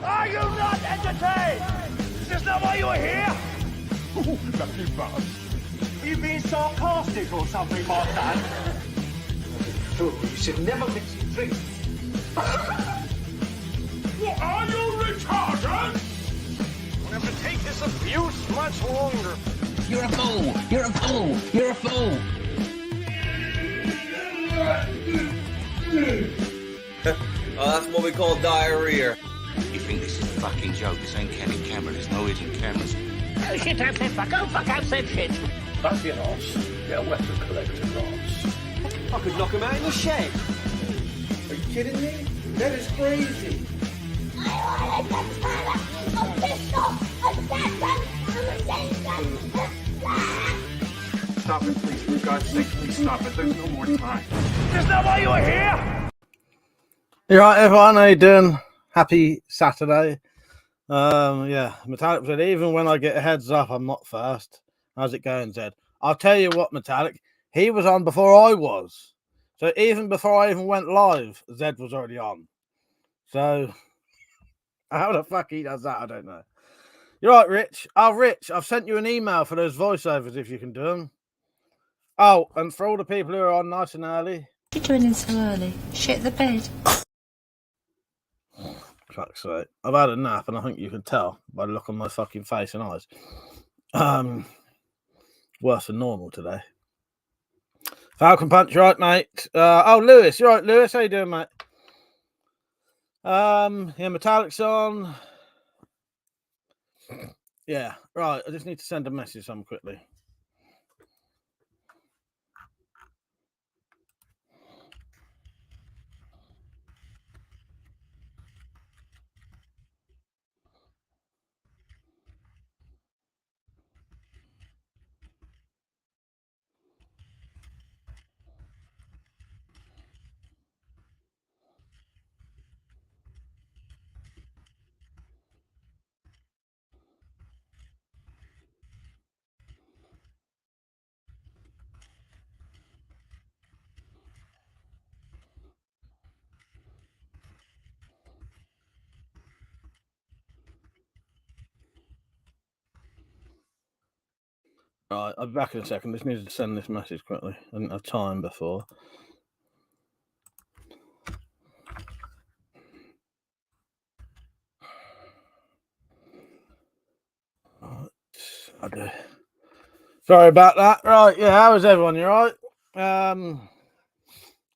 Are you not entertained? Is this not why you were here? Lucky bastard. You being sarcastic or something, my son? Fool, you should never mix your drinks. What are you retarded? We'll have to take this abuse much longer. You're a fool! You're a fool! You're a fool! Oh, that's what we call diarrhea. You think this is a fucking joke? This ain't Kenny camera. There's no hidden cameras. Oh, shit, I've said fuck. Oh, fuck, I've said shit. Fucking ass. Get a weapon collector, Ross. I could knock him out in the shed. Are you kidding me? That is crazy. Stop it, please. For God's sake, please stop it. There's no more time. Is this not why you were here? You right, everyone? How you doing? Happy Saturday. Yeah, Metallic said, even when I get a heads up, I'm not first. How's it going, Zed? I'll tell you what, Metallic, he was on before I was. So even before I even went live, Zed was already on. So how the fuck he does that, I don't know. You're right, Rich. Oh, Rich, I've sent you an email for those voiceovers if you can do them. Oh, and for all the people who are on nice and early. What are you doing in so early? Shit the bed. Fuck's sake. I've had a nap, and I think you can tell by the look on my fucking face and eyes. Worse than normal today. Falcon Punch, right, mate? Oh, Lewis, you're right, Lewis. How you doing, mate? Yeah, Metallic's on. Yeah, right. I just need to send a message to someone quickly. Right, I'll be back in a second. Just needed to send this message quickly. I didn't have time before. Right, I do. Sorry about that. Right, yeah, how is everyone? You right? Right,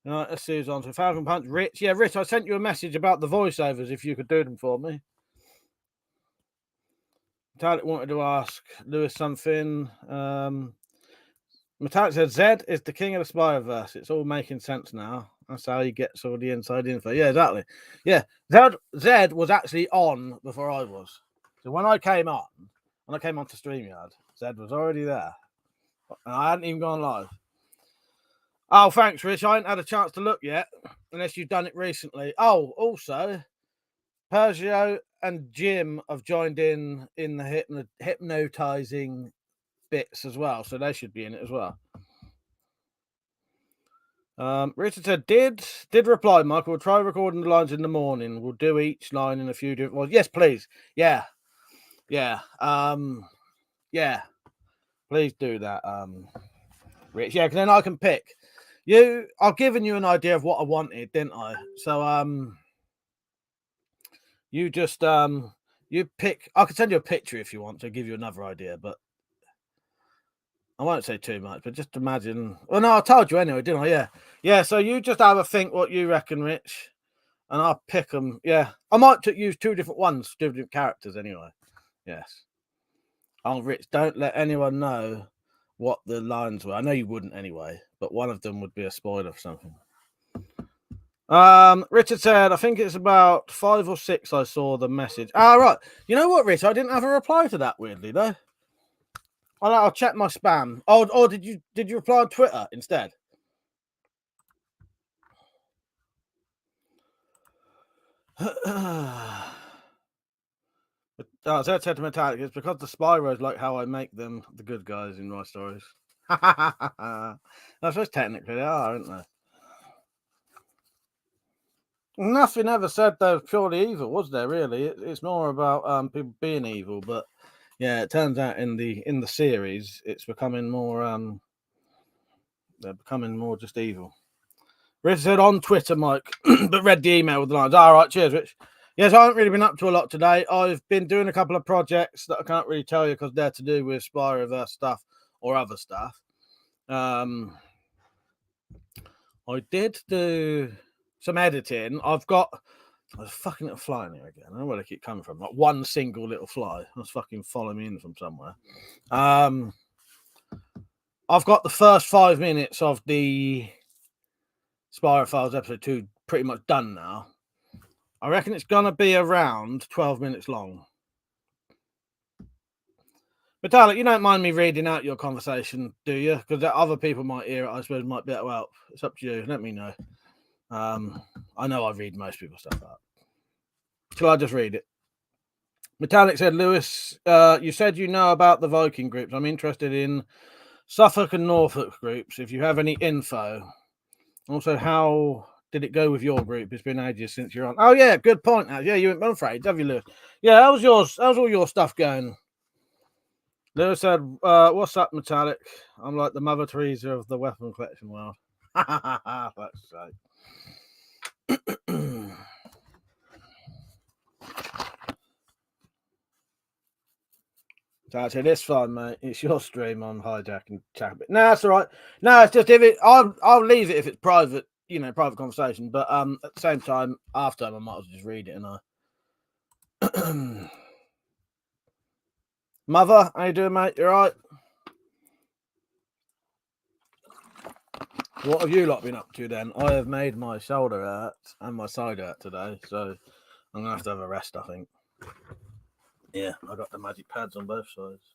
let's see who's on. So Falcon Punch, Rich. Yeah, Rich, I sent you a message about the voiceovers if you could do them for me. Metallic wanted to ask Lewis something. Metallic said Zed is the king of the Spider-Verse. It's all making sense now. That's how he gets all the inside info. Yeah, exactly. Yeah, Zed was actually on before I was. So when I came on to StreamYard, Zed was already there. And I hadn't even gone live. Oh, thanks, Rich. I haven't had a chance to look yet, unless you've done it recently. Oh, also, Pergio and Jim have joined in the hypnotizing bits as well, so they should be in it as well. Richard said, did reply, Michael. We'll try recording the lines in the morning. We'll do each line in a few different ones. Yes, please. Yeah. Please do that, Rich. Yeah, because then I can pick. I've given you an idea of what I wanted, didn't I? So you just you pick. I could send you a picture if you want to give you another idea, but I won't say too much. But just imagine. Well, no, I told you anyway, didn't I? Yeah. So you just have a think what you reckon, Rich, and I'll pick them. Yeah, I might use two different ones, two different characters anyway. Yes. Oh, Rich, don't let anyone know what the lines were. I know you wouldn't anyway, but one of them would be a spoiler for something. Richard said, I think it's about 5 or 6 I saw the message. Right. You know what, Rich? I didn't have a reply to that, weirdly, though. I'll check my spam. Oh, did you reply on Twitter instead? As I said to Metallic, it's because the Spyros like how I make them the good guys in my stories. I suppose technically they are, aren't they? Nothing ever said they were purely evil, was there? Really, it's more about people being evil. But yeah, it turns out in the series, it's becoming more they're becoming more just evil. Rich said on Twitter, Mike, but read the email with the lines. All right, cheers, Rich. Yes, I haven't really been up to a lot today. I've been doing a couple of projects that I can't really tell you because they're to do with spy reverse stuff or other stuff. I did do some editing. I've got a fucking little fly in here again. I don't know where they keep coming from. Like one single little fly. That's fucking following me in from somewhere. I've got the first 5 minutes of the Spyro Files episode 2 pretty much done now. I reckon it's going to be around 12 minutes long. Metallic, you don't mind me reading out your conversation, do you? Because other people might hear it, I suppose, might be able to help. It's up to you. Let me know. I know I read most people's stuff out. Shall I just read it? Metallic said, Lewis, you said you know about the Viking groups. I'm interested in Suffolk and Norfolk groups, if you have any info. Also, how did it go with your group? It's been ages since you're on. Oh, yeah, good point. Yeah, you went afraid, have you, Lewis? Yeah, how's yours? How's all your stuff going? Lewis said, what's up, Metallic? I'm like the Mother Teresa of the weapon collection world. That's sake. So I said, it's fine, mate. It's your stream. I'm hijacking chat. No, that's all right. No, it's just if it, I'll leave it if it's private, private conversation. But at the same time, after I might as well just read it. And Mother, how you doing, mate? You all right? What have you lot been up to then? I have made my shoulder hurt and my side hurt today, so I'm gonna have to have a rest, I think. Yeah, I got the magic pads on both sides.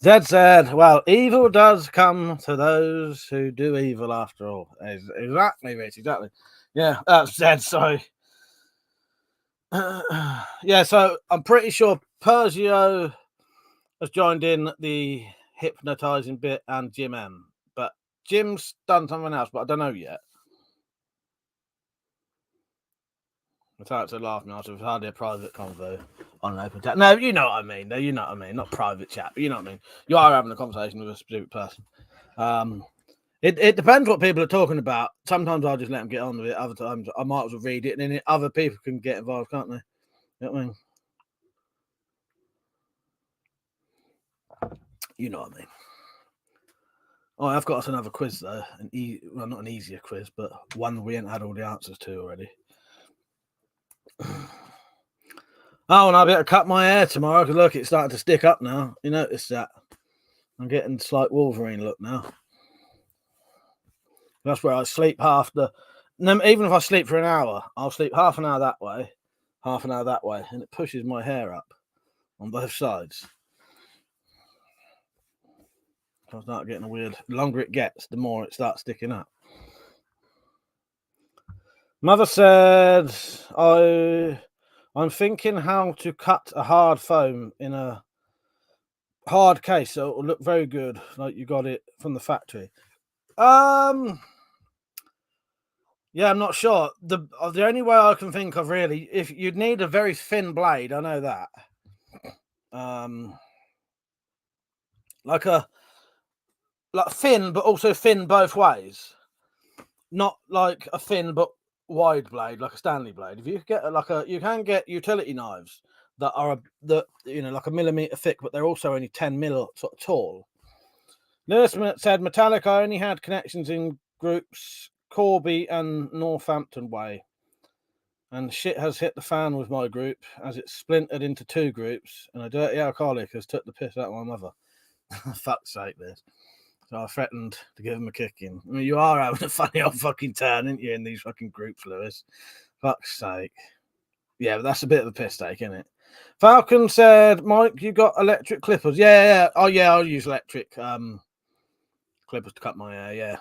Zed said, well, evil does come to those who do evil after all. Exactly, Rich, exactly. Yeah, that's Zed, sorry. Yeah, so I'm pretty sure Pergio has joined in the hypnotizing bit and Jim M. But Jim's done something else, but I don't know yet. I tried to laugh me. I was hardly a private convo on an open chat. No, you know what I mean. No, you know what I mean. Not private chat, but you know what I mean. You are having a conversation with a specific person. It depends what people are talking about. Sometimes I'll just let them get on with it. Other times I might as well read it, and then other people can get involved, can't they? You know what I mean? You know what I mean. Oh, I've got us another quiz though. Well, not an easier quiz, but one we ain't had all the answers to already. Oh, and I'll be able to cut my hair tomorrow because look, it's starting to stick up now. You notice that? I'm getting slight Wolverine look now. That's where I sleep even if I sleep for an hour, I'll sleep half an hour that way, half an hour that way, and it pushes my hair up on both sides. I start getting weird. The longer it gets, the more it starts sticking up. Mother said, I'm thinking how to cut a hard foam in a hard case so it will look very good, like you got it from the factory. Yeah, I'm not sure. The only way I can think of really, if you'd need a very thin blade, I know that. Like thin, but also thin both ways. Not like a thin but wide blade, like a Stanley blade. If you get you can get utility knives that are like a millimeter thick, but they're also only 10 mil sort of tall. Lewis said, Metallic, I only had connections in groups Corby and Northampton Way. And shit has hit the fan with my group as it's splintered into 2 groups, and a dirty alcoholic has took the piss out of my mother. Fuck's sake, this. So I threatened to give him a kicking. I mean, you are having a funny old fucking turn, aren't you, in these fucking groups, Lewis? Fuck's sake. Yeah, but that's a bit of a piss take, isn't it? Falcon said, Mike, you got electric clippers? Yeah. Oh, yeah, I'll use electric clippers to cut my hair, yeah.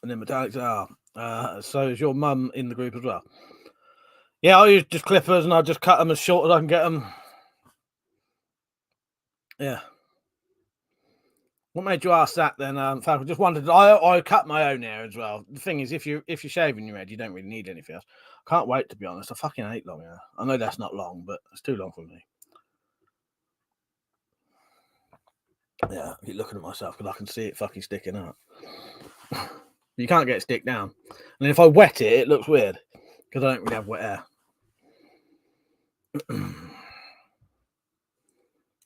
And then Metallic said, so is your mum in the group as well? Yeah, I'll use just clippers and I'll just cut them as short as I can get them. Yeah. What made you ask that then, Falcon? Just wondered. I cut my own hair as well. The thing is, if you're shaving your head, you don't really need anything else. Can't wait, to be honest. I fucking hate long hair. I know that's not long, but it's too long for me. Yeah, I keep looking at myself because I can see it fucking sticking out. You can't get it stick down. And if I wet it, it looks weird because I don't really have wet hair.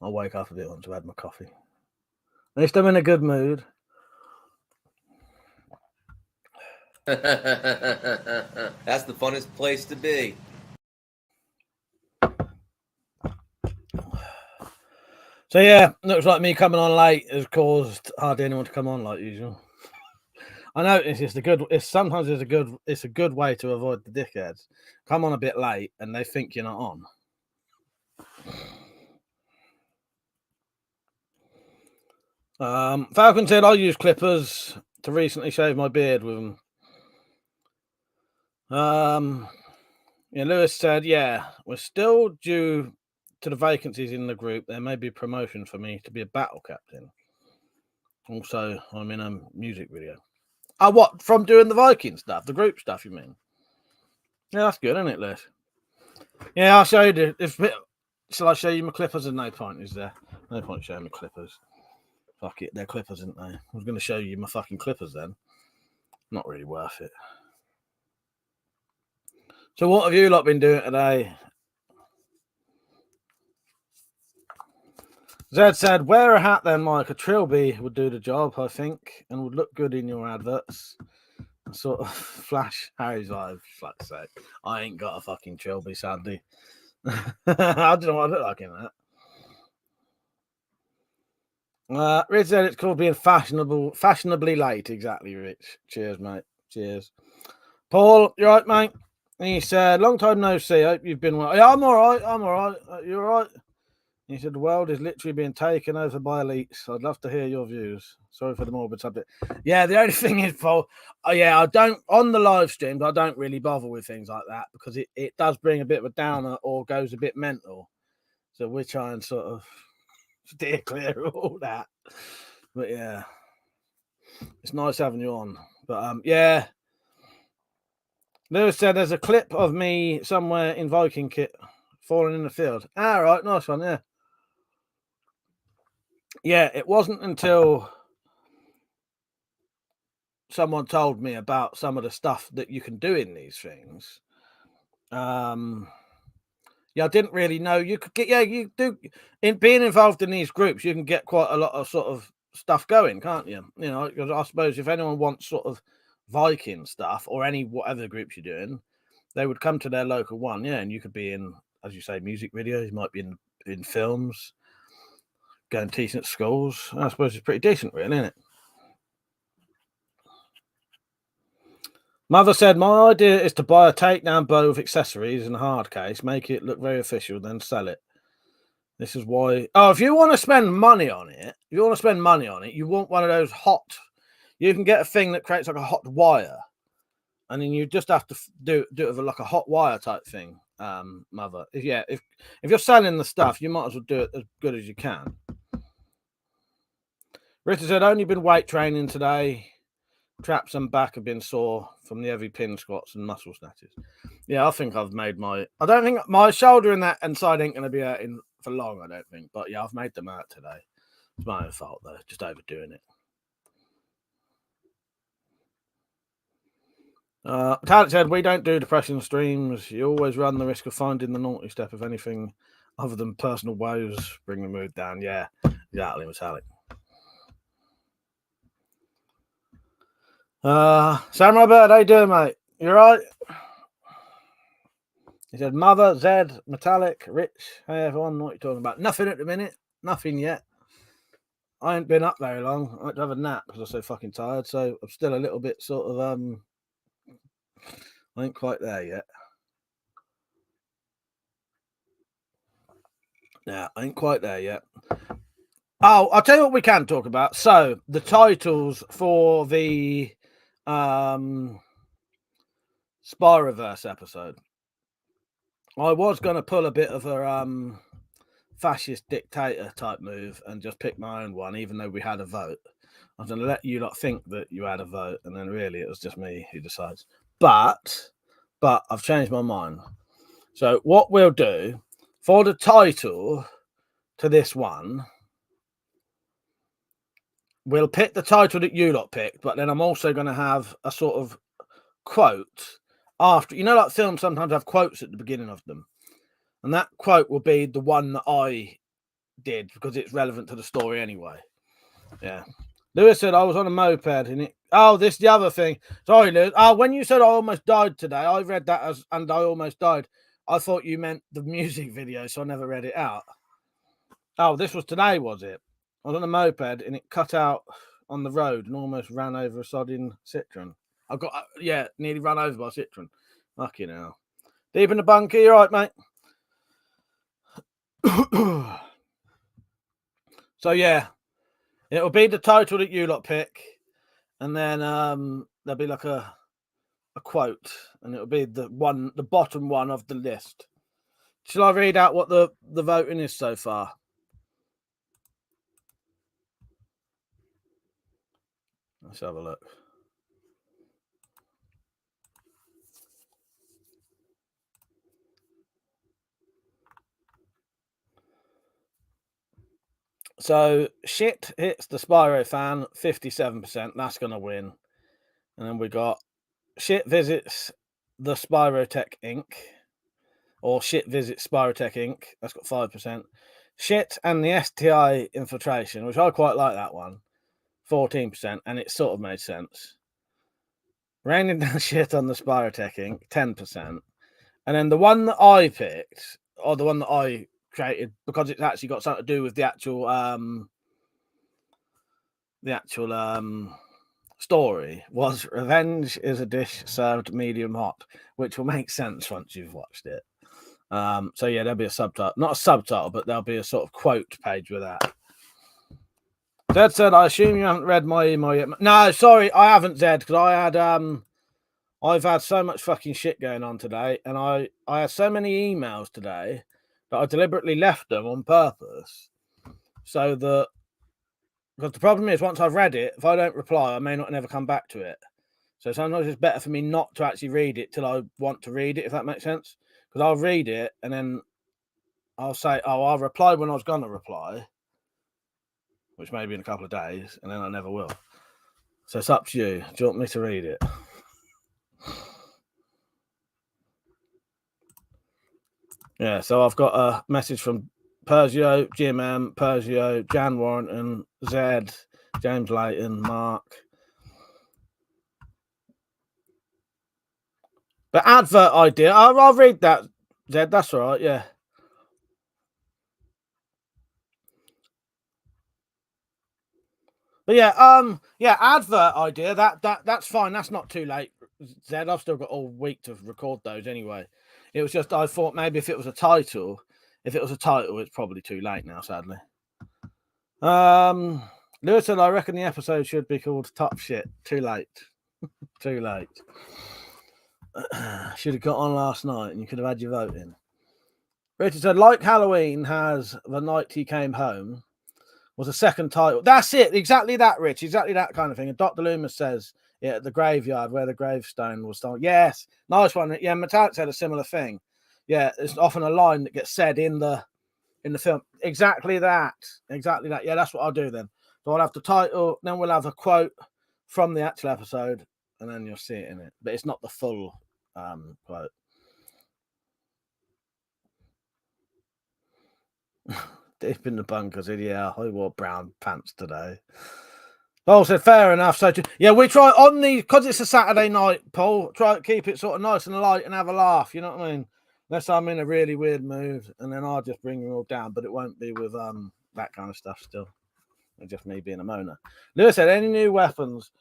I'll wake up a bit once I've had my coffee. At least I'm in a good mood. That's the funnest place to be. So yeah, looks like me coming on late has caused hardly anyone to come on like usual. I notice it's a good way to avoid the dickheads. Come on a bit late and they think you're not on. Falcon said I use clippers to recently shave my beard with them. Yeah, Lewis said, yeah, we're still due to the vacancies in the group. There may be promotion for me to be a battle captain. Also, I'm in a music video. Oh, what? From doing the Viking stuff, the group stuff, you mean? Yeah, that's good, isn't it, Lewis? Yeah, I'll show you. Shall I show you my clippers? And no point, is there? No point showing me clippers. Fuck it, they're clippers, aren't they? I was going to show you my fucking clippers then. Not really worth it. So what have you lot been doing today? Zed said, wear a hat then, Mike. A trilby would do the job, I think, and would look good in your adverts. Sort of flash Harry's eyes, fuck's sake. I ain't got a fucking trilby, sadly. I don't know what I look like in that. Rich said it's called being fashionably late. Exactly, Rich. Cheers, mate. Cheers. Paul, you right, mate? He said, long time no see. Hope you've been well. Yeah, I'm all right. I'm all right. You all right? He said, the world is literally being taken over by elites. I'd love to hear your views. Sorry for the morbid subject. Yeah, the only thing is, Paul, I don't, on the live streams, I don't really bother with things like that because it does bring a bit of a downer or goes a bit mental. So we're trying to sort of steer clear of all that. But yeah, it's nice having you on. But yeah. Lewis said there's a clip of me somewhere in Viking kit falling in the field. Ah, right, nice one, yeah. Yeah, it wasn't until someone told me about some of the stuff that you can do in these things. Yeah, I didn't really know you could get. Yeah, you do. In being involved in these groups, you can get quite a lot of sort of stuff going, can't you? You know, because I suppose if anyone wants sort of Viking stuff or any whatever groups you're doing, they would come to their local one. Yeah, and you could be in, as you say, music videos. You might be in films, going to decent schools. I suppose it's pretty decent, really, isn't it? Mother said, my idea is to buy a takedown bow with accessories and a hard case, make it look very official, then sell it. This is why. Oh, if you want to spend money on it, you want one of those hot. You can get a thing that creates like a hot wire, and then you just have to do it with like a hot wire type thing. Mother, if you're selling the stuff, you might as well do it as good as you can. Rita said, only been weight training today. Traps and back have been sore from the heavy pin squats and muscle snatches. Yeah, I think I've made my. I don't think my shoulder and that and side ain't going to be hurting for long. I don't think, but yeah, I've made them out today. It's my own fault though, just overdoing it. Talent said, we don't do depression streams. You always run the risk of finding the naughty step if anything other than personal woes bring the mood down. Yeah, exactly, Metallic. Samurai Bird, how you doing, mate? You right? He said, Mother, Zed, Metallic, Rich. Hey, everyone, what are you talking about? Nothing at the minute. Nothing yet. I ain't been up very long. I had to have a nap because I'm so fucking tired. So I'm still a little bit sort of, I ain't quite there yet. Yeah, I ain't quite there yet. Oh, I'll tell you what we can talk about. So the titles for the Spy Reverse episode. I was going to pull a bit of a fascist dictator type move and just pick my own one, even though we had a vote. I was going to let you lot think that you had a vote, and then really it was just me who decides. But I've changed my mind. So what we'll do for the title to this one, we'll pick the title that you lot picked, but then I'm also going to have a sort of quote after. You know, like films sometimes have quotes at the beginning of them, and that quote will be the one that I did because it's relevant to the story anyway. Yeah. Lewis said I was on a moped and it. Oh, this is the other thing. Sorry, Lewis. Oh, when you said I almost died today, I read that as and I almost died. I thought you meant the music video, so I never read it out. Oh, this was today, was it? I was on a moped and it cut out on the road and almost ran over a sodding Citroen. I got, nearly run over by a Citroen. Fucking hell. Deep in the bunker, you right, mate? So, yeah, it'll be the title that you lot pick. And then there'll be like a quote, and it'll be the bottom one of the list. Shall I read out what the voting is so far? Let's have a look. So shit hits the Spyro fan, 57%. That's going to win. And then we got shit visits the Spyrotech Inc. Or shit visits Spyrotech Inc. That's got 5%. Shit and the STI infiltration, which I quite like that one, 14%. And it sort of made sense. Raining down shit on the Spyrotech Inc. 10%. And then the one that I picked, or the one that I created, because it's actually got something to do with the actual story, was revenge is a dish served medium hot, which will make sense once you've watched it. So yeah, there'll be a subtitle, not a subtitle, but there'll be a sort of quote page with that. Zed said, I assume you haven't read my email yet. No, sorry, I haven't, Zed, because I've had so much fucking shit going on today, and I had so many emails today that I deliberately left them on purpose, so that, because the problem is once I've read it, if I don't reply, I may not never come back to it. So sometimes it's better for me not to actually read it till I want to read it, if that makes sense. Because I'll read it and then I'll say, oh, I'll reply when I was going to reply, which may be in a couple of days, and then I never will. So it's up to you. Do you want me to read it? Yeah, so I've got a message from Persio, Jim M, Persio, Jan Warrington, Zed, James Layton, Mark. The advert idea, I'll read that, Zed, that's all right, yeah. But yeah, advert idea, that's fine, that's not too late, Zed. I've still got all week to record those anyway. It was just, I thought maybe if it was a title, it's probably too late now, sadly. Lewis said, I reckon the episode should be called Top Shit. Too late. Too late. Should have got on last night and you could have had your vote in. Richard said, like Halloween has The Night He Came Home was a second title. That's it. Exactly that, Rich. Exactly that kind of thing. And Dr. Loomis says, yeah, the graveyard where the gravestone was stolen. Yes. Nice one. Yeah, Metallic said a similar thing. Yeah, it's often a line that gets said in the film. Exactly that. Exactly that. Yeah, that's what I'll do then. So I'll have the title, then we'll have a quote from the actual episode, and then you'll see it in it. But it's not the full quote. Deep in the bunker said, yeah, I wore brown pants today. Paul said, fair enough. So, yeah, we try on because it's a Saturday night, Paul, try to keep it sort of nice and light and have a laugh, you know what I mean? Unless I'm in a really weird mood, and then I'll just bring you all down, but it won't be with that kind of stuff still. It's just me being a moaner. Lewis said, any new weapons?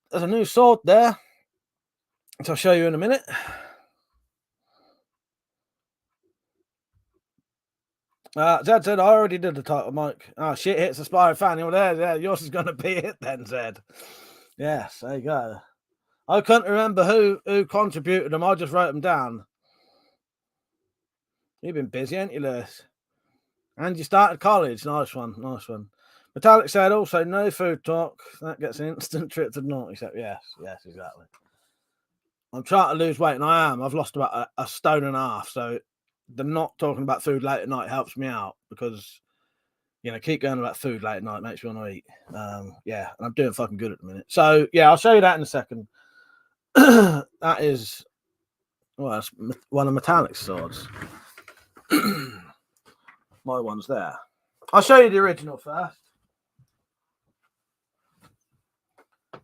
There's a new sword there, which I'll show you in a minute. Zed said, I already did the title, Mike. Oh, shit hits a Spyro fan. Well, there, yours is going to be it then, Zed. Yes, there you go. I couldn't remember who contributed them. I just wrote them down. You've been busy, ain't you, Lewis? And you started college. Nice one. Nice one. Metallic said also no food talk. That gets an instant trip to the naughty set. Yes, exactly. I'm trying to lose weight, and I am. I've lost about a stone and a half. So the not talking about food late at night helps me out because, keep going about food late at night makes me want to eat. And I'm doing fucking good at the minute. So, yeah, I'll show you that in a second. That is, that's one of Metallic's swords. My one's there. I'll show you the original first.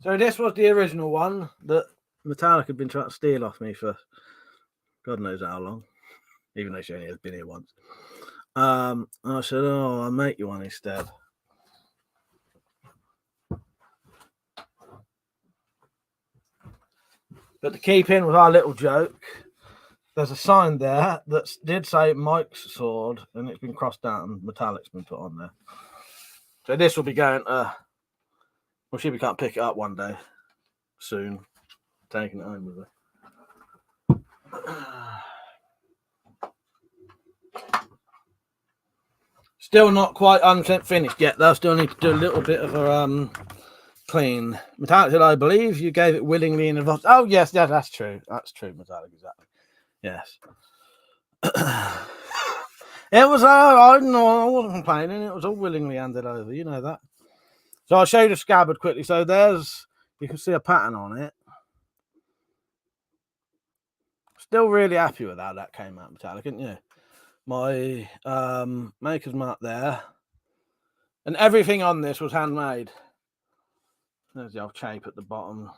So this was the original one that Metallic had been trying to steal off me for God knows how long, even though she only has been here once. And I said, "Oh, I'll make you one instead." But to keep in with our little joke, there's a sign there that did say Mike's sword, and it's been crossed out, and Metallic's been put on there. So this will be going to. Well, she can't pick it up one day soon. Taking it home with her. Still not quite 100% finished yet. They'll still need to do a little bit of a clean. Metallic said, I believe you gave it willingly in advance. Oh, yes, that's true. That's true, Metallic, exactly. Yes. It was, I wasn't complaining. It was all willingly handed over. You know that. So I'll show you the scabbard quickly. So you can see a pattern on it. Still really happy with how that came out, Metallic, isn't you? My maker's mark there. And everything on this was handmade. There's the old shape at the bottom.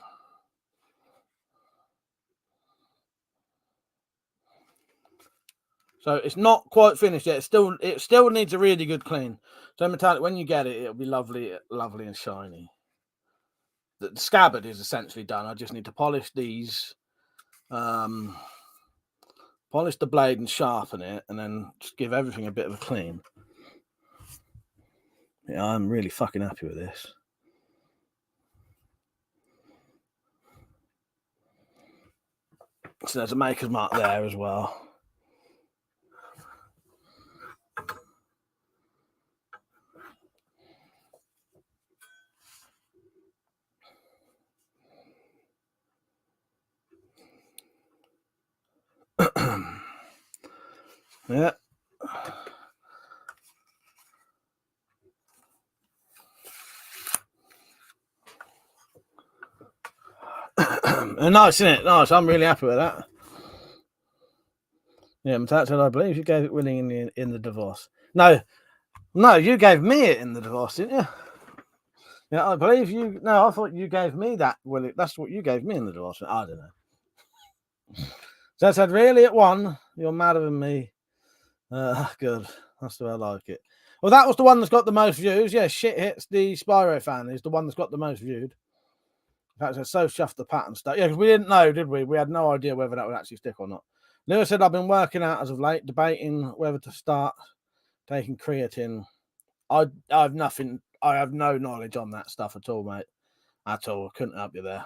So it's not quite finished yet. It still needs a really good clean. So Metallic, when you get it, it'll be lovely and shiny. The scabbard is essentially done. I just need to polish these, polish the blade and sharpen it, and then just give everything a bit of a clean. Yeah, I'm really fucking happy with this. So there's a maker's mark there as well. Yeah. Nice, isn't it? Nice. I'm really happy with that. Yeah, Metallic said, I believe you gave it willingly in the divorce. No, you gave me it in the divorce, didn't you? Yeah, I believe you. No, I thought you gave me that. Well, that's what you gave me in the divorce. I don't know. So I said, really, at one, you're madder than me. Good. That's the way I like it. Well, that was the one that's got the most views. Yeah, shit hits the Spyro fan is the one that's got the most viewed. In fact, it's so chuffed the pattern stuff. Yeah, because we didn't know, did we? We had no idea whether that would actually stick or not. Lewis said, I've been working out as of late, debating whether to start taking creatine. I have nothing. I have no knowledge on that stuff at all, mate. At all. Couldn't help you there.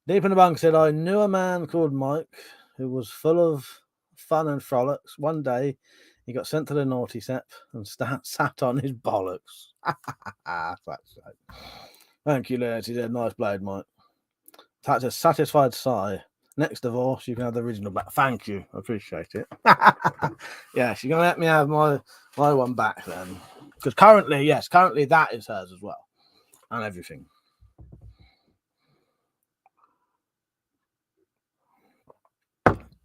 Deep in the Bunk said, I knew a man called Mike who was full of fun and frolics. One day, he got sent to the naughty set and sat on his bollocks. Thank you, Lewis. He said, nice blade, Mike. That's a satisfied sigh. Next divorce, you can have the original back. Thank you. I appreciate it. Yes, you're going to let me have my one back then. Because currently that is hers as well. And everything.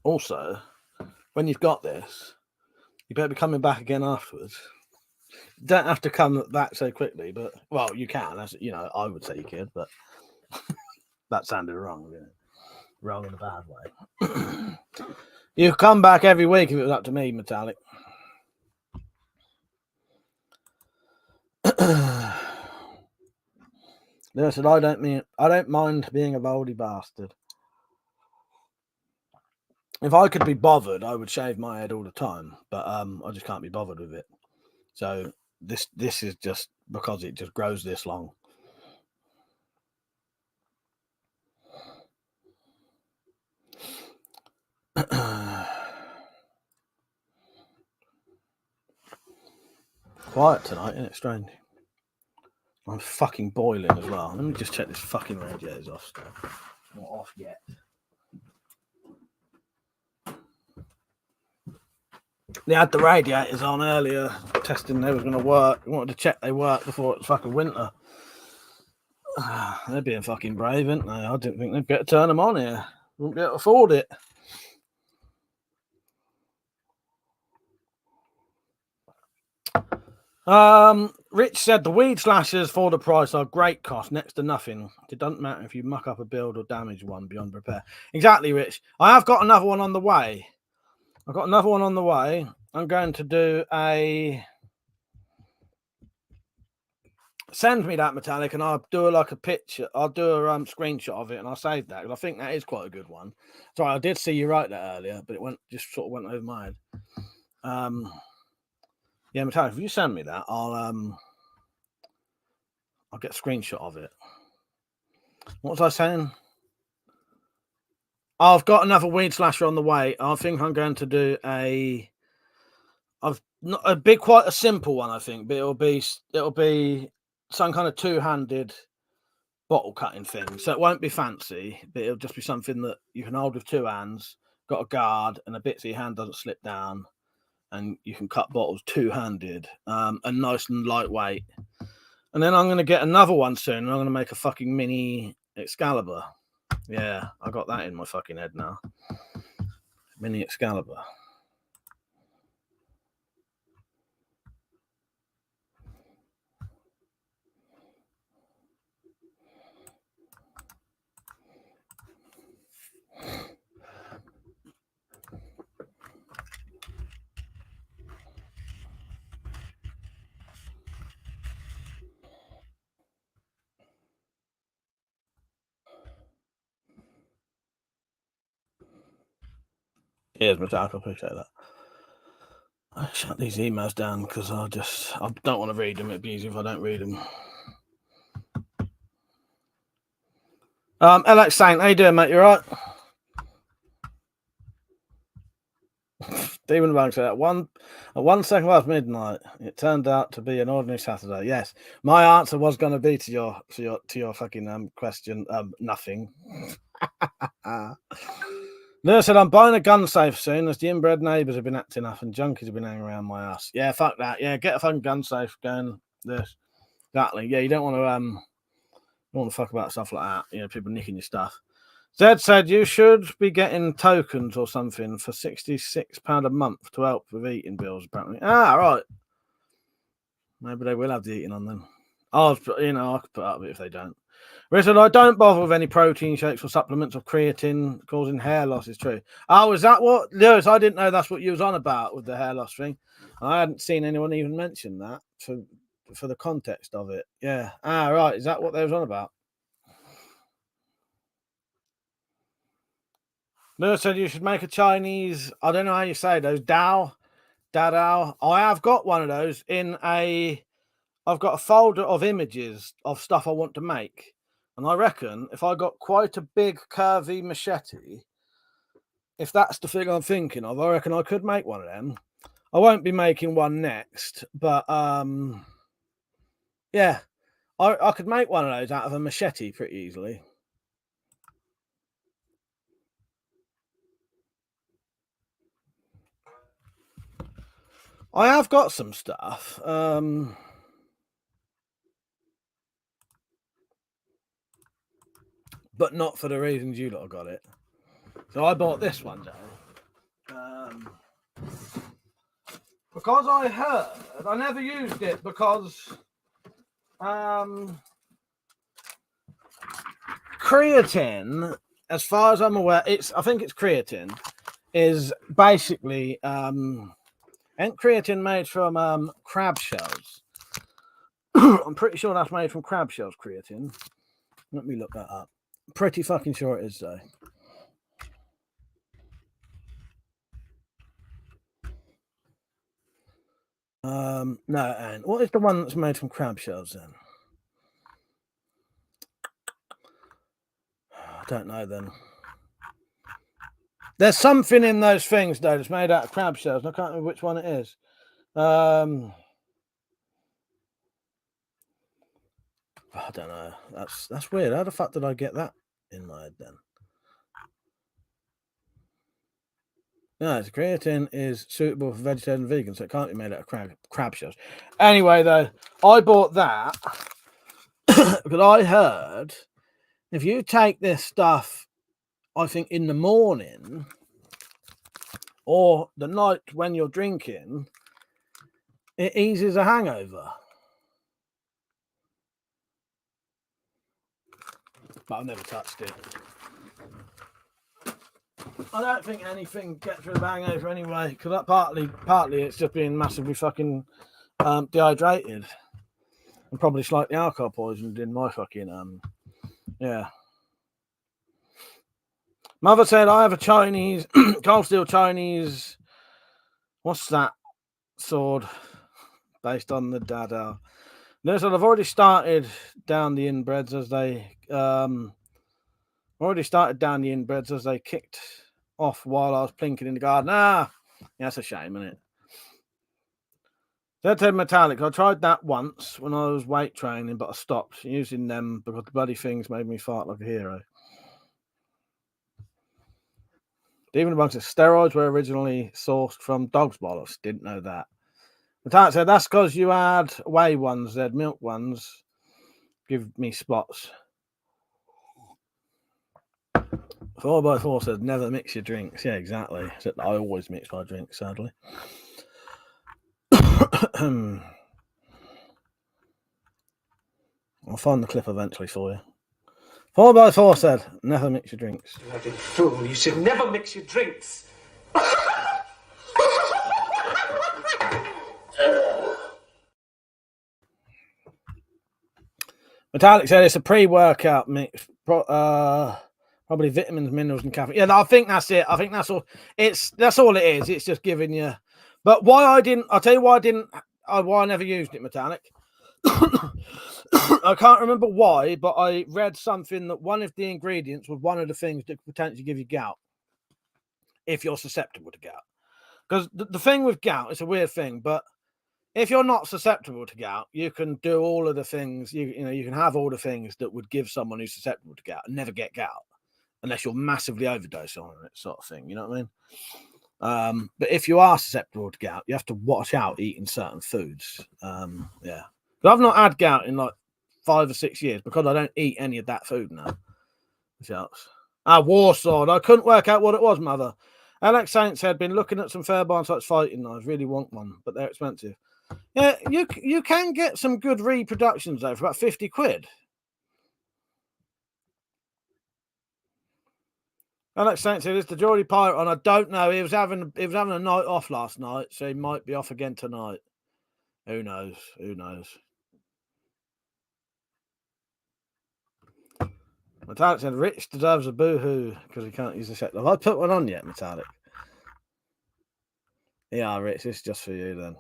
Also, when you've got this, you better be coming back again afterwards. You don't have to come back so quickly, but, well, you can. As, I would say you could, but that sounded wrong, didn't it? Wrong in a bad way. You come back every week if it was up to me, Metallic. They said, I don't mind being a boldy bastard. If I could be bothered, I would shave my head all the time, but I just can't be bothered with it. So this is just because it just grows this long. quiet tonight, isn't it? Strange. I'm fucking boiling as well. Let me just check this fucking radiator's off still. Not off yet. They had the radiators on earlier, testing they was going to work. We wanted to check they worked before it's fucking winter. They're being fucking brave, aren't they? I didn't think they'd be able to turn them on here. Wouldn't be able to afford it. Rich said the weed slashers for the price are great cost, next to nothing. It doesn't matter if you muck up a build or damage one beyond repair. Exactly, Rich. I have got another one on the way. I've got another one on the way. I'm going to do a... Send me that metallic and I'll do like a picture. I'll do a screenshot of it and I'll save that because I think that is quite a good one. Sorry, I did see you write that earlier, but it just sort of went over my head. Yeah, metallic, if you send me that, I'll get a screenshot of it. What was I saying? I've got another weed slasher on the way. I think I'm going to do quite a simple one, I think, but it'll be some kind of two-handed bottle cutting thing. So it won't be fancy, but it'll just be something that you can hold with two hands, got a guard, and a bit so your hand doesn't slip down, and you can cut bottles two-handed, and nice and lightweight. And then I'm going to get another one soon, and I'm going to make a fucking mini Excalibur. Yeah, I got that in my fucking head now. Mini Excalibur. Here's Metallic, I appreciate that. I shut these emails down because I don't want to read them. It'd be easy if I don't read them. Alex Saint, how you doing, mate? You all right? Demon Bank said at 1 second past midnight, it turned out to be an ordinary Saturday. Yes, my answer was going to be to your fucking question. Nothing. Nurse said I'm buying a gun safe soon, as the inbred neighbours have been acting up and junkies have been hanging around my ass. Yeah, fuck that. Yeah, get a fucking gun safe going. This exactly. Yeah, you don't want to fuck about stuff like that. You know, people nicking your stuff. Zed said you should be getting tokens or something for £66 a month to help with eating bills, apparently. Ah, right. Maybe they will have the eating on them. I could put up with it if they don't. Richard, I don't bother with any protein shakes or supplements of creatine causing hair loss. Is true. Oh, is that what, Lewis? I didn't know that's what you was on about with the hair loss thing. I hadn't seen anyone even mention that for the context of it. Yeah. Ah, right. Is that what they was on about? Lewis said you should make a Chinese. I don't know how you say those. Dadao. I have got one of those I've got a folder of images of stuff I want to make. And I reckon if I got quite a big curvy machete, if that's the thing I'm thinking of, I reckon I could make one of them. I won't be making one next, but yeah, I could make one of those out of a machete pretty easily. I have got some stuff. But not for the reasons you lot got it. So I bought this one down. Because I heard, I never used it because creatine, as far as I'm aware, I think it's creatine, is basically ain't creatine made from crab shells. I'm pretty sure that's made from crab shells, creatine. Let me look that up. Pretty fucking sure it is, though. No, and what is the one that's made from crab shells then? I don't know then. There's something in those things though that's made out of crab shells. And I can't remember which one it is. I don't know. That's weird. How the fuck did I get that in my head then? No, the creatine is suitable for vegetarian and vegan, so it can't be made out of crab shells. Anyway, though, I bought that because I heard if you take this stuff, I think in the morning or the night when you're drinking, it eases a hangover. But I've never touched it. I don't think anything gets rid of hangover anyway, because that partly it's just being massively fucking dehydrated and probably slightly alcohol poisoned in my fucking yeah. Mother said I have a Chinese cold steel Chinese. What's that sword based on the dada? No, so I've already started down the inbreds as they kicked off while I was plinking in the garden. Yeah, that's a shame, isn't it? Dead Metallic. I tried that once when I was weight training, but I stopped using them because the bloody things made me fart like a hero. Even a bunch of steroids were originally sourced from dog's bollocks. Didn't know that. Metallic said that's because you had whey ones, they'd milk ones. Give me spots. 4x4 says never mix your drinks. Yeah, exactly. Except I always mix my drinks, sadly. I'll find the clip eventually for you. 4x4 said never mix your drinks. Bloody fool, you should never mix your drinks. Metallic said it's a pre-workout mix. Probably vitamins, minerals, and caffeine. Yeah, I think that's it. I think that's all. That's all it is. It's just giving you. But I'll tell you why I never used it, Metallic. I can't remember why, but I read something that one of the ingredients was one of the things that could potentially give you gout if you're susceptible to gout. Because the thing with gout, it's a weird thing, but if you're not susceptible to gout, you can do all of the things, you can have all the things that would give someone who's susceptible to gout and never get gout unless you're massively overdosed on it, sort of thing. You know what I mean? But if you are susceptible to gout, you have to watch out eating certain foods. Yeah. But I've not had gout in like 5 or 6 years because I don't eat any of that food now. Which helps. War sword. I couldn't work out what it was, mother. Alex Saints had been looking at some Fairbairn such fighting knives. Really want one, but they're expensive. Yeah, you can get some good reproductions though for about 50 quid. Alex Saints said, "Is the Geordie Pirate on?" I don't know. He was having a night off last night, so he might be off again tonight. Who knows? Who knows? Metallic said, "Rich deserves a boohoo because he can't use the set." Have I put one on yet, Metallic? Yeah, Rich, this is just for you then.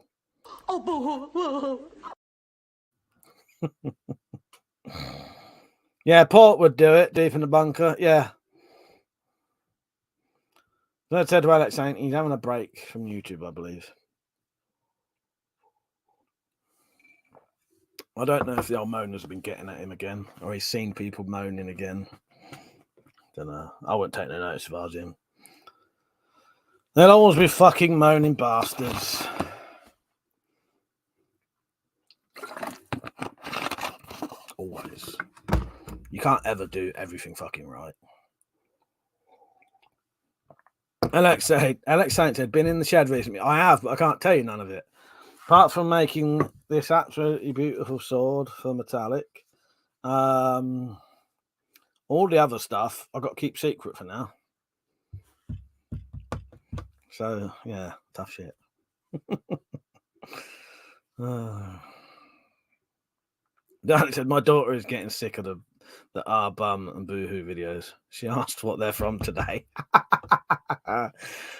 Oh, boo. Yeah, Port would do it deep in the bunker. Yeah. So I said to Alex saying he's having a break from YouTube, I believe. I don't know if the old moaners have been getting at him again or he's seen people moaning again. Don't know. I wouldn't take no notice if I was him. They'll always be fucking moaning bastards. Always. You can't ever do everything fucking right. Alex Saints had been in the shed recently. I have, but I can't tell you none of it. Apart from making this absolutely beautiful sword for Metallic, all the other stuff I've got to keep secret for now. So, yeah, tough shit. Dan said, my daughter is getting sick of the bum and boohoo videos. She asked what they're from today.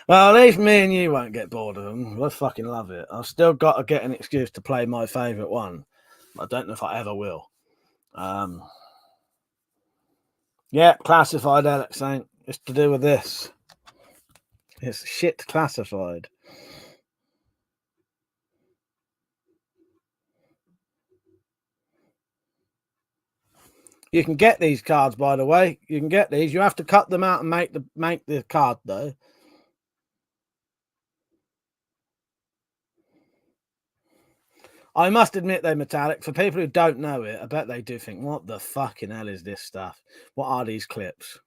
Well, at least me and you won't get bored of them. I fucking love it. I've still got to get an excuse to play my favourite one. I don't know if I ever will. Yeah, classified, Alex Saint. It's to do with this. It's shit classified. You can get these cards, by the way. You can get these. You have to cut them out and make the card, though. I must admit, though, Metallic, for people who don't know it, I bet they do think, what the fucking hell is this stuff? What are these clips?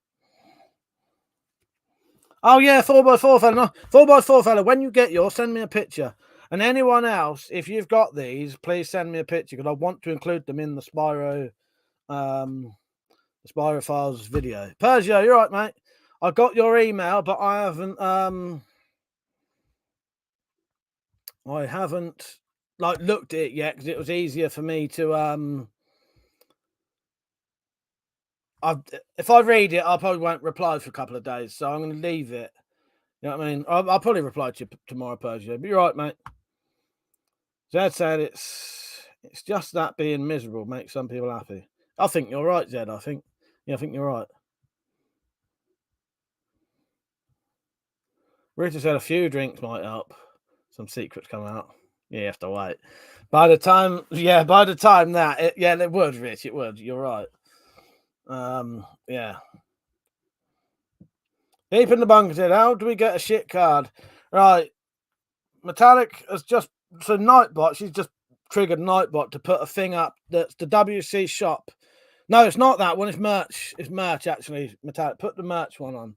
Oh, yeah, 4x4 fella. No, 4x4 fella, when you get yours, send me a picture. And anyone else, if you've got these, please send me a picture because I want to include them in the Spyro Files video. Persia, you're right, mate. I got your email, but I haven't like looked at it yet because it was easier for me to if I read it, I probably won't reply for a couple of days, so I'm going to leave it. You know what I mean? I'll probably reply to you tomorrow, Persia. But you're right, mate. Zed said it's just that being miserable makes some people happy. I think you're right, Zed. I think you're right. Rita said a few drinks might help. Some secrets come out. Yeah, you have to wait. By the time that, it would, Rich. It would. You're right. Yeah. Deep in the bunker said, how do we get a shit card? Right. Metallic has just, so Nightbot, she's just triggered Nightbot to put a thing up that's the WC shop. No, it's not that one. It's merch. It's merch, actually, Metallic. Put the merch one on.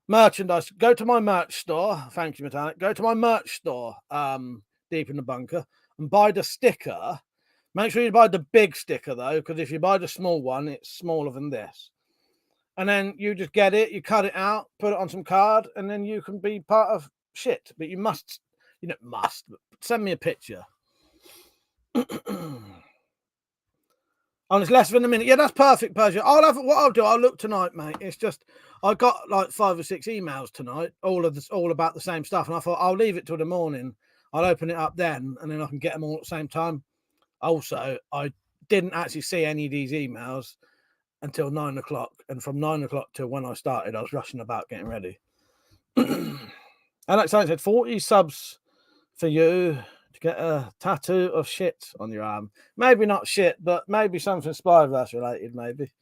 Merchandise. Go to my merch store. Thank you, Metallic. Go to my merch store, Deep in the Bunker, and buy the sticker. Make sure you buy the big sticker, though, because if you buy the small one, it's smaller than this. And then you just get it, you cut it out, put it on some card, and then you can be part of shit. But you must, but send me a picture. Oh, it's less than a minute. Yeah, that's perfect, Persia. I'll do. I'll look tonight, mate. It's just I got like 5 or 6 emails tonight, all about the same stuff, and I thought I'll leave it till the morning. I'll open it up then, and then I can get them all at the same time. Also, I didn't actually see any of these emails until 9 o'clock, and from 9 o'clock till when I started, I was rushing about getting ready. Alex said 40 subs for you to get a tattoo of shit on your arm. Maybe not shit, but maybe something Spyverse related, maybe.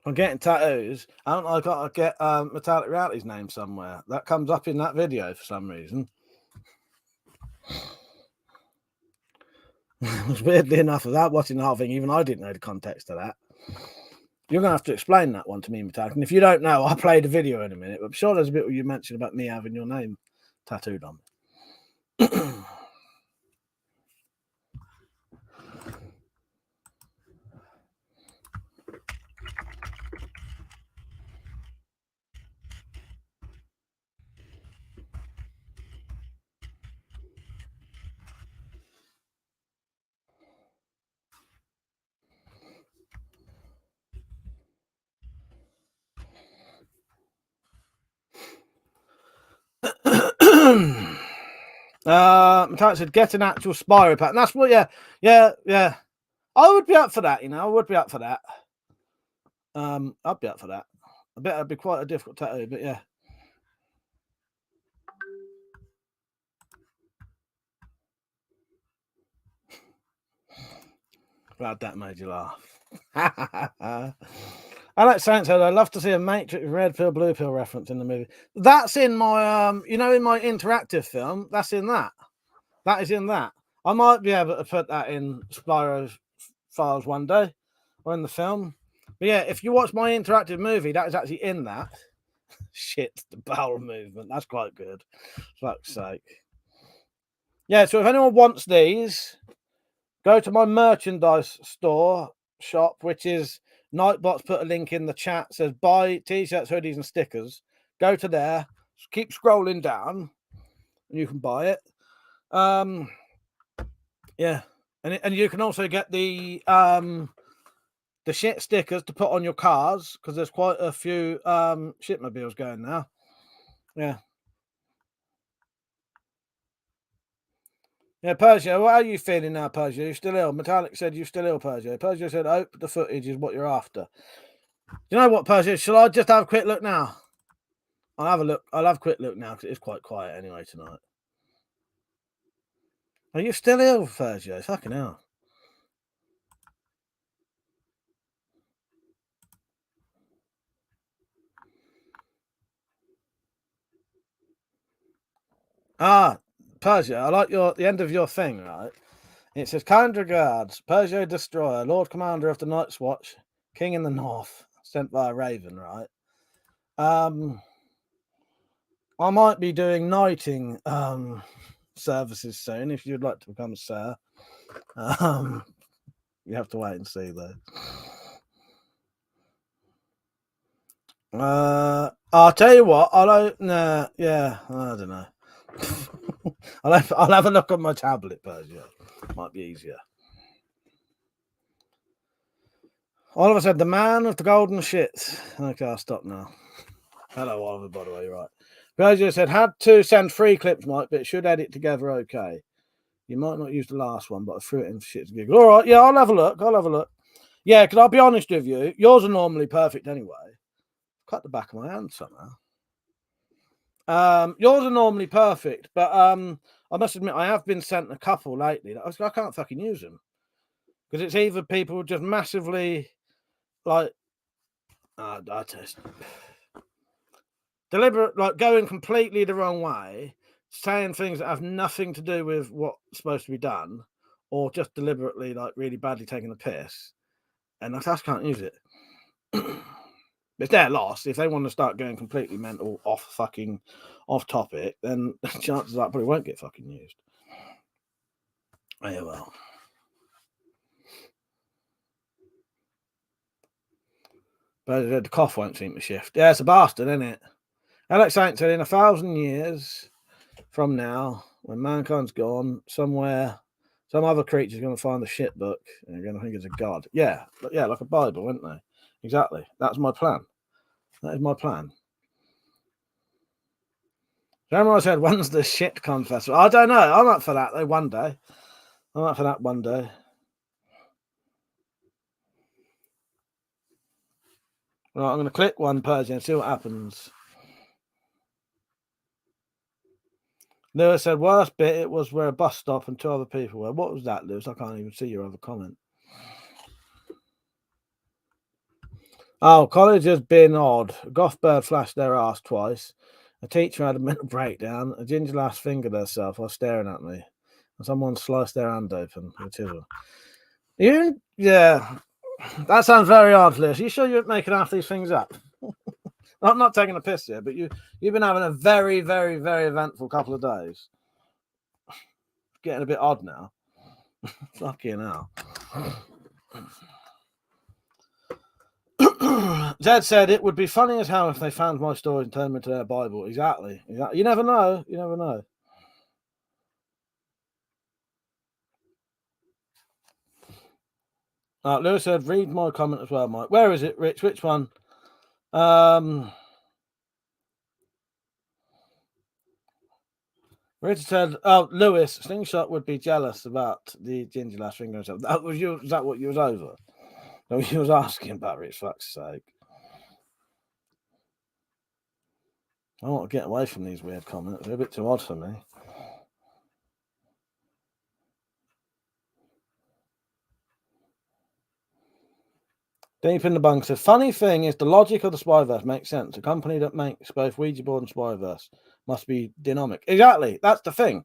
I'm getting tattoos. I got to get Metallic Reality's name somewhere. That comes up in that video for some reason. Weirdly enough, without watching the whole thing, even I didn't know the context of that. You're going to have to explain that one to me, Metallic. And if you don't know, I'll play the video in a minute. But I'm sure there's a bit where you mentioned about me having your name tattooed on me. Metallic said, get an actual Spyro pack. And that's what, yeah. I would be up for that, I would be up for that. I'd be up for that. I bet it'd be quite a difficult tattoo, but yeah. Glad that made you laugh. Alex Saint said, I'd love to see a Matrix red pill, blue pill reference in the movie. That's in my, in my interactive film. That's in that. That is in that. I might be able to put that in Spyro's Files one day or in the film. But yeah, if you watch my interactive movie, that is actually in that. Shit, the bowel movement. That's quite good. Fuck's sake. Yeah, so if anyone wants these, go to my merchandise store shop, which is Nightbot's put a link in the chat, says buy t-shirts, hoodies, and stickers. Go to there, keep scrolling down, and you can buy it. Yeah, and you can also get the shit stickers to put on your cars because there's quite a few shitmobiles going now. Yeah. Yeah, Persia, what are you feeling now, Persia? You still ill? Metallic said you're still ill, Persia. Persia said, I hope the footage is what you're after. You know what, Persia? Shall I just have a quick look now? I'll have a look. I'll have a quick look now because it's quite quiet anyway tonight. Are you still ill, Sergio? Fucking hell. Ah, Persia, I like the end of your thing, right? It says, kind regards, Peugeot Destroyer, Lord Commander of the Night's Watch, King in the North, sent by a Raven, right? I might be doing knighting services soon if you'd like to become a sir. You have to wait and see, though. I'll tell you what, I don't know. Yeah, I don't know. I'll have a look on my tablet, Persia. Might be easier. Oliver said, the man of the golden shits. Okay, I'll stop now. Hello, Oliver, by the way, you're right. Persia said, had to send 3 clips, Mike, but it should edit together okay. You might not use the last one, but I threw it in for shit to giggle. All right, yeah, I'll have a look. Yeah, because I'll be honest with you, yours are normally perfect anyway. Cut the back of my hand somehow. Yours are normally perfect, but I must admit, I have been sent a couple lately. I can't fucking use them. Because it's either people just massively, like, I just deliberate, like going completely the wrong way, saying things that have nothing to do with what's supposed to be done, or just deliberately, like, really badly taking a piss. And I just can't use it. It's their loss. If they want to start going completely mental, off topic, then chances are that probably won't get fucking used. Yeah, well. But the cough won't seem to shift. Yeah, it's a bastard, isn't it? Alex Saint said, in 1,000 years from now, when mankind's gone, somewhere, some other creature's going to find the shit book and they're going to think it's a god. Yeah, like a Bible, wouldn't they? Exactly. That's my plan. That is my plan. Samurai said, when's the shit-con festival? I don't know. I'm up for that, though, one day. Right, I'm going to click one Persian and see what happens. Lewis said, worst bit, it was where a bus stop and 2 other people were. What was that, Lewis? I can't even see your other comment. Oh, college has been odd. A goth bird flashed their ass twice. A teacher had a mental breakdown. A ginger lass fingered herself while staring at me. And someone sliced their hand open with a chisel. Yeah. That sounds very odd, Lewis. Are you sure you're making half these things up? I'm not taking a piss here, but you've been having a very, very, very eventful couple of days. Getting a bit odd now. Fucking hell. Zed said it would be funny as hell if they found my story and turned them into their Bible. Exactly. You never know. Lewis said, read my comment as well, Mike. Where is it, Rich? Which one? Richard said, oh, Lewis, Slingshot would be jealous about the ginger lass finger himself. Is that what you was over? No, you was asking about Rich, fuck's sake. I want to get away from these weird comments. They're a bit too odd for me. Deep in the bunk says, funny thing is the logic of the Spyverse makes sense. A company that makes both Ouija board and Spyverse must be dynamic. Exactly. That's the thing.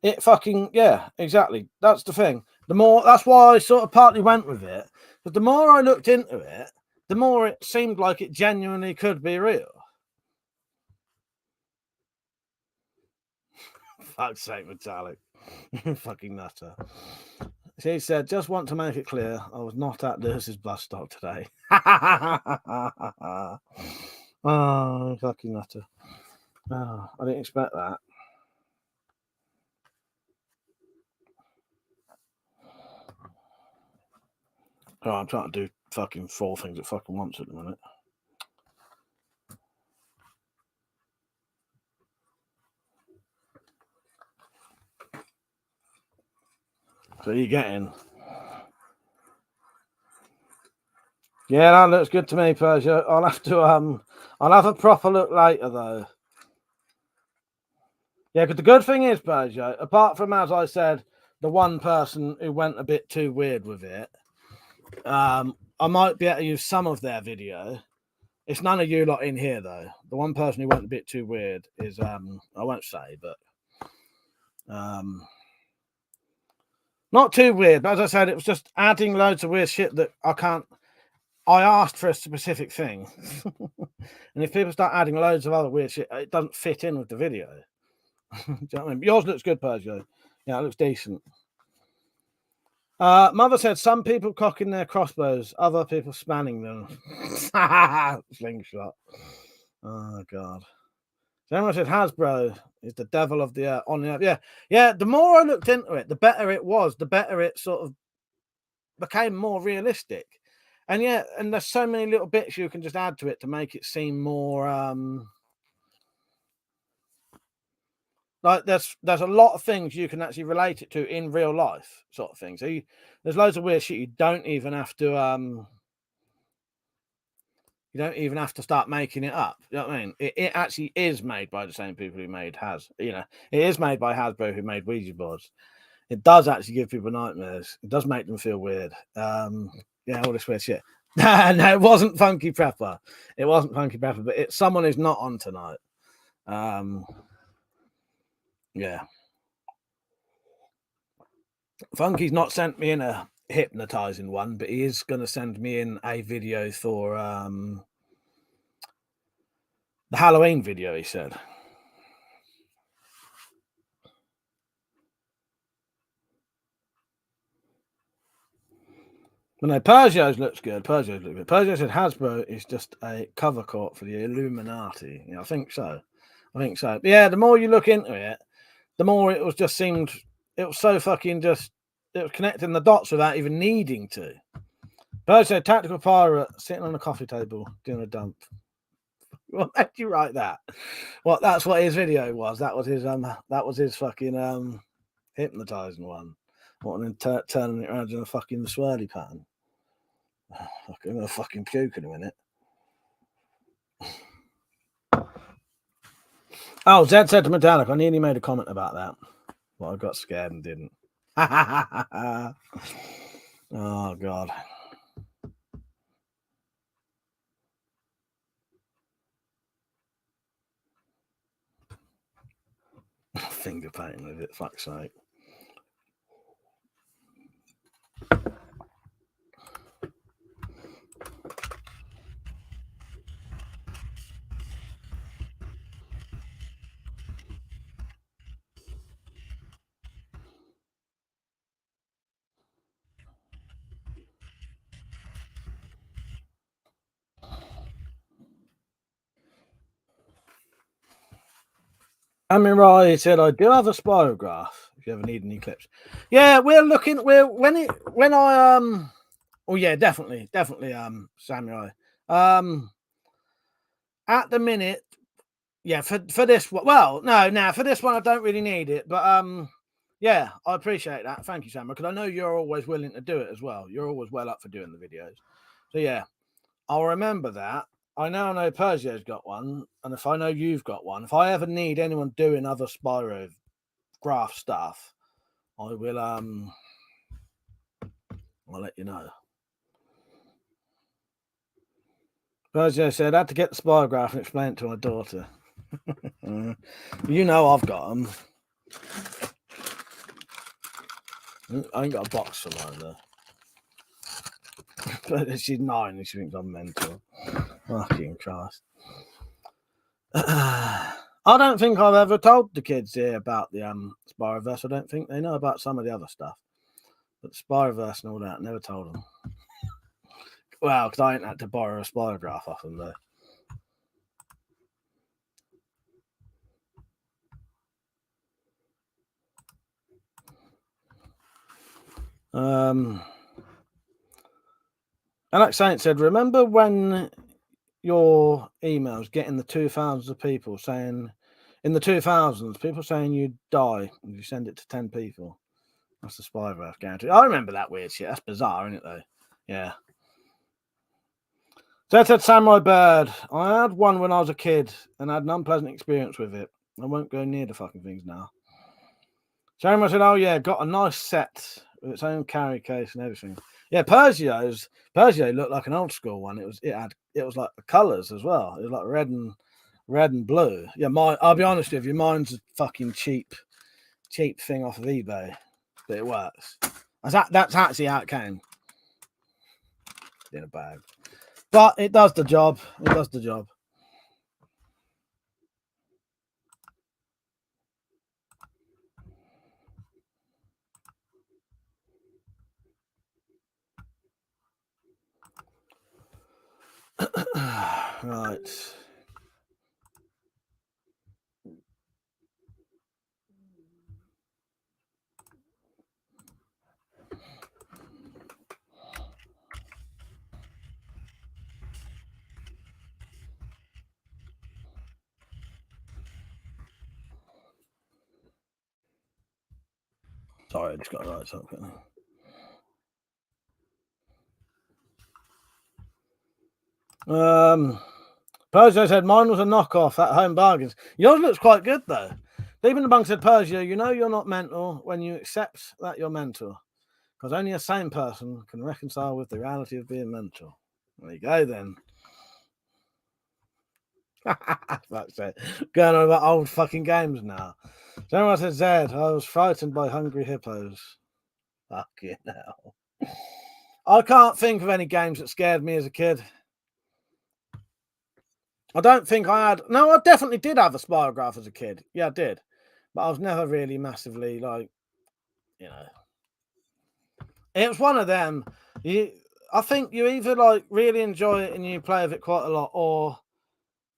It fucking, yeah, exactly. That's the thing. That's why I sort of partly went with it. But the more I looked into it, the more it seemed like it genuinely could be real. Fuck's sake, Metallic. Fucking nutter. She said, just want to make it clear, I was not at Lewis's bus stop today. Oh, fucking nutter. Oh, I didn't expect that. Oh, I'm trying to do fucking 4 things at fucking once at the minute. So you're getting. Yeah, that looks good to me, Persia. I'll have a proper look later though. Yeah, because the good thing is, Persia, apart from, as I said, the one person who went a bit too weird with it. I might be able to use some of their video. It's none of you lot in here though. The one person who went a bit too weird is I won't say, but not too weird, but as I said, it was just adding loads of weird shit that I asked for a specific thing. And if people start adding loads of other weird shit, it doesn't fit in with the video. Do you know what I mean? Yours looks good, Persia. Yeah, it looks decent. Mother said some people cocking their crossbows, other people spanning them. Slingshot. Oh god. Someone said Hasbro is the devil of the on the earth. Yeah. The more I looked into it, the better it was. The better it sort of became more realistic. And and there's so many little bits you can just add to it to make it seem more like there's a lot of things you can actually relate it to in real life, sort of thing. So there's loads of weird shit you don't even have to start making it up. You know what I mean? It actually is made by the same people who made it is made by Hasbro who made Ouija boards. It does actually give people nightmares. It does make them feel weird. All this weird shit. No, it wasn't Funky Prepper. It wasn't Funky Prepper, but it's someone who's not on tonight. Funky's not sent me in a hypnotizing one, but he is going to send me in a video for the Halloween video, he said. But no, Persio's looks good. Persio said Hasbro is just a cover court for the Illuminati. I think so. But yeah, the more you look into it, the more it was so fucking just, it was connecting the dots without even needing to. Persio, tactical pirate, sitting on a coffee table, doing a dump. What made you write that? Well, that's what his video was. That was his fucking hypnotizing one. Wanting to turning it around in a fucking swirly pan. I'm gonna fucking puke in a minute. Oh, Zed said to Metallic, I nearly made a comment about that. But I got scared and didn't. Oh god. Finger painting with it, fuck's sake. Amirai said, I do have a spirograph if you ever need any clips. Yeah, definitely, Samurai. At the minute, yeah, for this one, for this one I don't really need it, but I appreciate that. Thank you, Samurai, because I know you're always willing to do it as well. You're always well up for doing the videos. So yeah, I'll remember that. I now know Persio's got one, and if I know you've got one, if I ever need anyone doing other Spyro graph stuff, I will I'll let you know. Persio said, I had to get the spirograph and explain it to my daughter. You know I've got them. I ain't got a box for mine though. But she's 9 and she thinks I'm mental. Fucking Christ. I don't think I've ever told the kids here about the Spyroverse. I don't think they know about some of the other stuff. But Spyroverse and all that, never told them. Well, because I ain't had to borrow a spirograph off them though. Alex Saint said, remember when your emails getting the 2000s of people saying, in the 2000s, people saying you'd die if you send it to 10 people? That's the Spyroverse guarantee. I remember that weird shit. That's bizarre, isn't it, though? Yeah. So I said Samurai Bird. I had one when I was a kid and had an unpleasant experience with it. I won't go near the fucking things now. Jeremy said, "Oh yeah, got a nice set with its own carry case and everything." Yeah, Peugeot looked like an old school one. It was like the colours as well. It was like red and blue. Yeah, I'll be honest with you, mine's a fucking cheap thing off of eBay, but it works. That's actually how it came in a bag, but it does the job. It does the job. Right. Sorry, I just got to write something. Peugeot said mine was a knockoff at Home Bargains. Yours looks quite good though. Stephen the Bunk said, Peugeot, you know you're not mental when you accept that you're mental. Because only a sane person can reconcile with the reality of being mental. There you go then. That's it. Going on about old fucking games now. Someone said, Zed, I was frightened by hungry hippos. Fucking hell. I can't think of any games that scared me as a kid. I don't think I had. No, I definitely did have a spirograph as a kid. Yeah, I did. But I was never really massively like, you know. It was one of them. I think you either like really enjoy it and you play with it quite a lot, or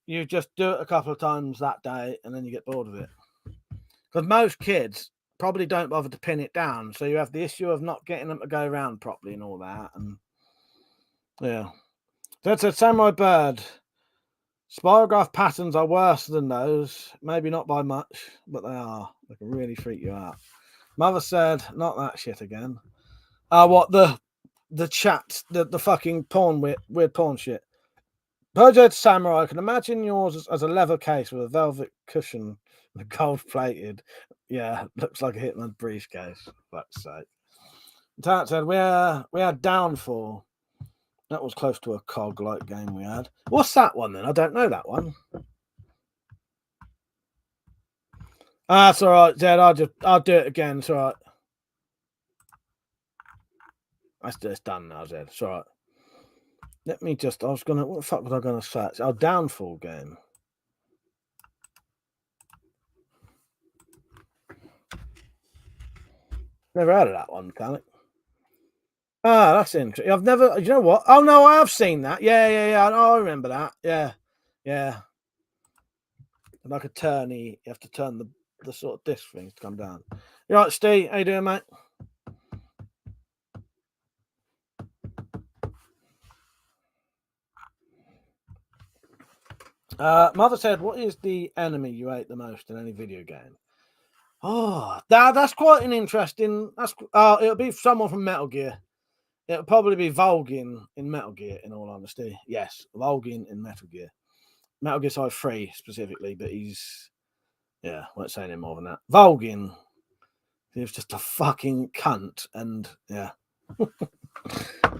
you just do it a couple of times that day and then you get bored of it. Because most kids probably don't bother to pin it down, so you have the issue of not getting them to go around properly and all that. And yeah, that's a Samurai Bird. Spirograph patterns are worse than those. Maybe not by much, but they are. They can really freak you out. Mother said, not that shit again. What the chat, the fucking porn weird porn shit. Peugeot Samurai, I can imagine yours as a leather case with a velvet cushion and gold plated. Yeah, looks like a Hitman briefcase. Fuck's sake. Tat said, we had Downfall. That was close to a COG-like game we had. What's that one then? I don't know that one. That's all right, Zed. I'll do it again. It's all right. It's done now, Zed. It's all right. Let me just. What the fuck was I gonna search? Our Downfall game. Never heard of that one, Calic. Ah, that's interesting. I've never. You know what? Oh no, I have seen that. Yeah. I remember that. Yeah. Like a turny, you have to turn the sort of disc things to come down. You right, Steve? How you doing, mate? Mother said, "What is the enemy you hate the most in any video game?" Oh, that's quite an interesting. It'll be someone from Metal Gear. It'll probably be Volgin in Metal Gear. In all honesty, yes, Volgin in Metal Gear. Metal Gear Solid 3 specifically, but I won't say any more than that. Volgin, he was just a fucking cunt, and yeah,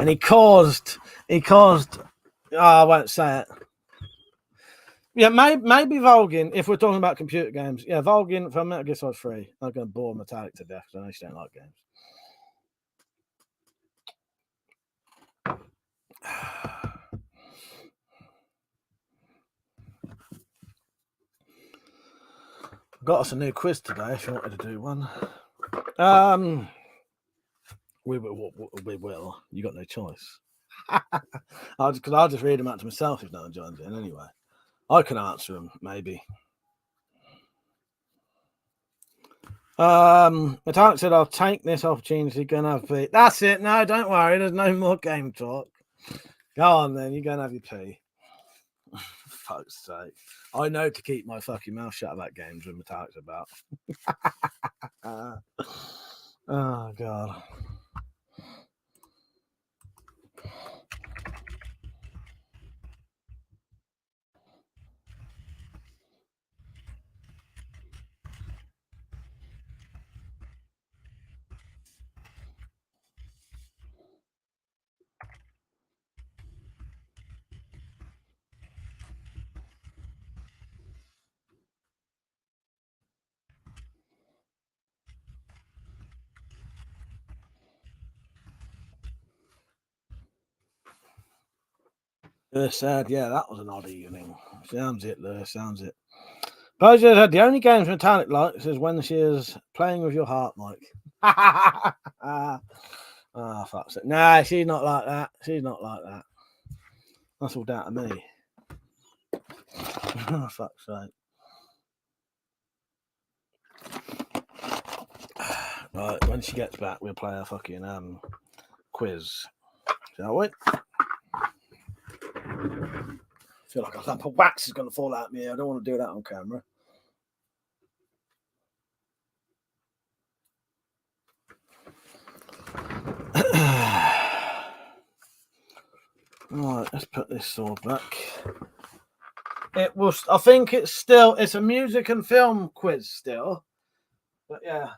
and he caused. I won't say it. Yeah, maybe Volgin, if we're talking about computer games. Yeah, Volgin from Metal Gear Solid 3. I'm going to bore Metallic to death because I know she don't like games. Got us a new quiz today if you wanted to do one. We will. You got no choice. I'll just read them out to myself if no one joins in anyway. I can answer them, maybe. Metallic said, I'll take this opportunity, gonna have pee. That's it. No, don't worry, there's no more game talk. Go on then, you're gonna have your pee. For fuck's sake. I know to keep my fucking mouth shut about games when Metallic's about. Oh god. Said, yeah, that was an odd evening. Sounds it, Lewis, sounds it. Bojo said, the only games Metallic likes is when she is playing with your heart, Mike. Fuck's it. Nah, she's not like that. She's not like that. That's all down to me. Oh, fuck's sake. Right, when she gets back, we'll play a fucking quiz. Shall we? I feel like a lump of wax is going to fall out of me. I don't want to do that on camera. Right, let's put this sword back. It was. I think it's a music and film quiz still. But yeah.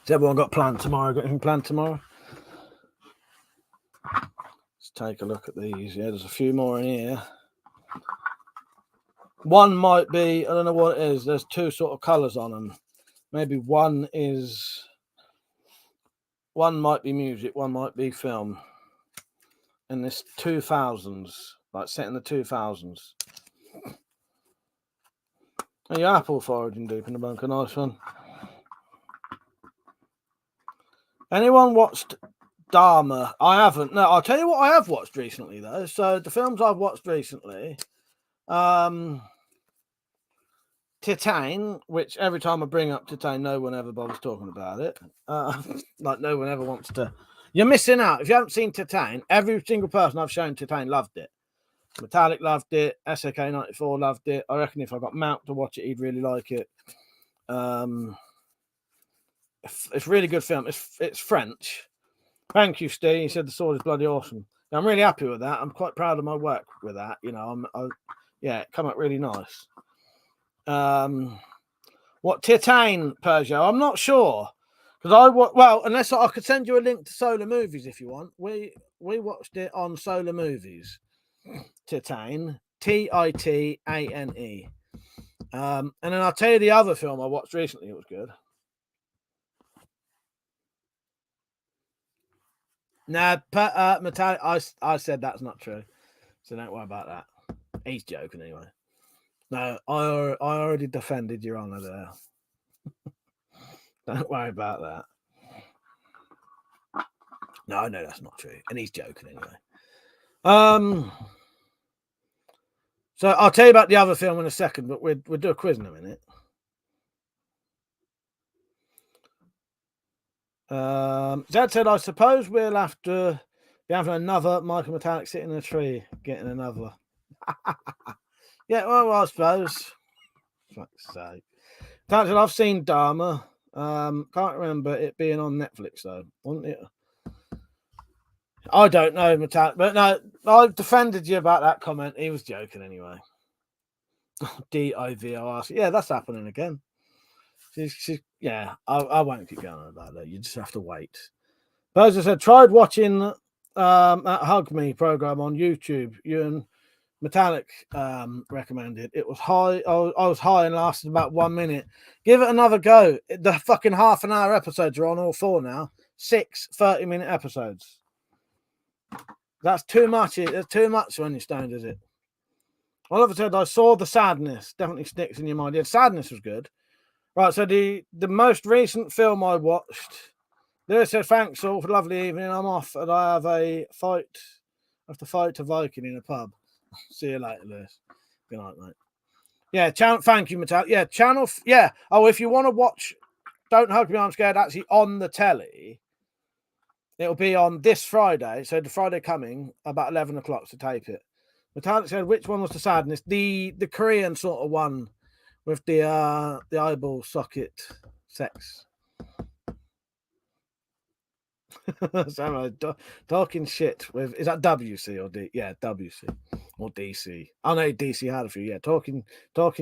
Has everyone got planned tomorrow? Got anything planned tomorrow? Let's take a look at these. Yeah, there's a few more in here. One might be, I don't know what it is. There's two sort of colours on them. Maybe one might be music, one might be film. And this 2000s, like set in the 2000s. Are you apple foraging deep in the bunker? Nice one. Anyone watched Dharma? I haven't. No, I'll tell you what I have watched recently though. So the films I've watched recently, Titane, which every time I bring up Titane, no one ever bothers talking about it. Like no one ever wants to. You're missing out. If you haven't seen Titane, every single person I've shown Titane loved it. Metallic loved it. SAK94 loved it. I reckon if I got Mount to watch it, he'd really like it. It's a really good film. It's French. Thank you, Steve. He said the sword is bloody awesome. I'm really happy with that. I'm quite proud of my work with that. You know, it come out really nice. What Titane, Peugeot? I'm not sure because unless I could send you a link to Solar Movies if you want. We watched it on Solar Movies. Titane, Titane. And then I'll tell you the other film I watched recently. It was good. Nah, Metallic. I said that's not true, so don't worry about that. He's joking anyway. No, I already defended Your Honour there. Don't worry about that. No, that's not true, and he's joking anyway. So I'll tell you about the other film in a second, but we'll do a quiz in a minute. Zed said, I suppose we'll have to be having another Michael Metallic sitting in a tree, getting another. Yeah, well, I suppose. Fuck's sake. I've seen Dharma. Can't remember it being on Netflix, though, wasn't it? I don't know, Metallic, but no, I defended you about that comment. He was joking anyway. DIVOR. Yeah, that's happening again. Yeah, I won't keep going on about that. You just have to wait. Bozo said, tried watching that Hug Me program on YouTube. You and Metallic recommended. It was high. I was high and lasted about 1 minute. Give it another go. The fucking half an hour episodes are on all four now. 6 30-minute episodes. That's too much. It's too much when you're stoned, is it? Oliver said, I saw The Sadness. Definitely sticks in your mind. Yeah, Sadness was good. Right, so the most recent film I watched, Lewis said, thanks all for a lovely evening. I'm off and I have a fight. I have to fight a Viking in a pub. See you later, Lewis. Good night, mate. Yeah, thank you, Metallic. Yeah, channel. Yeah. Oh, if you want to watch Don't Hug Me, I'm Scared, actually on the telly, it'll be on this Friday. So the Friday coming, about 11 o'clock to tape it. Metallic said, which one was The Sadness? The Korean sort of one with the eyeball socket sex. So talking shit with, is that WC or D? Yeah, WC or DC. I know DC had a few. Yeah, talking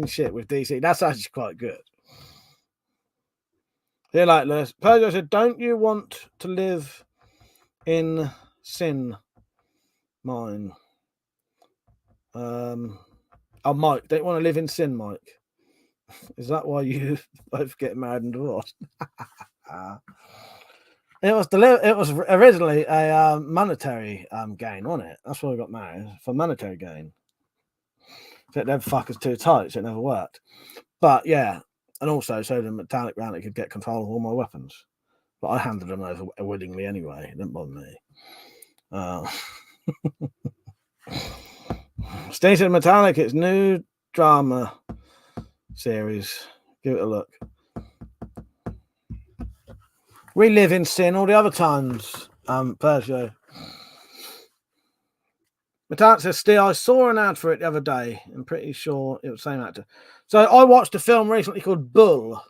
shit with DC. That's actually quite good. They're like this. Peugeot said, don't you want to live in sin? Mine. Oh, Mike, don't you want to live in sin, Mike? Is that why you both get married and divorced? It was originally a monetary gain, wasn't it? That's why we got married, for monetary gain. So it never fuck us too tight, so it never worked. But yeah, and also so the metallic Rantic could get control of all my weapons. But I handed them over willingly anyway. It didn't bother me. State of Metallic, it's new drama series. Give it a look. We live in sin all the other times, Persia. Metallic says, Steve, I saw an ad for it the other day. I'm pretty sure it was the same actor. So I watched a film recently called Bull.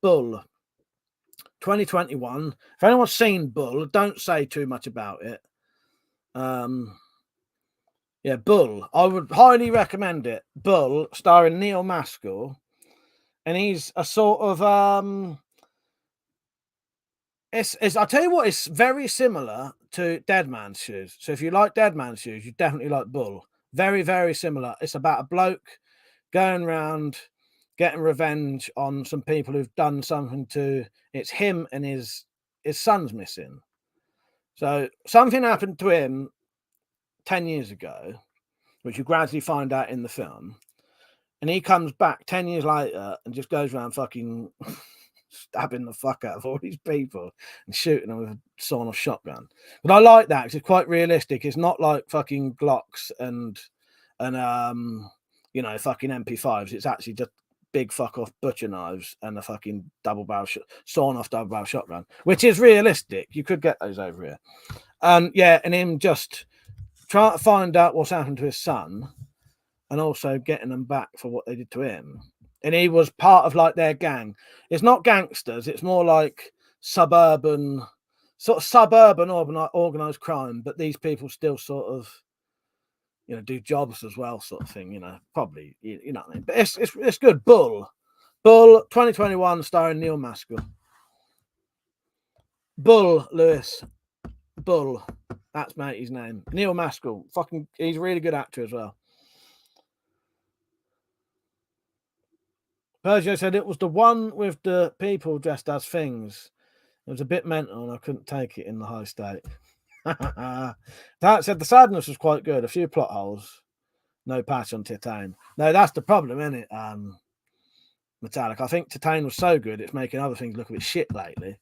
2021. If anyone's seen Bull, don't say too much about it. Yeah, Bull. I would highly recommend it. Bull, starring Neil Maskell. And he's a sort of I'll tell you what, it's very similar to Dead Man's Shoes. So if you like Dead Man's Shoes, you definitely like Bull. Very, very similar. It's about a bloke going around getting revenge on some people who've done something to. It's him and his son's missing. So something happened to him 10 years ago, which you gradually find out in the film. And he comes back 10 years later and just goes around fucking stabbing the fuck out of all these people and shooting them with a sawn-off shotgun. But I like that because it's quite realistic. It's not like fucking Glocks and you know, fucking MP5s. It's actually just big fuck off butcher knives and a fucking sawn-off double-barrel shotgun, which is realistic. You could get those over here. Yeah, and him just trying to find out what's happened to his son and also getting them back for what they did to him. And he was part of like their gang. It's not gangsters. It's more like suburban organized crime. But these people still sort of, you know, do jobs as well, sort of thing. You know, probably, you know what I mean. But it's good. Bull 2021, starring Neil Maskell. Bull, Lewis. Bull. That's matey's name. Neil Maskell. Fucking, he's a really good actor as well. Persia said it was the one with the people dressed as things. It was a bit mental and I couldn't take it in the high state. That said the sadness was quite good. A few plot holes. No patch on Titane. No, that's the problem, isn't it? Metallic. I think Titane was so good it's making other things look a bit shit lately.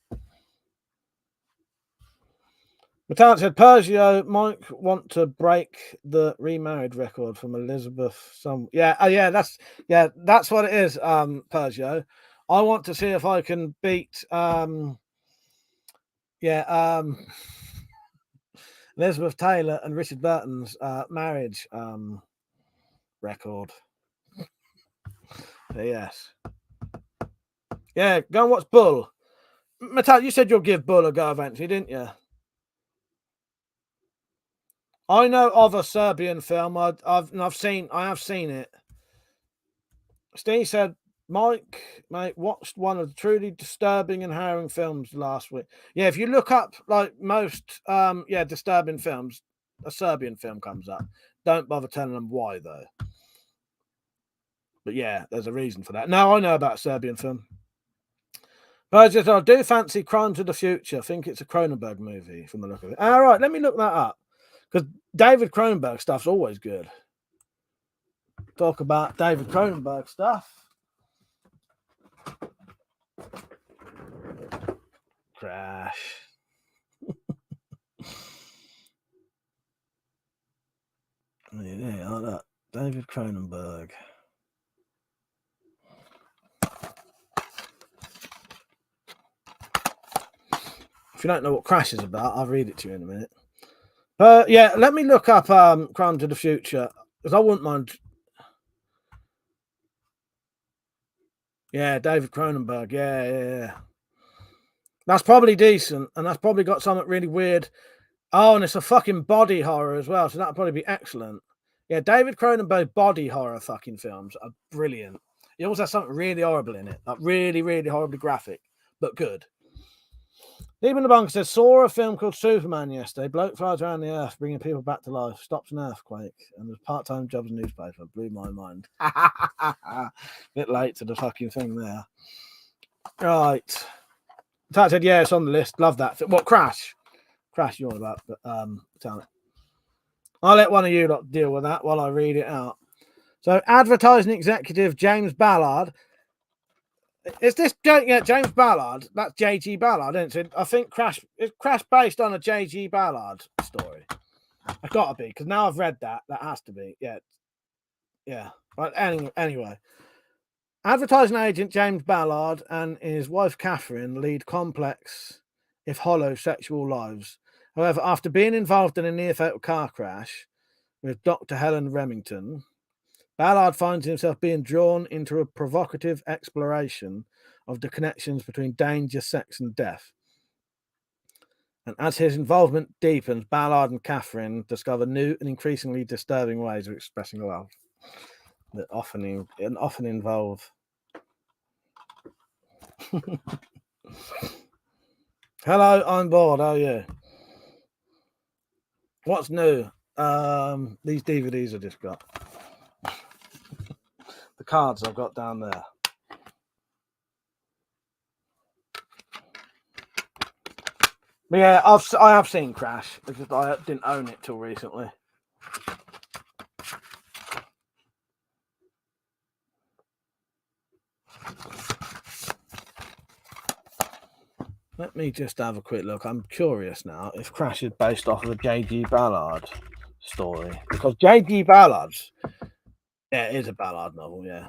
Metallic said Persia might want to break the remarried record from Elizabeth. That's what it is, Persia. I want to see if I can beat Elizabeth Taylor and Richard Burton's marriage record. So, yes. Yeah, go and watch Bull. Metallic, you said you'll give Bull a go eventually, didn't you? I know of a Serbian film. I have seen it. Steve said, Mike, mate, watched one of the truly disturbing and harrowing films last week. Yeah, if you look up like most disturbing films, a Serbian film comes up. Don't bother telling them why though. But yeah, there's a reason for that. Now I know about a Serbian film. But I do fancy Crimes of the Future. I think it's a Cronenberg movie from the look of it. All right, let me look that up. Because David Cronenberg stuff's always good. Talk about David Cronenberg stuff. Crash. Yeah, like that. David Cronenberg. If you don't know what Crash is about, I'll read it to you in a minute. Yeah, let me look up Crimes of the Future because I wouldn't mind. Yeah, David Cronenberg. Yeah. That's probably decent, and that's probably got something really weird. Oh, and it's a fucking body horror as well, so that'll probably be excellent. Yeah, David Cronenberg body horror fucking films are brilliant. He also has something really horrible in it, like really, really horribly graphic, but good. Even the bunker says, saw a film called Superman yesterday. Bloke flies around the earth, bringing people back to life, stops an earthquake, and there's part-time job as a newspaper. Blew my mind. Bit late to the fucking thing there. Right. Tat said, yeah, it's on the list. Love that. What, Crash? Crash, you're on about, but tell it. I'll let one of you lot deal with that while I read it out. So, advertising executive James Ballard. Is this James Ballard? That's J.G. Ballard, isn't it? I think Crash is Crash based on a J.G. Ballard story. It's got to be, because now I've read that. That has to be. Yeah. But anyway. Advertising agent James Ballard and his wife Catherine lead complex, if hollow, sexual lives. However, after being involved in a near-fatal car crash with Dr. Helen Remington, Ballard finds himself being drawn into a provocative exploration of the connections between danger, sex, and death. And as his involvement deepens, Ballard and Catherine discover new and increasingly disturbing ways of expressing love that often involve. Hello, I'm bored. How are you? What's new? These DVDs I just got. The cards I've got down there. But yeah, I have seen Crash. It's just I didn't own it till recently. Let me just have a quick look. I'm curious now if Crash is based off of a J.G. Ballard story. Because J.G. Ballard's, yeah, it is a Ballard novel, yeah.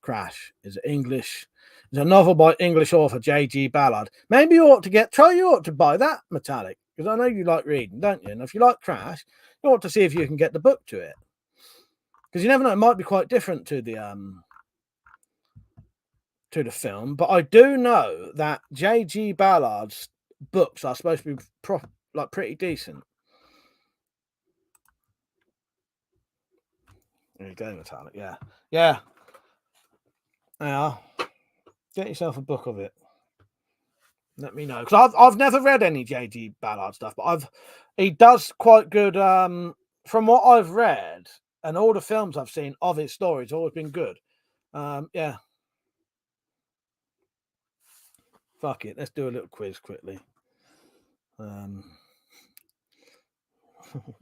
Crash is English. It's a novel by English author J.G. Ballard. Maybe you ought to buy that, Metallic, because I know you like reading, don't you? And if you like Crash, you ought to see if you can get the book to it. Because you never know, it might be quite different to the film, but I do know that J.G. Ballard's books are supposed to be pretty decent. There you go, Metallic. Yeah. Now, get yourself a book of it. Let me know, because I've never read any J.G. Ballard stuff, but he does quite good. From what I've read and all the films I've seen of his stories, always been good. Yeah. Fuck it. Let's do a little quiz quickly.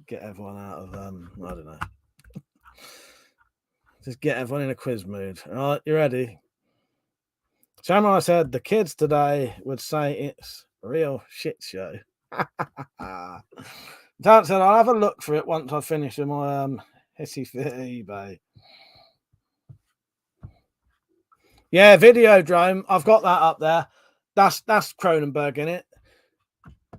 Get everyone out of I don't know. Just get everyone in a quiz mood. All right, you ready? Samurai said the kids today would say it's a real shit show. Dan said I'll have a look for it once I finish with my hissy fit eBay. Yeah, Videodrome. I've got that up there. That's Cronenberg in it.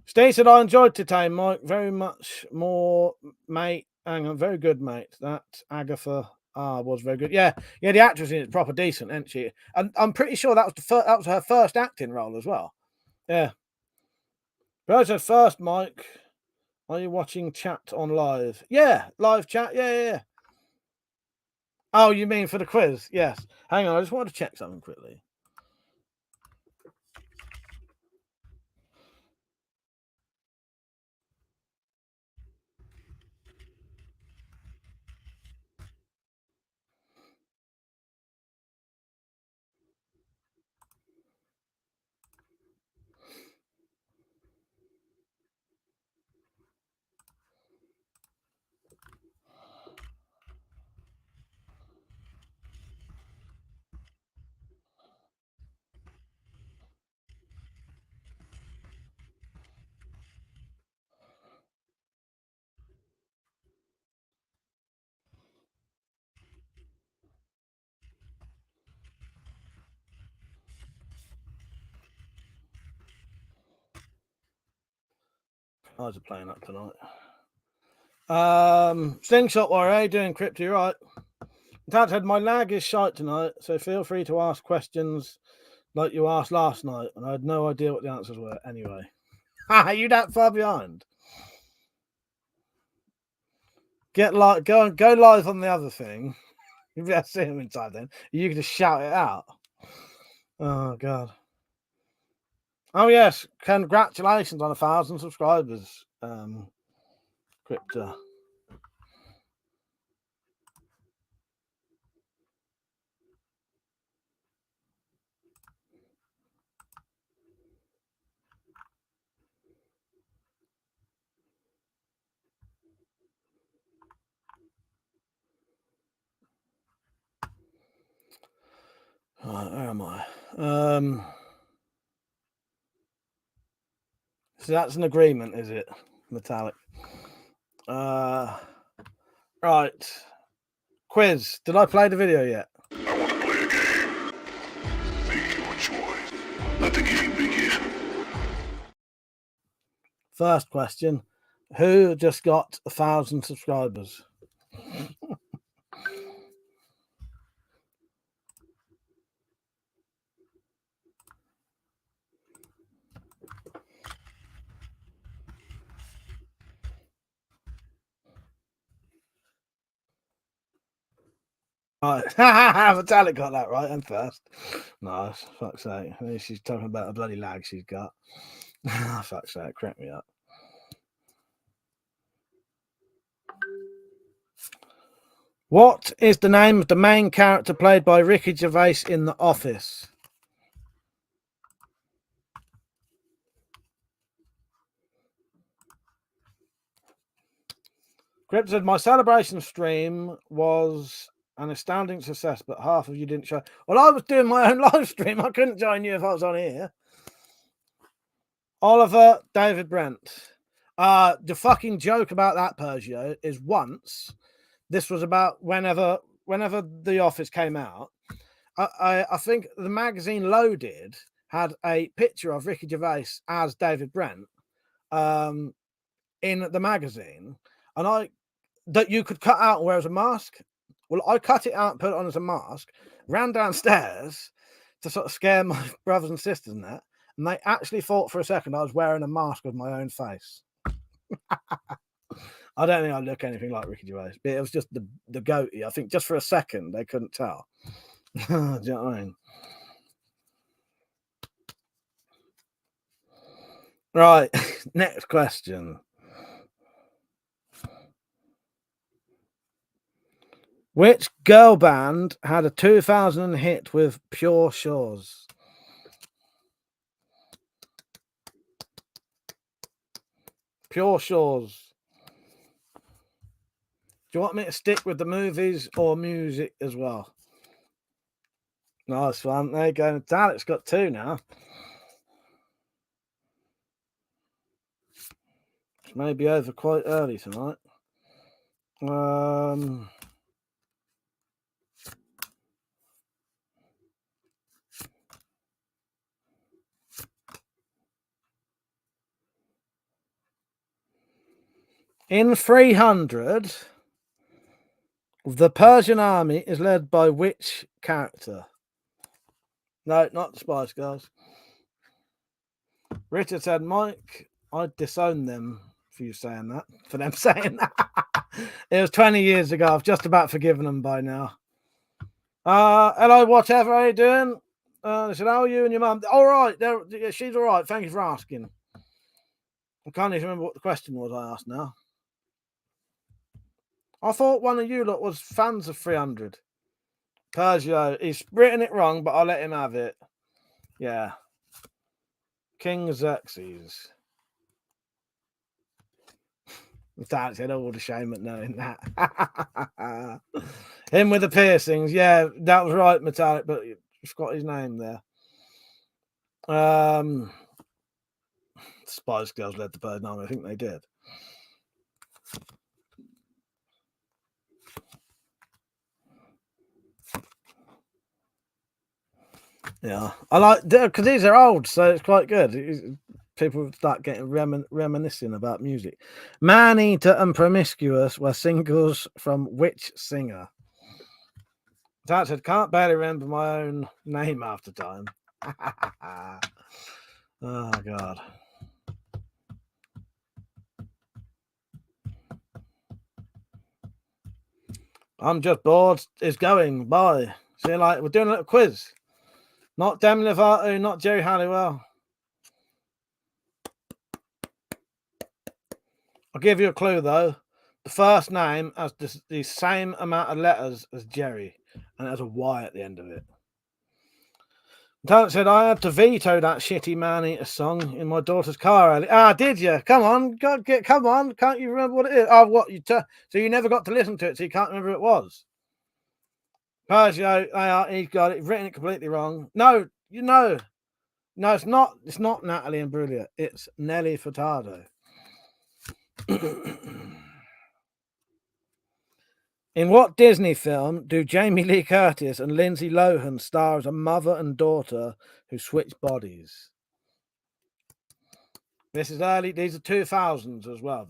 Steve said I enjoyed today, Mike. Very much more, mate. Hang on, very good, mate. That Agatha was very good. Yeah, the actress in it proper decent, isn't she? And I'm pretty sure that was her first acting role as well. Yeah. Bro said first, Mike. Are you watching chat on live? Yeah, live chat. Yeah. Oh, you mean for the quiz? Yes. Hang on, I just wanted to check something quickly. Eyes are playing up tonight. Slingshot Warrior, how you doing, Crypto? You right? Dad said my lag is shite tonight, so feel free to ask questions like you asked last night, and I had no idea what the answers were anyway. Are you that far behind? Go live on the other thing. If you see him inside, then you can just shout it out. Oh god. Oh yes, congratulations on 1,000 subscribers, Crypto. Right, where am I? So that's an agreement, is it? Metallic. Right. Quiz. Did I play the video yet? I want to play a game. Make your choice. Let the game begin. First question. Who just got 1,000 subscribers? Right. Metallic got that right and first. Nice. Fuck's sake. She's talking about a bloody lag she's got. Fuck's sake. Crack me up. What is the name of the main character played by Ricky Gervais in The Office? Crip said, my celebration stream was an astounding success, but half of you didn't show. Well, I was doing my own live stream. I couldn't join you if I was on here. Oliver David Brent. The fucking joke about that, Pergio, is once, this was about whenever The Office came out, I think the magazine Loaded had a picture of Ricky Gervais as David Brent in the magazine, and that you could cut out and wear as a mask. Well, I cut it out and put it on as a mask, ran downstairs to sort of scare my brothers and sisters and that, and they actually thought for a second I was wearing a mask of my own face. I don't think I look anything like Ricky Gervais, but it was just the goatee. I think just for a second they couldn't tell. Do you know what I mean? Right, next question. Which girl band had a 2000 hit with Pure Shores? Pure Shores. Do you want me to stick with the movies or music as well? Nice one. There you go. Alex got 2 now. It's maybe over quite early tonight. In 300, the Persian army is led by which character? No, not the Spice Girls. Richard said, Mike, I'd disown them for you saying that, for them saying that. It was 20 years ago. I've just about forgiven them by now. Hello, whatever are you doing? They said, how are you and your mum? All right. She's all right. Thank you for asking. I can't even remember what the question was I asked now. I thought one of you lot was fans of 300. Pergio, he's written it wrong, but I'll let him have it. Yeah. King Xerxes. Dad said, oh, the shame at knowing that. Him with the piercings. Yeah, that was right, Metallic, but it's got his name there. Spice Girls led the Persian army. I think they did. Yeah, I like, because these are old, so it's quite good. People start getting reminiscing about music. Man Eater and Promiscuous were singles from which singer? Dad said, can't barely remember my own name half the time. Oh, God. I'm just bored. It's going. Bye. See you later. We're doing a little quiz. Not Demi Lovato, not Jerry Halliwell. I'll give you a clue though. The first name has the same amount of letters as Jerry, and it has a Y at the end of it. Talent said, I had to veto that shitty Man-Eater song in my daughter's car earlier. Ah, did you? Come on. Come on. Can't you remember what it is? Oh, what? So you never got to listen to it, so you can't remember who it was. Persia, he's got it. Written it completely wrong. No, no, it's not. It's not Natalie Imbruglia. It's Nelly Furtado. In what Disney film do Jamie Lee Curtis and Lindsay Lohan star as a mother and daughter who switch bodies? This is early. These are 2000s as well.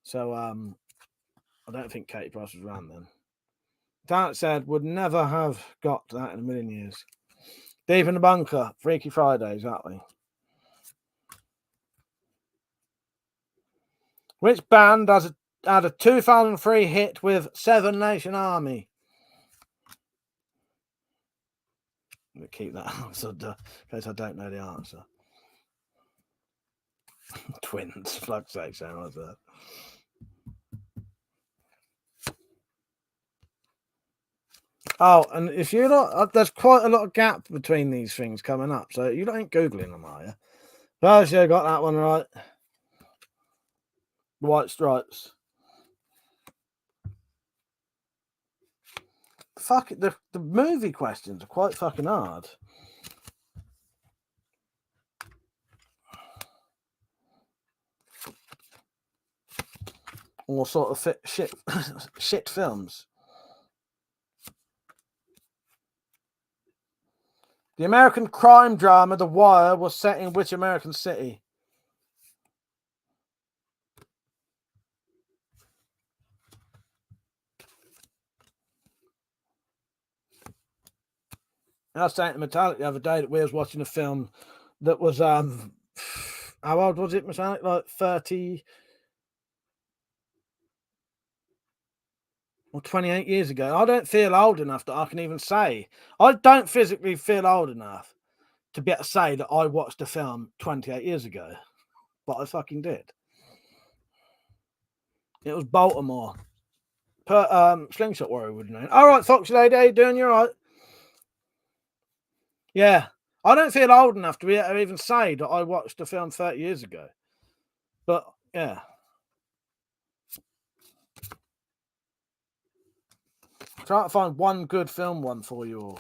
So I don't think Katie Price was around then. Talent said would never have got that in a million years. Deep in the Bunker, Freaky Friday, exactly. Which band had a 2003 hit with Seven Nation Army? We'll keep that answer in case I don't know the answer. Twins, fuck's sake, so was that. Oh, and if you're not, there's quite a lot of gap between these things coming up, so you ain't Googling them, are you? Persia got that one right. White Stripes. Fuck it, the movie questions are quite fucking hard. All sort of shit films. The American crime drama The Wire was set in which American city? I was saying to Metallic the other day that we was watching a film that was how old was it, Metallic? Like 30 or 28 years ago. I don't feel old enough that I can even say. I don't physically feel old enough to be able to say that I watched a film 28 years ago. But I fucking did. It was Baltimore. Slingshot Warrior would know. All right, Foxy Lady, how you doing? You're right. Yeah. I don't feel old enough to be able to even say that I watched a film 30 years ago. But, yeah. Try to find one good film one for you all.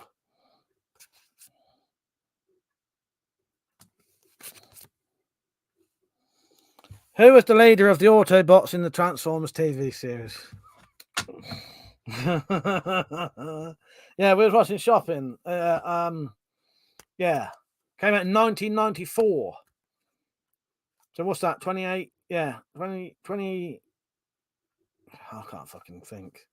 Who was the leader of the Autobots in the Transformers TV series? Yeah, we were watching Shopping. Yeah. Came out in 1994. So what's that? 28? Yeah. 20. I can't fucking think.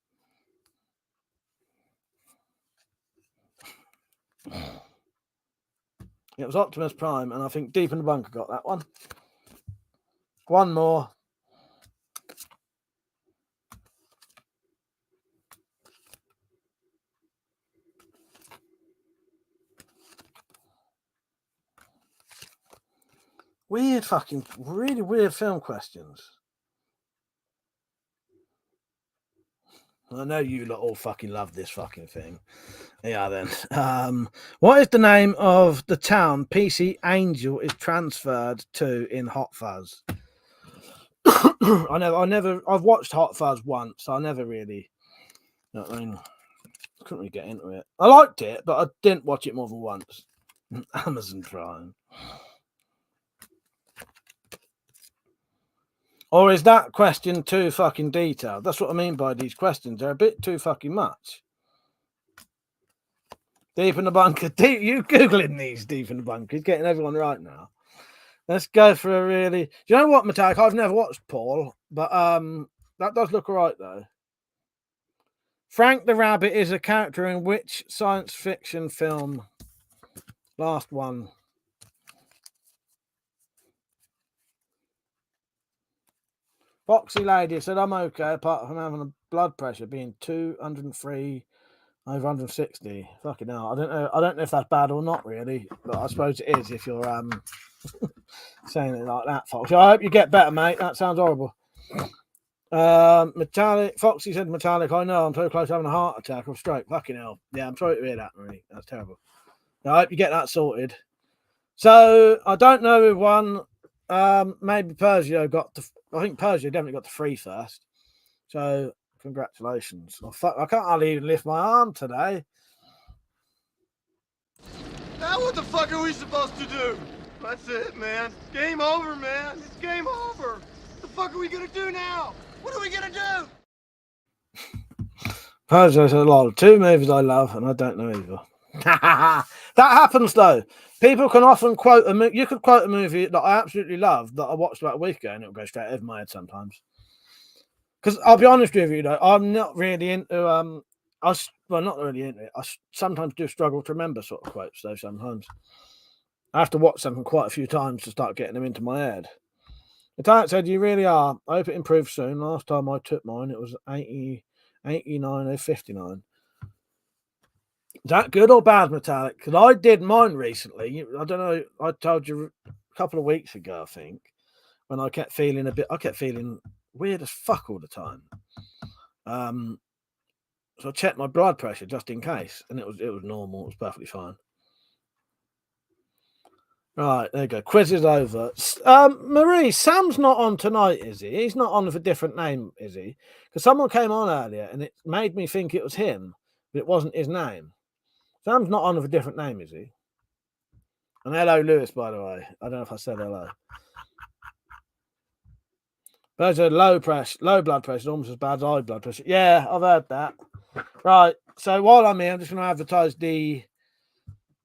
It was Optimus Prime, and I think Deep in the Bunker got that one. One more. Weird fucking, really weird film questions. I know you lot all fucking love this fucking thing. Yeah, then. What is the name of the town PC Angel is transferred to in Hot Fuzz? I've watched Hot Fuzz once, so I never really, you know what I mean? I couldn't really get into it. I liked it, but I didn't watch it more than once. Amazon Prime. Or is that question too fucking detailed? That's what I mean by these questions. They're a bit too fucking much. Deep in the Bunker. You Googling these Deep in the Bunker. He's getting everyone right now. Let's go for a really... Do you know what, Metallic? I've never watched Paul, but that does look all right, though. Frank the Rabbit is a character in which science fiction film? Last one. Foxy Lady said, I'm okay, apart from having a blood pressure being 203 Over 160. Fucking hell. I don't know if that's bad or not, really. But I suppose it is if you're saying it like that, Foxy. I hope you get better, mate. That sounds horrible. Metallic. Foxy said metallic. I know. I'm so close to having a heart attack or stroke. Fucking hell. Yeah, I'm sorry to hear that, Marie. That's terrible. I hope you get that sorted. So I don't know if one. Maybe Persia got the. I think Persia definitely got the free first. So congratulations. Oh, fuck, I can't hardly even lift my arm today. Now what the fuck are we supposed to do? That's it, man. Game over, man. It's game over. What the fuck are we gonna do now? What are we gonna do? Persia's a lot. 2 movies I love, and I don't know either. That happens though. People can often quote a movie. You could quote a movie that I absolutely love that I watched about a week ago, and it'll go straight over my head sometimes. Because I'll be honest with you, though, I'm not really into not really into it. I sometimes do struggle to remember sort of quotes, though. Sometimes I have to watch something quite a few times to start getting them into my head. The client said, "You really are. I hope it improves soon. Last time I took mine, it was 80, 89 or 59. Is that good or bad, Metallic? Because I did mine recently. I don't know. I told you a couple of weeks ago, I think, when I kept feeling weird as fuck all the time. So I checked my blood pressure just in case, and it was normal. It was perfectly fine. Right, there you go. Quiz is over. Marie, Sam's not on tonight, is he? He's not on with a different name, is he? Because someone came on earlier, and it made me think it was him, but it wasn't his name. Sam's not on with a different name, is he? And hello, Lewis, by the way. I don't know if I said hello. There's a low blood pressure, almost as bad as high blood pressure. Yeah, I've heard that. Right. So while I'm here, I'm just going to advertise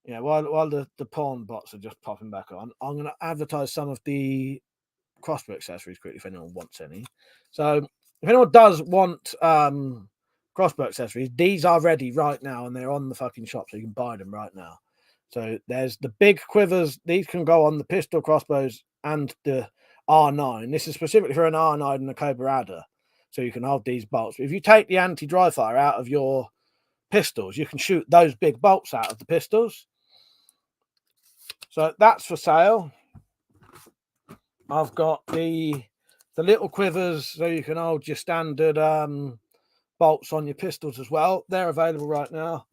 while the porn bots are just popping back on, I'm going to advertise some of the crossbow accessories quickly if anyone wants any. So if anyone does want crossbow accessories, these are ready right now and they're on the fucking shop, so you can buy them right now. So there's the big quivers. These can go on the pistol crossbows and the R9. This is specifically for an R9 and a Cobra Adder, so you can hold these bolts. If you take the anti-dry fire out of your pistols, you can shoot those big bolts out of the pistols. So that's for sale. I've got the little quivers, so you can hold your standard bolts on your pistols as well. They're available right now.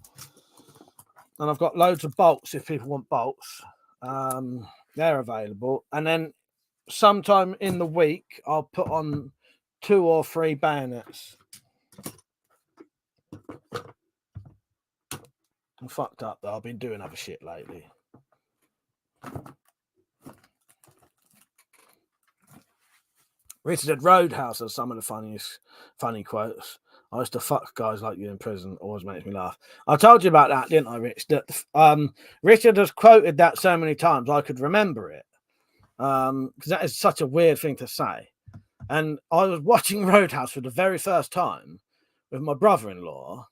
And I've got loads of bolts if people want bolts. They're available. And then sometime in the week, I'll put on 2 or 3 bayonets. I'm fucked up though. I've been doing other shit lately. Richard said Roadhouse has some of the funny quotes. I used to fuck guys like you in prison. Always makes me laugh. I told you about that, didn't I, Rich? That Richard has quoted that so many times I could remember it. Because that is such a weird thing to say. And I was watching Roadhouse for the very first time with my brother-in-law,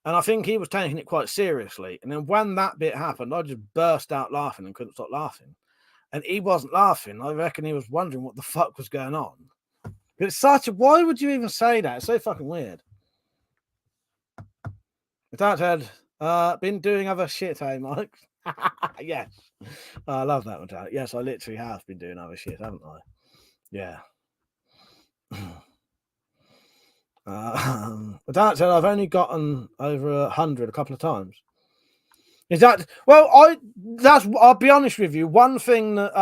and I think he was taking it quite seriously. And then when that bit happened, I just burst out laughing and couldn't stop laughing. And he wasn't laughing. I reckon he was wondering what the fuck was going on. It's such a... Why would you even say that? It's so fucking weird. With that said, been doing other shit, hey, Mike? Yes. I love that one, Tarek. Yes, I literally have been doing other shit, haven't I? Yeah. With that said, I've only gotten over 100 a couple of times. Is that... Well, I'll be honest with you. One thing that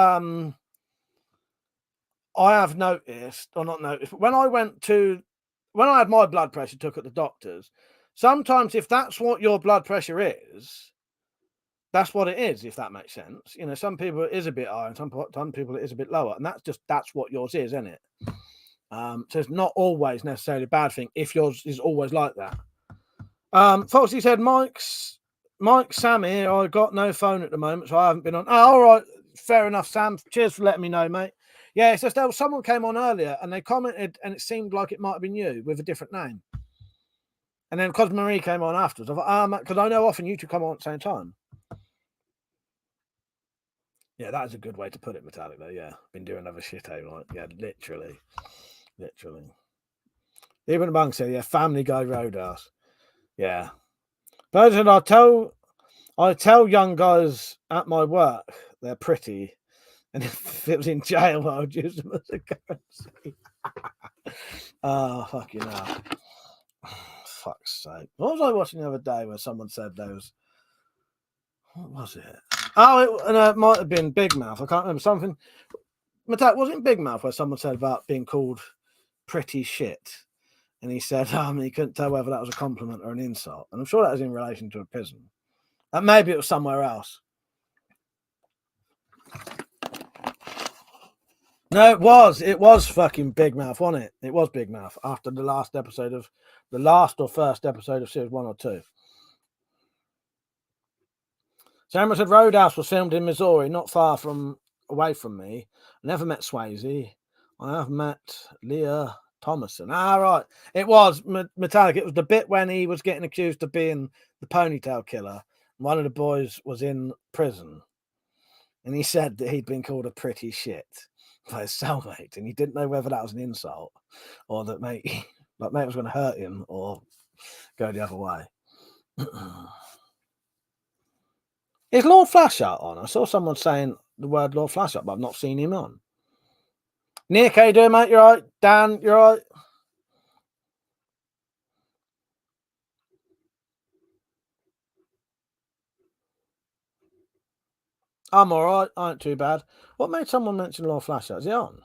I have noticed, or not noticed, but when I had my blood pressure took at the doctor's, sometimes if that's what your blood pressure is, that's what it is, if that makes sense. You know, some people it is a bit higher and some people it is a bit lower, and that's what yours is, isn't it? So it's not always necessarily a bad thing if yours is always like that. Foxy said, Mike, Sam here. I got no phone at the moment, so I haven't been on. Oh, all right, fair enough, Sam. Cheers for letting me know, mate. Yeah, it's just someone came on earlier and they commented, and it seemed like it might have been you with a different name. And then because Marie came on afterwards, I thought, because I know often you two come on at the same time. Yeah, that is a good way to put it, Metallic, though. Yeah, been doing other shit, like, yeah, literally. Even Monk said, yeah, Family Guy Roadhouse. Yeah. But I tell young guys at my work they're pretty, and if it was in jail, I would use them as a currency. Oh, fucking hell. Fuck's sake. What was I watching the other day where someone said there was... What was it? Oh, it might have been Big Mouth. I can't remember. Something... Was it Big Mouth where someone said about being called pretty shit? And he said he couldn't tell whether that was a compliment or an insult. And I'm sure that was in relation to a prison. And maybe it was somewhere else. No, it was. It was fucking Big Mouth, wasn't it? It was Big Mouth after the last or first episode of series 1 or 2. Sarah said Roadhouse was filmed in Missouri, not far away from me. I never met Swayze. I have met Leah Thomason. Right. It was Metallic. It was the bit when he was getting accused of being the ponytail killer. One of the boys was in prison. And he said that he'd been called a pretty shit by his cellmate. And he didn't know whether that was an insult or that mate was going to hurt him or go the other way. Is Lord Flashart on? I saw someone saying the word Lord Flashart, but I've not seen him on. Nick, how you doing, mate? You all right? Dan, you all right? I'm all right. I ain't too bad. What made someone mention Lord Flashart? Is he on?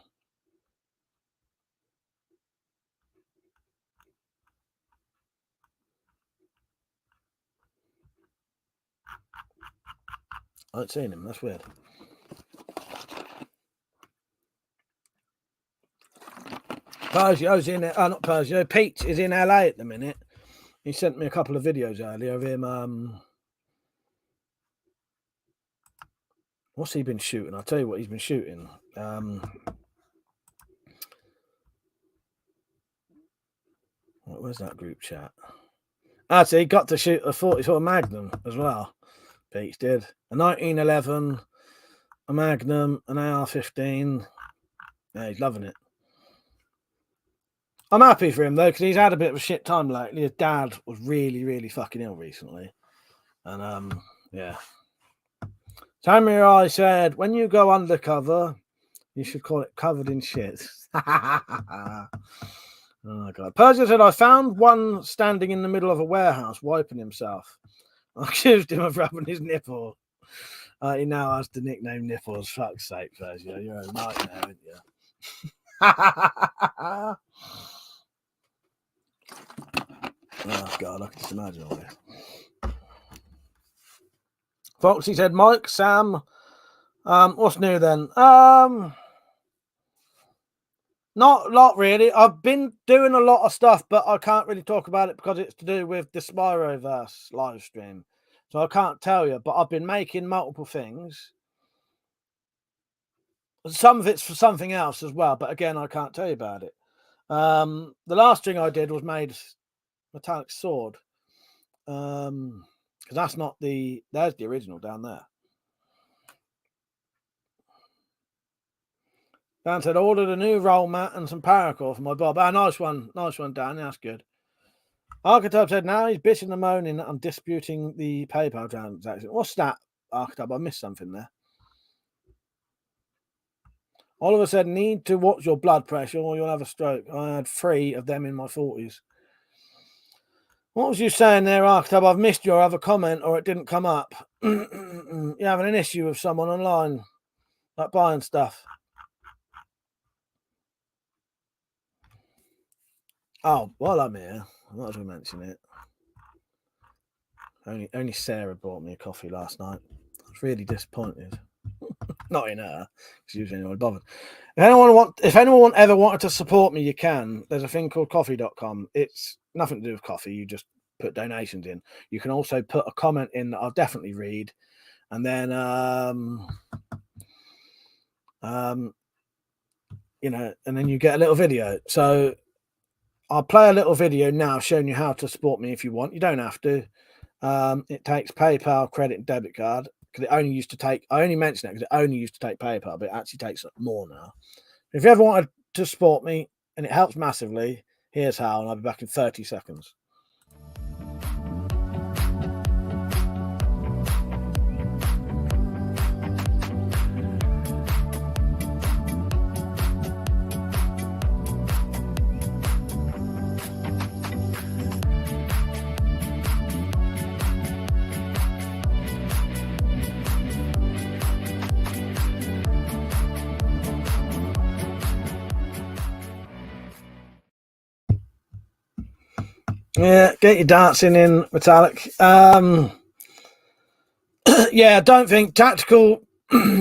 I ain't seen him. That's weird. Persio's in it. Not Persio. Pete is in LA at the minute. He sent me a couple of videos earlier of him. What's he been shooting? I'll tell you what he's been shooting. Where's that group chat? So he got to shoot a 44 Magnum as well. Pete did. A 1911, a Magnum, an AR-15. Yeah, he's loving it. I'm happy for him, though, because he's had a bit of a shit time lately. His dad was really, really fucking ill recently. And, yeah. Samurai said, when you go undercover, you should call it covered in shit. Oh, my God. Persia said, I found one standing in the middle of a warehouse wiping himself. I accused him of rubbing his nipple. He now has the nickname Nipples. Fuck's sake, Persia. You're a nightmare, aren't you? Oh, God, I can just imagine all this. Foxy said, Mike, Sam, what's new then? Not really. I've been doing a lot of stuff, but I can't really talk about it because it's to do with the Spyroverse live stream. So I can't tell you, but I've been making multiple things. Some of it's for something else as well, but again, I can't tell you about it. The last thing I did was made metallic sword. Because that's not there's the original down there. Dan said, ordered a new roll mat and some paracord for my Bob. Nice one, Dan. That's good. Archetype said, now he's bitching and moaning that I'm disputing the PayPal transaction. What's that, Archetype? I missed something there. Oliver said, need to watch your blood pressure or you'll have a stroke. I had 3 of them in my 40s. What was you saying there, Archetype? I've missed your other comment or it didn't come up. You're having an issue with someone online, like buying stuff. Oh, while I'm here, I might as well mention it. Only Sarah bought me a coffee last night. I was really disappointed. Not in her. She was anyone bothered. If anyone ever wanted to support me, you can. There's a thing called coffee.com. It's nothing to do with coffee. You just put donations in. You can also put a comment in that I'll definitely read. And then, and then you get a little video. So I'll play a little video now showing you how to support me if you want. You don't have to. It takes PayPal, credit, and debit card. Because it only used to take, I only mention it because it only used to take PayPal, but it actually takes more now. If you ever wanted to support me, and it helps massively, here's how, and I'll be back in 30 seconds. Yeah, get your dancing in, Metallic. Yeah, I don't think Tactical,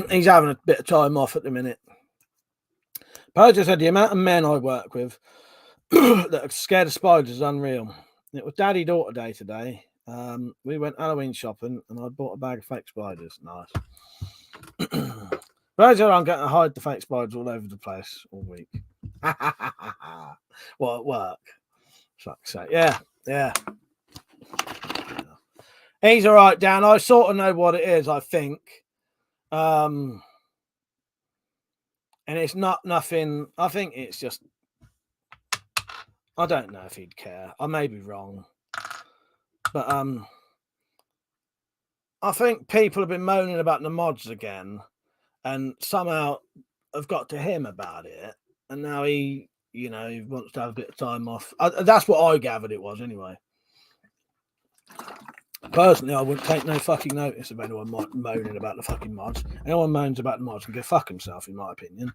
he's having a bit of time off at the minute. Pojo said the amount of men I work with that are scared of spiders is unreal. It was daddy-daughter day today. We went Halloween shopping and I bought a bag of fake spiders. Nice. Pojo, I'm going to hide the fake spiders all over the place all week. Well, at work. Fuck's sake. Yeah. He's all right, Dan. I sort of know what it is, I think. And it's not nothing. I think it's just, I don't know if he'd care. I may be wrong. But I think people have been moaning about the mods again and somehow have got to him about it. And now he, he wants to have a bit of time off. That's what I gathered it was anyway. Personally, I wouldn't take no fucking notice of anyone moaning about the fucking mods. Anyone moans about the mods can go fuck himself, in my opinion.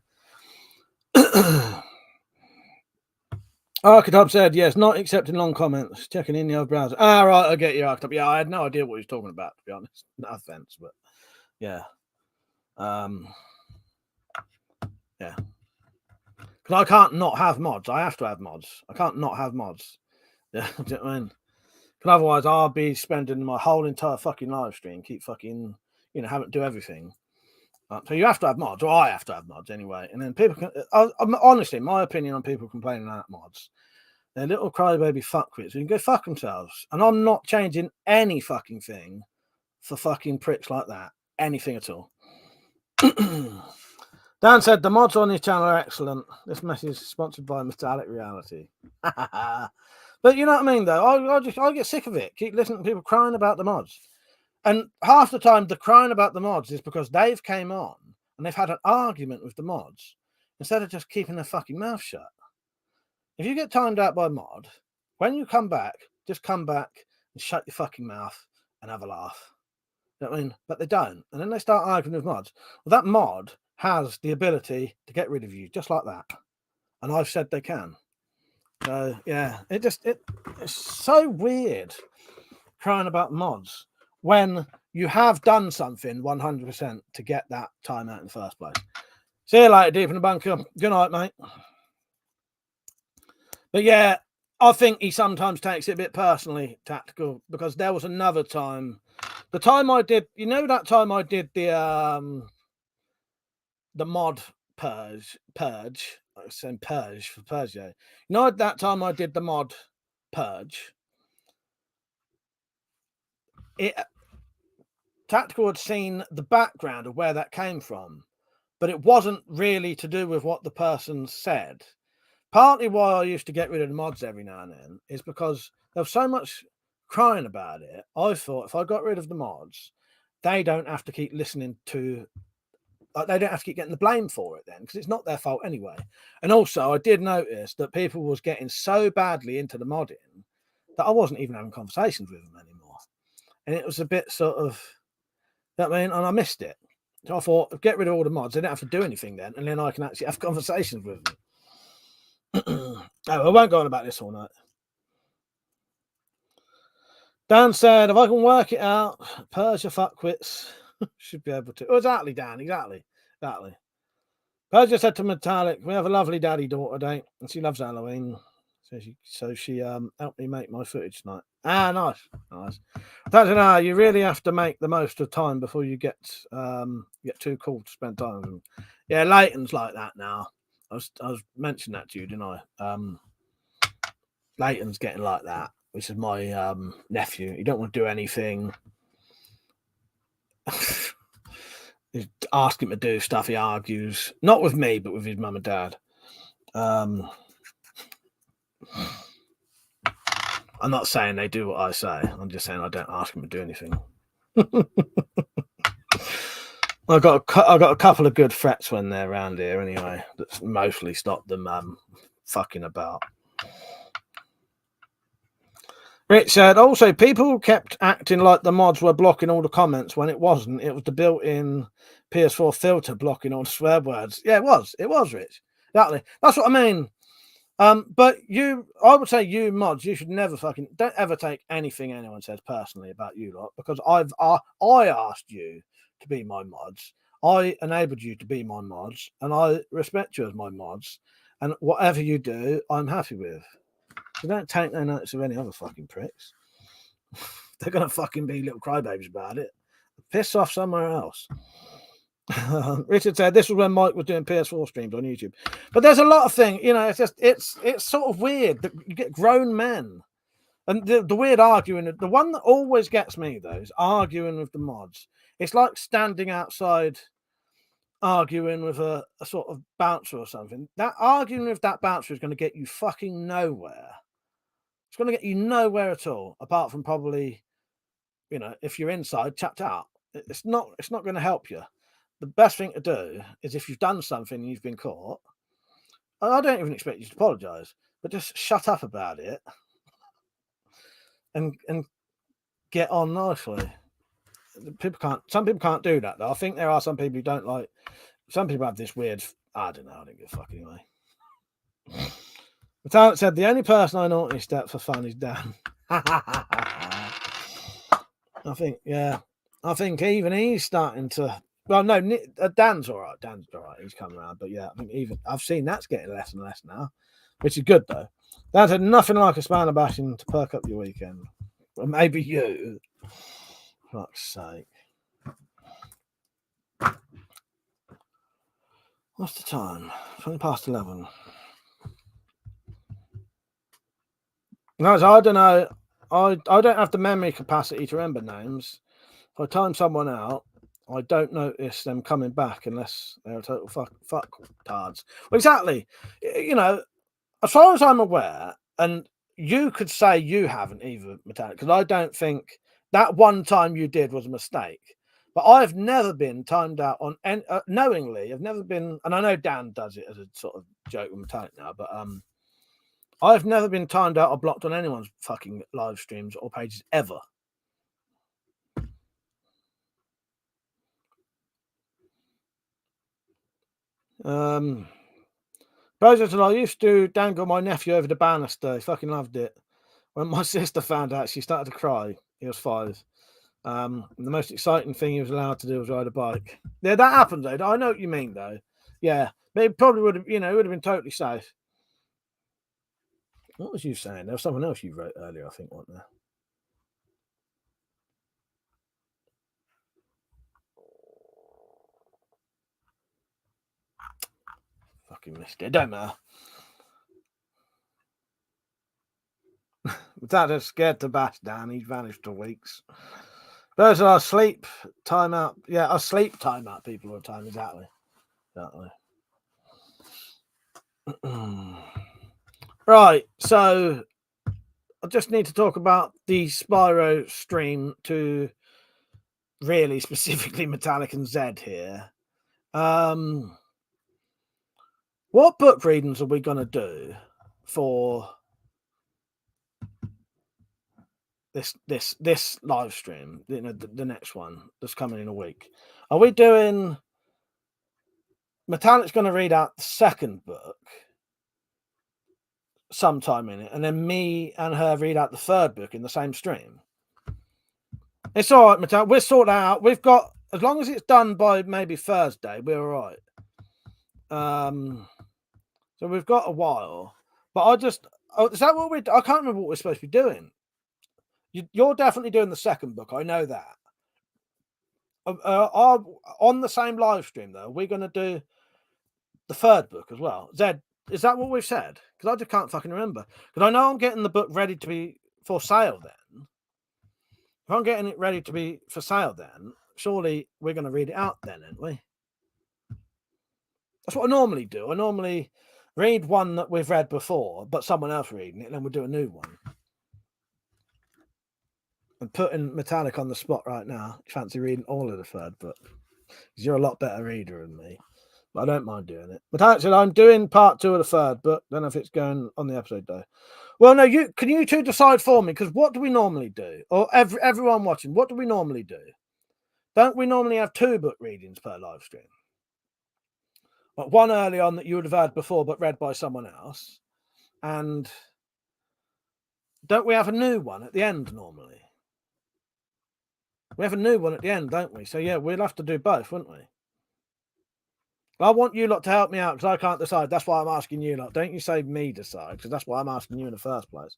Archetype said, yes, not accepting long comments. Checking in the old browser. Right, I get you, Archetype. Yeah, I had no idea what he was talking about, to be honest. No offense, but yeah. Yeah. Because I can't not have mods. I have to have mods. I can't not have mods. Yeah, do you know what I mean? Because otherwise I'll be spending my whole entire fucking live stream, keep fucking, having to do everything. So you have to have mods, or I have to have mods anyway. And then people can, honestly, my opinion on people complaining about mods, they're little crybaby fuckwits who can go fuck themselves. And I'm not changing any fucking thing for fucking pricks like that. Anything at all. Dan said the mods on his channel are excellent. This message is sponsored by Metallic Reality. But you know what I mean, though? I get sick of it. Keep listening to people crying about the mods. And half the time, the crying about the mods is because they've came on and they've had an argument with the mods instead of just keeping their fucking mouth shut. If you get timed out by a mod, when you come back, just come back and shut your fucking mouth and have a laugh. You know what I mean? But they don't. And then they start arguing with mods. Well, that mod has the ability to get rid of you just like that. And I've said they can. So, yeah, it's so weird crying about mods when you have done something 100% to get that timeout in the first place. See you later, deep in the bunker. Good night, mate. But yeah, I think he sometimes takes it a bit personally, Tactical, because there was another time. The time I did, that time I did the mod purge. I was saying purge for purge. That time I did the mod purge. Tactical had seen the background of where that came from, but it wasn't really to do with what the person said. Partly why I used to get rid of the mods every now and then is because there was so much crying about it. I thought if I got rid of the mods, they don't have to keep listening to, they don't have to keep getting the blame for it then, because it's not their fault anyway. And also, I did notice that people was getting so badly into the modding that I wasn't even having conversations with them anymore. And it was a bit sort of, you know what I mean? And I missed it. So I thought, get rid of all the mods. They don't have to do anything then, and then I can actually have conversations with them. I won't go on about this all night. Dan said, if I can work it out, purge your fuckwits. Should be able to. Oh, exactly, Dan. Exactly. Purge said to Metallic, we have a lovely daddy-daughter day, and she loves Halloween. So she helped me make my footage tonight. Nice. Don't know. You really have to make the most of time before you get too cool to spend time with them. Yeah, Leighton's like that now. I was mentioning that to you, didn't I? Leighton's getting like that, which is my nephew. You don't want to do anything. You ask him to do stuff, he argues. Not with me, but with his mum and dad. I'm not saying they do what I say. I'm just saying I don't ask them to do anything. I got a couple of good threats when they're around here anyway. That's mostly stopped them fucking about. Rich said, also, people kept acting like the mods were blocking all the comments when it wasn't. It was the built-in PS4 filter blocking all the swear words. Yeah, it was. It was, Rich. Exactly. That's what I mean. But I would say you mods, you should never don't ever take anything anyone says personally about you lot, because I asked you to be my mods. I enabled you to be my mods, and I respect you as my mods. And whatever you do, I'm happy with. So don't take no notice of any other fucking pricks. They're gonna fucking be little crybabies about it. Piss off somewhere else. Richard said this was when Mike was doing PS4 streams on YouTube. But there's a lot of things, it's sort of weird that you get grown men. And the weird arguing, the one that always gets me though is arguing with the mods. It's like standing outside arguing with a sort of bouncer or something. That arguing with that bouncer is going to get you fucking nowhere. It's going to get you nowhere at all, apart from probably, if you're inside, tapped out. It's not going to help you. The best thing to do is, if you've done something and you've been caught, I don't even expect you to apologize, but just shut up about it and get on nicely. Some people can't do that though. I think there are some people who don't like. Some people have this weird. I don't know. I don't give a fuck anyway. The talent said the only person I naughty step for fun is Dan. I think, yeah. I think even he's starting to. Well, no, Dan's all right. Dan's all right. He's coming around, but yeah, I think even I've seen that's getting less and less now, which is good though. Dan said nothing like a spanner bashing to perk up your weekend. Well, maybe you. Fuck's sake. What's the time? 20 past 11. No, so I don't know. I don't have the memory capacity to remember names. If I time someone out, I don't notice them coming back unless they're a total fucktards. Well, exactly. As far as I'm aware, and you could say you haven't either, Metallic, because I don't think that one time you did was a mistake. But I've never been timed out on knowingly. I've never been, and I know Dan does it as a sort of joke with Metallic now, but I've never been timed out or blocked on anyone's fucking live streams or pages ever. President, I used to dangle my nephew over the banister. He fucking loved it. When my sister found out, she started to cry. He was 5. The most exciting thing he was allowed to do was ride a bike. Yeah, that happened though. I know what you mean though. Yeah, but it probably would have, it would have been totally safe. What was you saying? There was someone else you wrote earlier, I think, wasn't there? Fucking missed it. Don't matter. Dad is scared to bash Dan. He's vanished for weeks. Those are sleep timeout. Yeah, our sleep timeout people all the time. Exactly. Right. So I just need to talk about the Spyro stream to really specifically Metallic and Zed here. What book readings are we going to do for this live stream? The next one that's coming in a week. Are we doing? Metallic's going to read out the second book sometime in it, and then me and her read out the third book in the same stream. It's all right, Metallic. We'll sort that out. We've got, as long as it's done by maybe Thursday, we're all right. So we've got a while, but is that what I can't remember what we're supposed to be doing. You're definitely doing the second book. I know that. On the same live stream though, we're going to do the third book as well. Zed, is that what we've said? Because I just can't fucking remember. Because I know I'm getting the book ready to be for sale then. If I'm getting it ready to be for sale then, surely we're going to read it out then, aren't we? That's what I normally do. I normally read one that we've read before, but someone else reading it, and then we'll do a new one. I'm putting Metallic on the spot right now. Fancy reading all of the third book? Because you're a lot better reader than me. But I don't mind doing it. Metallic said, I'm doing part 2 of the third book. Don't know if it's going on the episode though. Well, no, can you two decide for me? Because what do we normally do? Or everyone watching, what do we normally do? Don't we normally have 2 book readings per live stream? Like one early on that you would have had before, but read by someone else. And don't we have a new one at the end normally? We have a new one at the end, don't we? So yeah, we'll have to do both, won't we? I want you lot to help me out because I can't decide. That's why I'm asking you lot. Don't you say me decide, because that's why I'm asking you in the first place.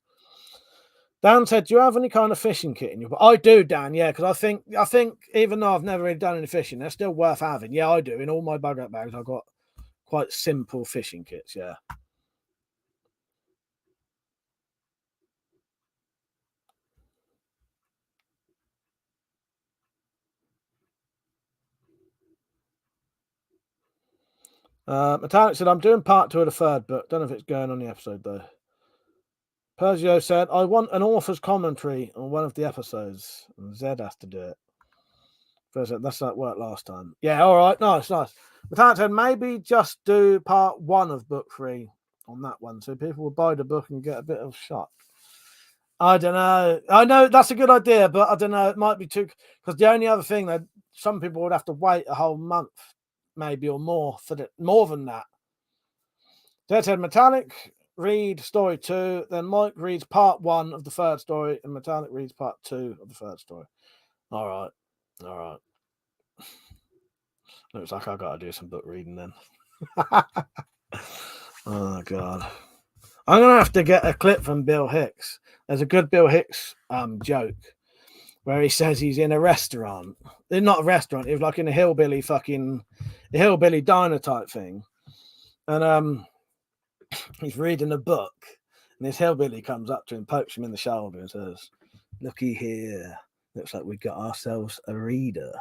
Dan said, "Do you have any kind of fishing kit in your?" I do, Dan. Yeah, because I think even though I've never really done any fishing, they're still worth having. Yeah, I do. In all my bug out bags, I've got quite simple fishing kits. Yeah. Metallic said, "I'm doing part 2 of the third book. Don't know if it's going on the episode though." Pergio said, "I want an author's commentary on one of the episodes." And Zed has to do it. That's not worked last time. Yeah, all right. Nice. Metallic said, "Maybe just do part 1 of book 3 on that one so people will buy the book and get a bit of shot." I don't know. I know that's a good idea, but I don't know. It might be too, because the only other thing that some people would have to wait a whole month, maybe, or more more than that. Zed said, "Metallic read story 2, then Mike reads part 1 of the third story, and Metallic reads part 2 of the third story." All right. Looks like I got to do some book reading then. Oh God, I'm gonna have to get a clip from Bill Hicks. There's a good Bill Hicks joke where he says he's in a restaurant. It's not a restaurant. It was like in a hillbilly diner type thing, and he's reading a book, and this hillbilly comes up to him, pokes him in the shoulder, and says, "Looky here, looks like we got ourselves a reader."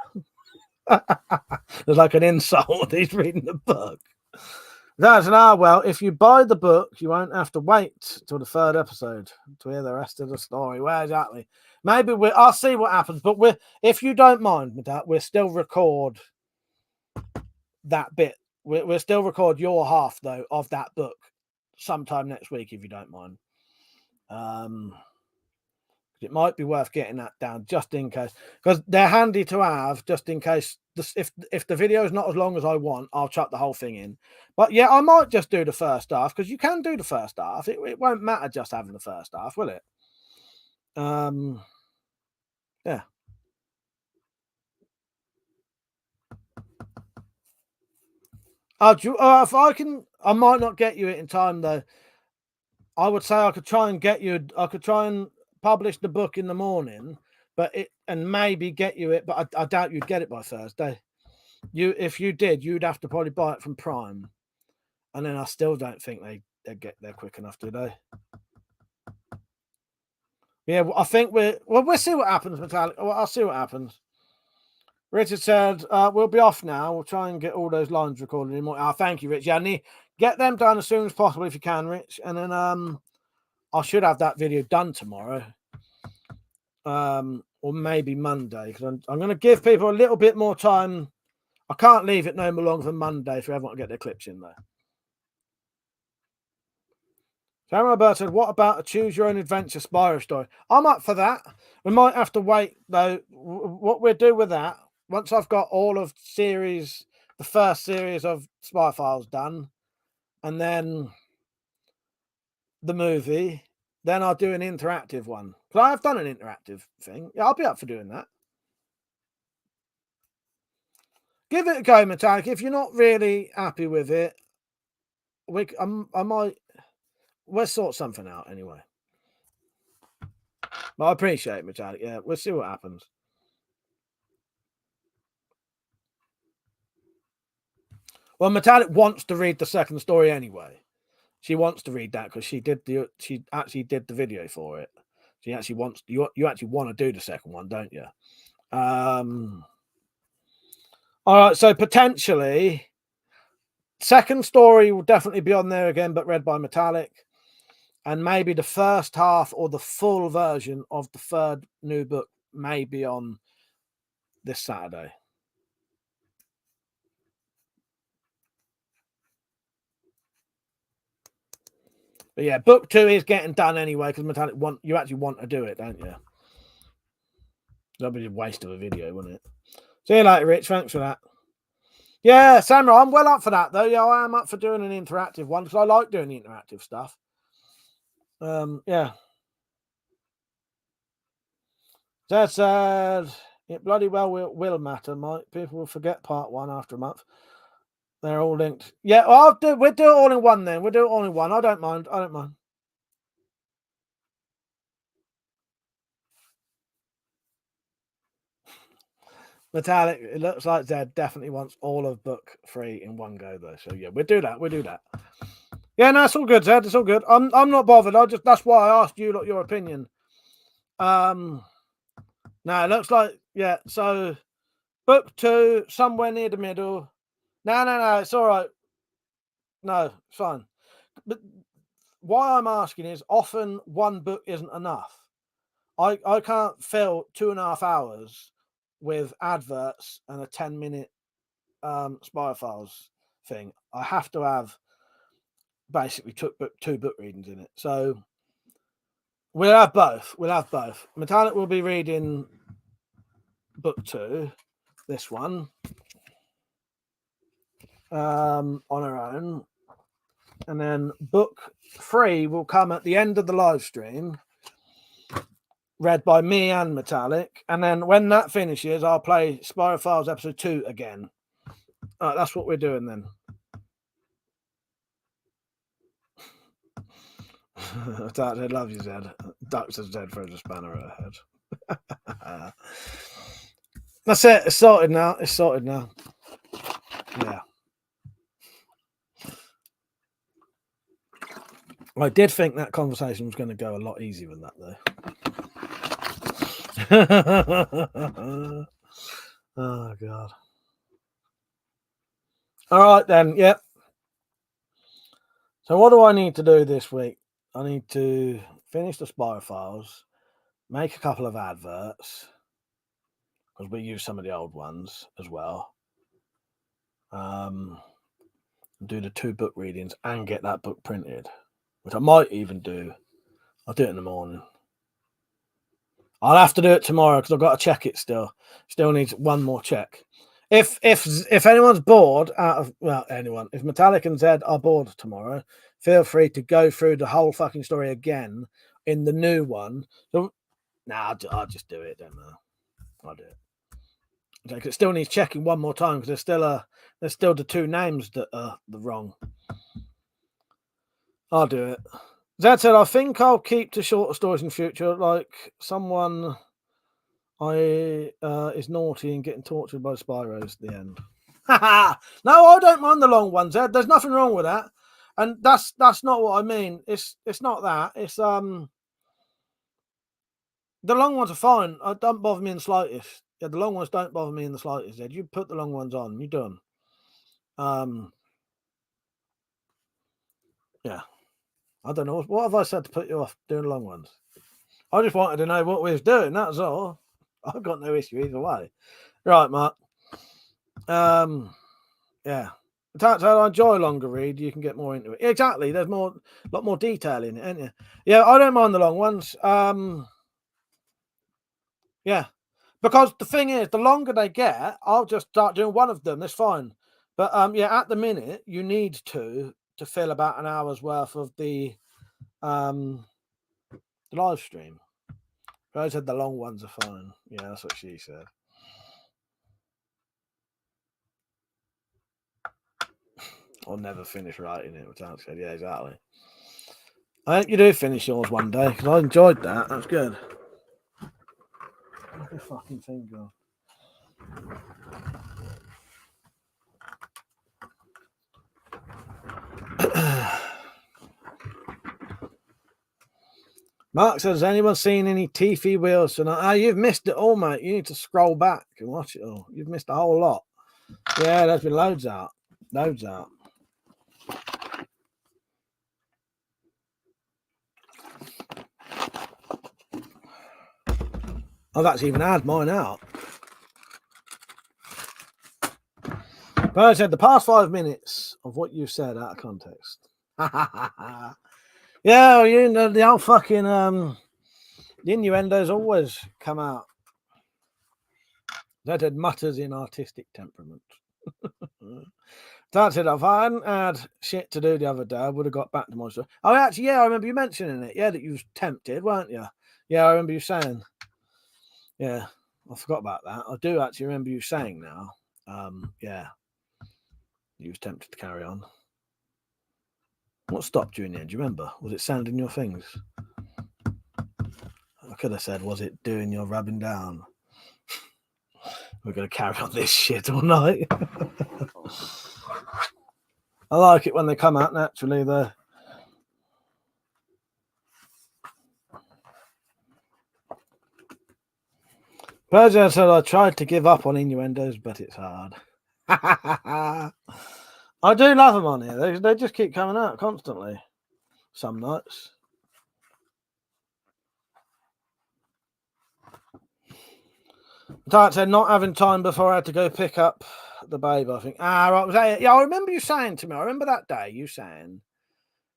There's like an insult. He's reading the book. That's well, if you buy the book, you won't have to wait till the third episode to hear the rest of the story. Well, exactly. Maybe I'll see what happens, but if you don't mind with that, we'll still record that bit. We'll still record your half though of that book sometime next week, if you don't mind. It might be worth getting that down just in case, because they're handy to have just in case. If the video is not as long as I want, I'll chuck the whole thing in. But yeah, I might just do the first half, because you can do the first half. It won't matter just having the first half, will it? Yeah. If I can, I might not get you it in time though. I would say I could try and publish the book in the morning, and maybe get you it, but I doubt you'd get it by Thursday. If you did, you'd have to probably buy it from Prime, and then I still don't think they get there quick enough, do they? Yeah, I think we'll see what happens, Metallic. Well, I'll see what happens. Richard said, "We'll be off now. We'll try and get all those lines recorded in more." Thank you, Rich. Yeah, get them done as soon as possible if you can, Rich. And then I should have that video done tomorrow. Or maybe Monday, because I'm going to give people a little bit more time. I can't leave it no more longer than Monday for everyone to get their clips in there. Samurai Bird said, "What about a choose your own adventure Spyro story?" I'm up for that. We might have to wait though. What we'll do with that, once I've got all of the first series of Spy Files done, and then the movie, then I'll do an interactive one. Because I've done an interactive thing. Yeah, I'll be up for doing that. Give it a go, Metallic. If you're not really happy with it, I might. We'll sort something out anyway. But I appreciate it, Metallic. Yeah, we'll see what happens. Well, Metallic wants to read the second story anyway. She wants to read that because she actually did the video for it. She actually wants you actually want to do the second one, don't you? All right, so potentially second story will definitely be on there again, but read by Metallic. And maybe the first half or the full version of the third new book may be on this Saturday. But yeah, book 2 is getting done anyway because Metallic you actually want to do it, don't you? That'd be a waste of a video, wouldn't it? See you later, Rich. Thanks for that. Yeah, Samurai, I'm well up for that though. Yeah, I am up for doing an interactive one because I like doing the interactive stuff. Yeah. That said, it bloody well will matter, Mike. People will forget part 1 after a month. They're all linked. Yeah, well, we'll do it all in one then. We'll do it all in one. I don't mind. I don't mind. Metallic, it looks like Zed definitely wants all of book 3 in one go, though. So yeah, we'll do that. We'll do that. Yeah, no, it's all good, Zed. It's all good. I'm not bothered. That's why I asked you your opinion. No, it looks like so book 2 somewhere near the middle. No, it's all right. No, it's fine. But why I'm asking is often one book isn't enough. I can't fill 2.5 hours with adverts and a 10-minute spy files thing. I have to have basically two book readings in it. So we'll have both. Metallic will be reading book 2, this one, on her own. And then book 3 will come at the end of the live stream, read by me and Metallic. And then when that finishes, I'll play Spyro Files episode 2 again. That's what we're doing then. I love you, Zed. Duck says Zed throws a spanner at her head. That's it. It's sorted now. Yeah. I did think that conversation was going to go a lot easier than that, though. Oh, God. All right, then. Yep. So what do I need to do this week? I need to finish the Spyro Files, make a couple of adverts, because we use some of the old ones as well. Do the 2 book readings and get that book printed, which I might even do. I'll do it in the morning. I'll have to do it tomorrow because I've got to check it still. Still needs one more check. If anyone's bored if Metallic and Zed are bored tomorrow, feel free to go through the whole fucking story again in the new one. So, I'll just do it. Don't know. I'll do it. Like, it still needs checking one more time because there's still the 2 names that are the wrong. I'll do it. Zed said, I think I'll keep to shorter stories in future, like someone is naughty and getting tortured by Spyros at the end. No, I don't mind the long ones, Zed. There's nothing wrong with that. And that's not what I mean. It's not that. It's the long ones are fine. It don't bother me in the slightest. Yeah, the long ones don't bother me in the slightest, Zed. You put the long ones on, you're done. Yeah. I don't know. What have I said to put you off doing long ones? I just wanted to know what we was doing. That's all. I've got no issue either way. Right, Mark. Yeah. I enjoy longer read. You can get more into it. Exactly. There's a lot more detail in it, isn't there? Yeah, I don't mind the long ones. Yeah. Because the thing is, the longer they get, I'll just start doing one of them. That's fine. But at the minute, you need to fill about an hour's worth of the live stream. I said the long ones are fine. Yeah, that's what she said. I'll never finish writing it, Metallic said. Yeah, exactly. I hope you do finish yours one day, because I enjoyed that. That's good. Look at fucking thing go. Mark says, has anyone seen any TV wheels tonight? You've missed it all, mate. You need to scroll back and watch it all. You've missed a whole lot. Yeah, there's been loads out. I've actually even had mine out. But I said the past 5 minutes of what you said out of context. Yeah, you know, the old fucking the innuendos always come out. That had mutters in artistic temperament. That's it. If I hadn't had shit to do the other day, I would have got back to my story. Oh, actually, yeah, I remember you mentioning it. Yeah, that you was tempted, weren't you? Yeah, I remember you saying. Yeah, I forgot about that. I do actually remember you saying now. Yeah, you was tempted to carry on. What stopped you in the end? Do you remember? Was it sanding your things? I could have said, was it doing your rubbing down? We're going to carry on this shit all night. I like it when they come out naturally, though. Persia said, I tried to give up on innuendos, but it's hard. I do love them on here. They just keep coming out constantly. Some nights. Dad said, not having time before I had to go pick up the babe, I think. Right. Was that it? Yeah, I remember you saying to me, I remember that day, you saying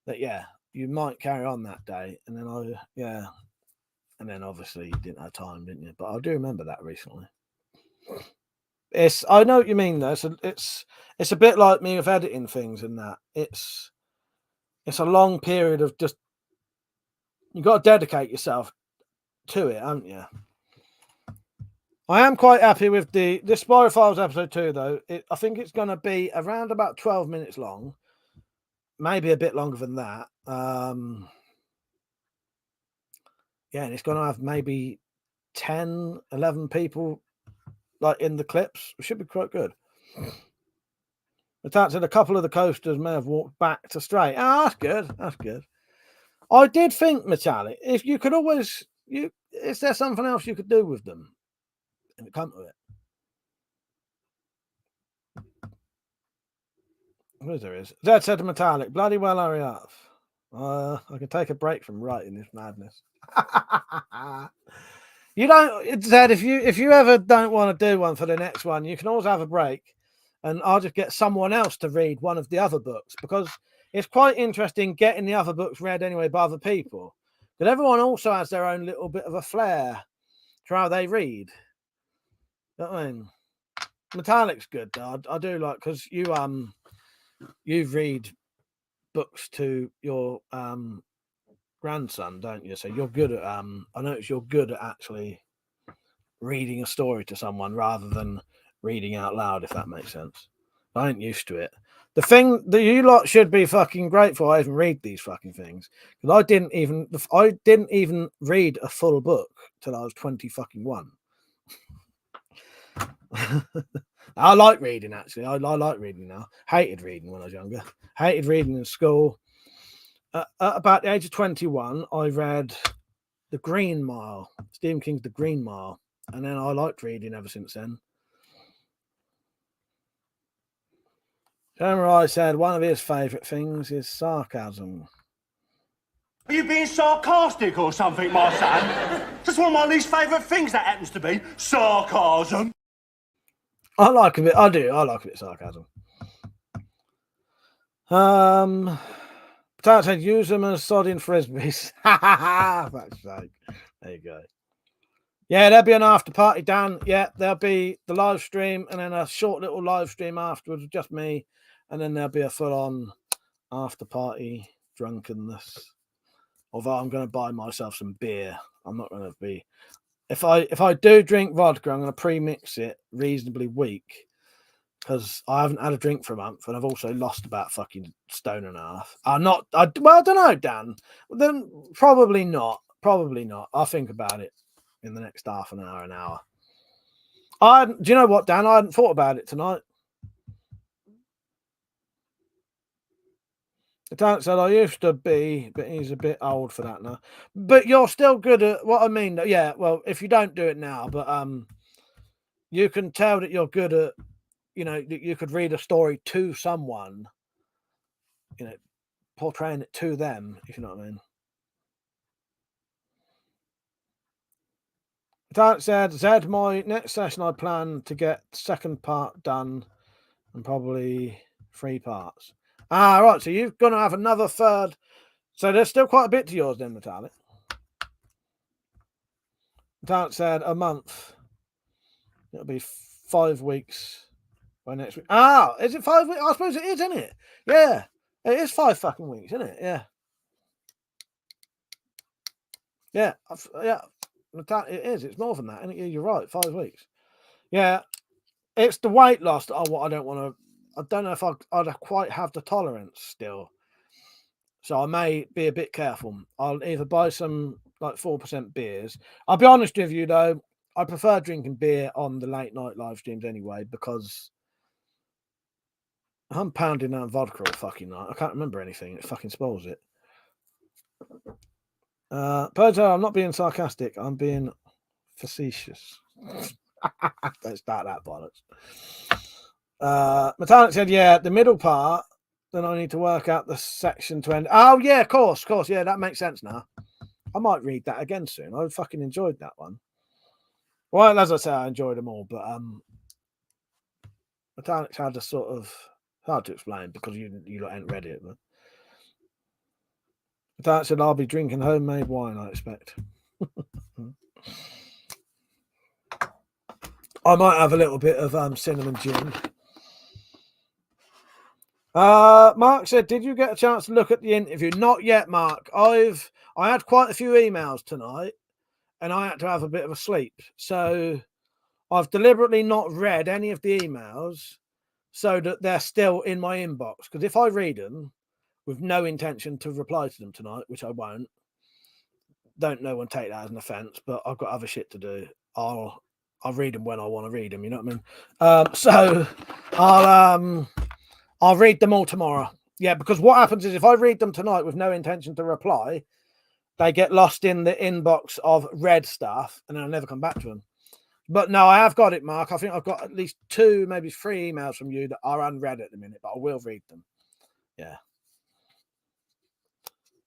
that, yeah, you might carry on that day. And then and then obviously you didn't have time, didn't you? But I do remember that recently. I know what you mean, though. So it's a bit like me with editing things and that. It's a long period of just, you've got to dedicate yourself to it, haven't you? I am quite happy with the Spy Files episode 2, though. I think it's going to be around about 12 minutes long, maybe a bit longer than that. Yeah, and it's going to have maybe 10, 11 people like in the clips. It should be quite good. But that said, a couple of the coasters may have walked back to straight. Oh, that's good. That's good. I did think, Metallic, if you could always, is there something else you could do with them? And it come to it. What there is? Zed said to Metallic, bloody well hurry up. I can take a break from writing this madness. You don't, Zed, if you ever don't want to do one for the next one, you can always have a break and I'll just get someone else to read one of the other books because it's quite interesting getting the other books read anyway by other people. But everyone also has their own little bit of a flair for how they read. You know what I mean? Metallic's good, though. I do like, because you read books to your grandson, don't you? So you're good at I notice you're good at actually reading a story to someone rather than reading out loud, if that makes sense. I ain't used to it. The thing that you lot should be fucking grateful I even read these fucking things, because I didn't even read a full book till I was 20 fucking 1. I like reading, actually. I like reading now. Hated reading when I was younger. Hated reading in school. At about the age of 21, I read The Green Mile, Stephen King's The Green Mile, and then I liked reading ever since then. Samurai said one of his favourite things is sarcasm. Are you being sarcastic or something, my son? Just one of my least favourite things, that happens to be sarcasm. I like a bit. I do. I like a bit of sarcasm. Dad said use them as sodding frisbees. That's sake. There you go. Yeah, there'll be an after party, Dan. Yeah, there'll be the live stream and then a short little live stream afterwards, just me, and then there'll be a full-on after party drunkenness. Although I'm going to buy myself some beer. I'm not going to be. If I do drink vodka, I'm going to pre-mix it reasonably weak because I haven't had a drink for a month and I've also lost about fucking stone and a half. I don't know, Dan. Then probably not. Probably not. I'll think about it in the next half an hour, Do you know what, Dan? I hadn't thought about it tonight. Dan said I used to be, but he's a bit old for that now. But you're still good at what I mean. Yeah, well, if you don't do it now, but you can tell that you're good at, you could read a story to someone, portraying it to them, if you know what I mean. Dan said, Zed, my next session I plan to get the second part done and probably 3 parts. Right. So you're going to have another third. So there's still quite a bit to yours then, Metallic. Metallic said a month. It'll be 5 weeks. by next week. Ah, is it 5 weeks? I suppose it is, isn't it? Yeah, it is 5 fucking weeks, isn't it? Yeah. Yeah, yeah. It is. It's more than that. And you're right. 5 weeks. Yeah, it's the weight loss that I don't want to. I don't know if I'd quite have the tolerance still. So I may be a bit careful. I'll either buy some like 4% beers. I'll be honest with you though, I prefer drinking beer on the late night live streams anyway, because I'm pounding down vodka all fucking night. I can't remember anything. It fucking spoils it. Perjo, I'm not being sarcastic. I'm being facetious. Don't start that bollocks. Metallic said, yeah, the middle part, then I need to work out the section to end. Oh, yeah, of course. Yeah, that makes sense now. I might read that again soon. I fucking enjoyed that one. Well, as I say, I enjoyed them all, but Metallic's had a sort of hard to explain because you ain't read it. But Metallic said, I'll be drinking homemade wine, I expect. I might have a little bit of cinnamon gin. Mark said, did you get a chance to look at the interview? Not yet, Mark. I had quite a few emails tonight and I had to have a bit of a sleep. So I've deliberately not read any of the emails so that they're still in my inbox. Because if I read them with no intention to reply to them tonight, which I won't, don't no one take that as an offense, but I've got other shit to do. I'll read them when I want to read them. You know what I mean? So I'll read them all tomorrow. Yeah, because what happens is if I read them tonight with no intention to reply, they get lost in the inbox of read stuff and then I'll never come back to them. But no, I have got it, Mark. I think I've got at least 2, maybe 3 emails from you that are unread at the minute, but I will read them. Yeah.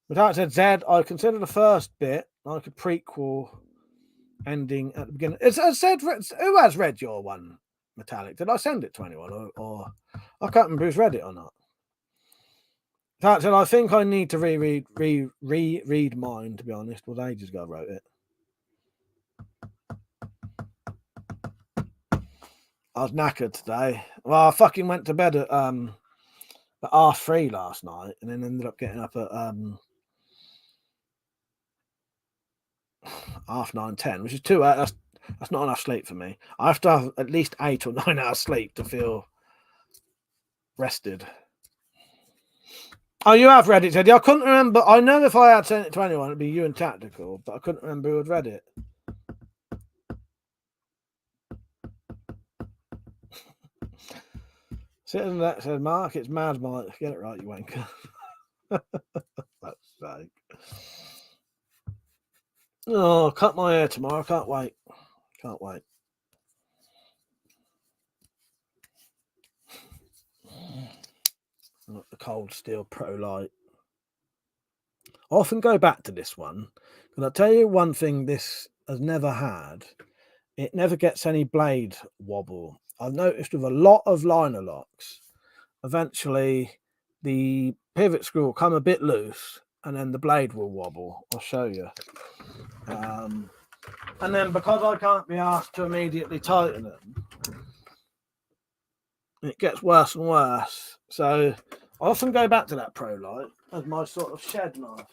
But like I said, Zed, I consider the first bit like a prequel ending at the beginning. Who has read your one, Metallic? Did I send it to anyone? Or I can't remember who's read it or not. That said, I think I need to reread mine, to be honest. It was ages ago I wrote it. I was knackered today. Well, I fucking went to bed at 3:30 last night and then ended up getting up at 9:30, 10, which is 2 hours. That's not enough sleep for me. I have to have at least 8 or 9 hours sleep to feel rested. Oh, you have read it, Teddy. I couldn't remember. I know if I had sent it to anyone, it'd be you and Tactical, but I couldn't remember who had read it. Citizen that said, Mark, it's Mad Mike. Get it right, you wanker. That's sake. Oh, cut my hair tomorrow. Can't wait. Can't wait. Look, the Cold Steel Pro Light. I often go back to this one, and I'll tell you one thing this has never had. It never gets any blade wobble. I've noticed with a lot of liner locks, eventually the pivot screw will come a bit loose and then the blade will wobble. I'll show you. And then because I can't be asked to immediately tighten them, it gets worse and worse. So I often go back to that Pro Light as my sort of shed knife.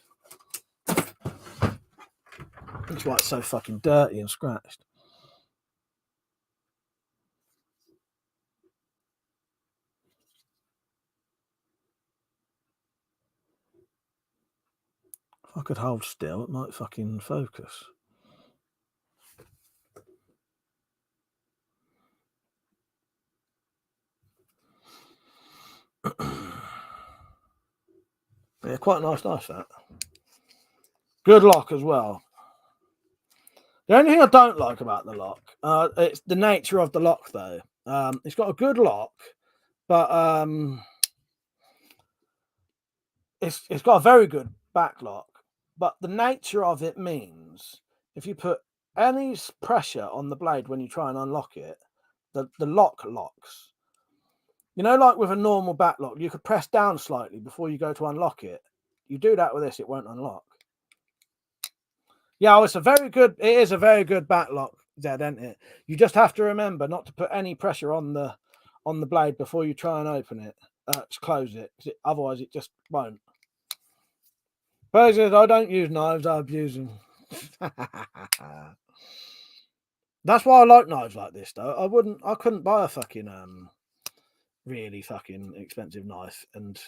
That's why it's so fucking dirty and scratched. If I could hold still, it might fucking focus. Yeah, quite a nice knife, that. Good lock as well. The only thing I don't like about the lock, it's the nature of the lock, though. It's got a good lock, but it's got a very good back lock. But the nature of it means if you put any pressure on the blade when you try and unlock it, the lock locks. You know, like with a normal back lock, you could press down slightly before you go to unlock it. You do that with this, it won't unlock. Yeah, it is a very good back lock, Zed, isn't it? You just have to remember not to put any pressure on the on the blade before you try and open it, close it, otherwise it just won't. Person, I don't use knives, I abuse them. That's why I like knives like this, though. I couldn't buy a fucking really fucking expensive knife, and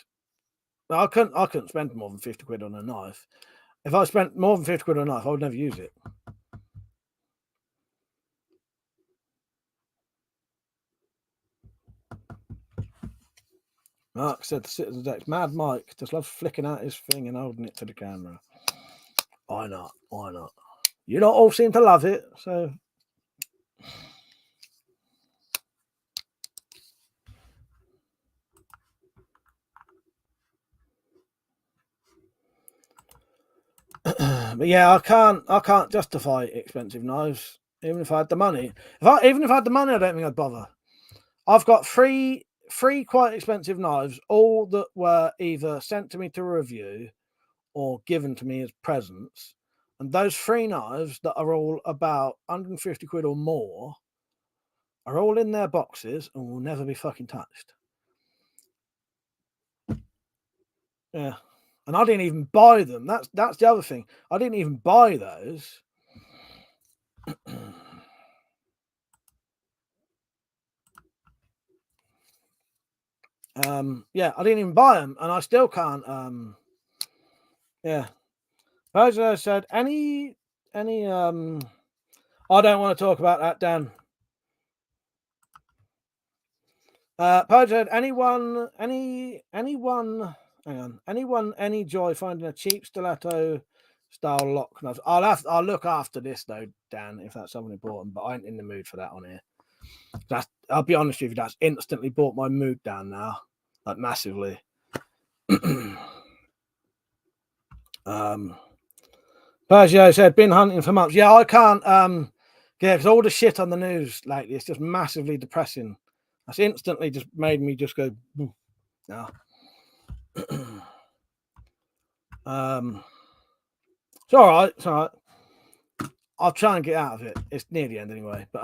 I couldn't spend more than 50 quid on a knife. If I spent more than 50 quid on a knife, I would never use it. Mark said to Citizen's X, Mad Mike just loves flicking out his thing and holding it to the camera. Why not? Why not? You don't all seem to love it, so. But yeah, I can't justify expensive knives, even if I had the money. Even if I had the money, I don't think I'd bother. I've got three quite expensive knives, all that were either sent to me to review or given to me as presents. And those 3 knives that are all about 150 quid or more are all in their boxes and will never be fucking touched. Yeah. And I didn't even buy them. That's the other thing. I didn't even buy those. Yeah, I didn't even buy them, and I still can't. Yeah. Bozo said, any. I don't want to talk about that, Dan. Pojo said, anyone, hang on, anyone, any joy finding a cheap stiletto style lock knife? I'll look after this though, Dan, if that's something important, but I ain't in the mood for that on here. I'll be honest with you, that's instantly brought my mood down now, like massively. Pergio said, been hunting for months. Yeah, I can't, yeah, because all the shit on the news lately, it's just massively depressing. That's instantly just made me just go, no. It's all right. It's all right. I'll try and get out of it. It's near the end anyway. But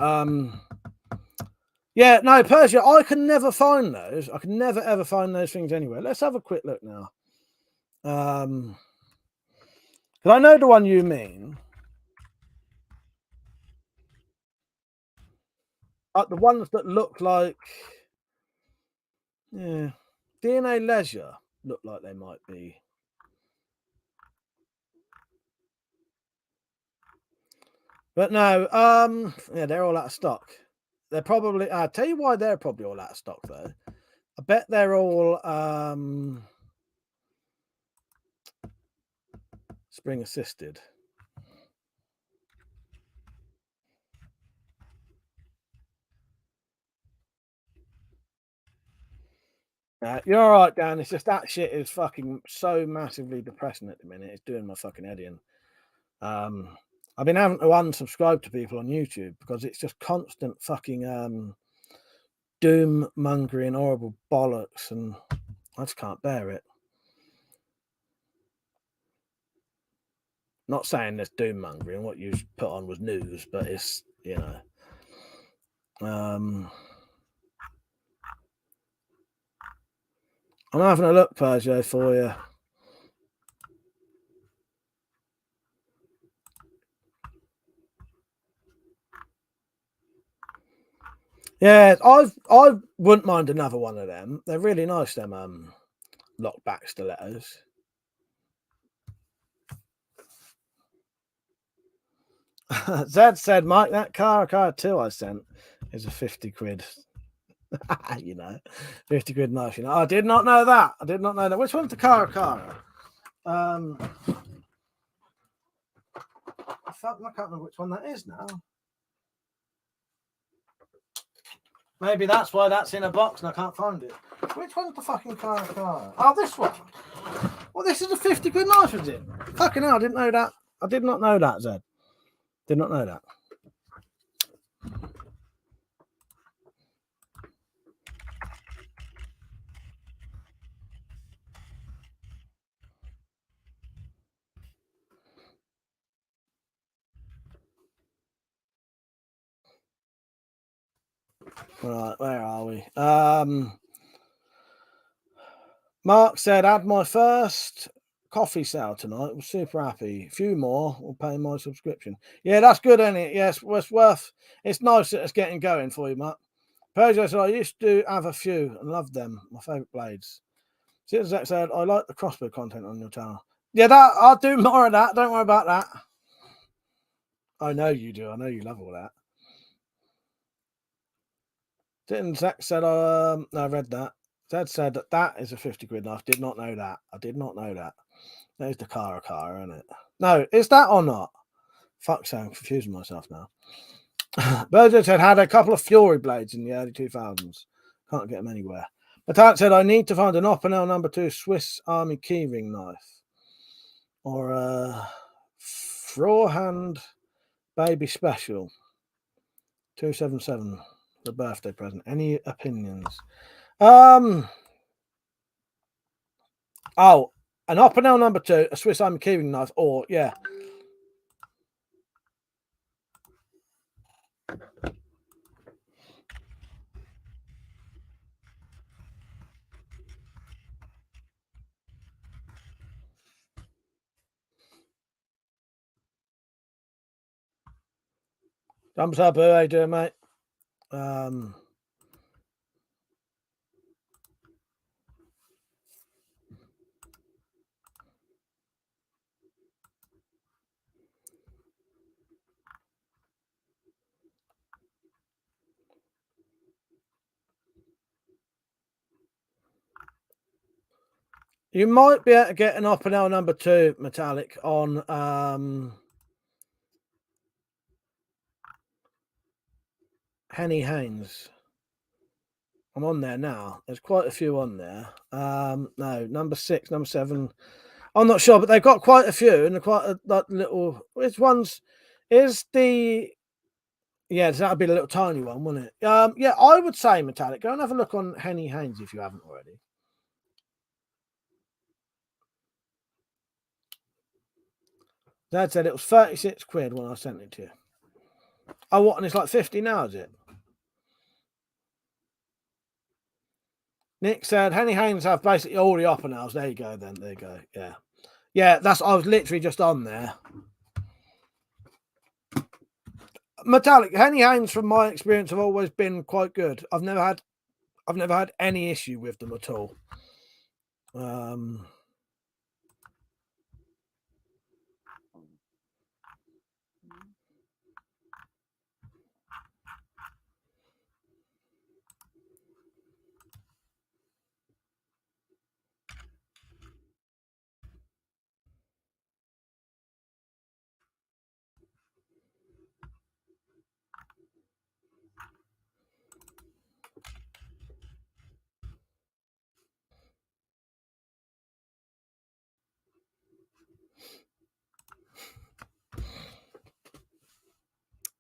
yeah, no, Persia, I can never find those. I can never ever find those things anywhere. Let's have a quick look now. Because I know the one you mean. The ones that look like, yeah, DNA Leisure look like they might be. But no, yeah, they're all out of stock. They're probably, I'll tell you why they're probably all out of stock though. I bet they're all spring assisted. You're all right, Dan. It's just that shit is fucking so massively depressing at the minute. It's doing my fucking head in. I've been having to unsubscribe to people on YouTube because it's just constant fucking doom mongering, horrible bollocks, and I just can't bear it. Not saying there's doom mongering. What you put on was news, but it's, you know. I'm having a look, Perjo, for you. Yeah, I wouldn't mind another one of them. They're really nice, them lockback stilettos. Zed said, Mike, that car 2 I sent is a 50 quid. You know, 50 quid knife. You know, I did not know that. I did not know that. Which one's the car? I can't remember which one that is now. Maybe that's why that's in a box and I can't find it. Which one's the fucking car? Oh, this one. Well, this is a 50 quid knife, is it? Fucking hell, I didn't know that. I did not know that, Zed. Did not know that. Right, where are we? Mark said, "Had my first coffee sale tonight. Was super happy. A few more will pay my subscription." Yeah, that's good, isn't it? Yes, it's worth. It's nice that it's getting going for you, Mark. Peugeot said, "I used to have a few and loved them. My favourite blades." Zach said, "I like the crossbow content on your channel." Yeah, that I'll do more of that. Don't worry about that. I know you do. I know you love all that. Didn't Zach said, no, I read that. Zed said that is a 50 quid knife. Did not know that. I did not know that. There's the car, isn't it? No, is that or not? Fuck's sake, I'm confusing myself now. Burger said, had a couple of Fury blades in the early 2000s. Can't get them anywhere. Matat said, I need to find an Opinel number 2 Swiss Army keyring knife. Or a Frawhand Baby Special. 277. The birthday present. Any opinions? Oh, an Opinel number 2, a Swiss Army keyring knife, or yeah. Thumbs up, how you doing, mate? You might be able to get an Opinel number 2 metallic on Henny Haynes. I'm on there now. There's quite a few on there. No, number 6, number 7. I'm not sure, but they've got quite a few, and they're quite a little. Which ones is the? Yeah, that'd be the little tiny one, wouldn't it? Yeah, I would say metallic. Go and have a look on Henny Haynes if you haven't already. Dad said it was 36 quid when I sent it to you. Oh, what? And it's like 50 now, is it? Nick said Henny Haynes have basically all the Opinels. There you go, then. There you go. Yeah. Yeah, I was literally just on there. Metallic Henny Haynes, from my experience, have always been quite good. I've never had any issue with them at all.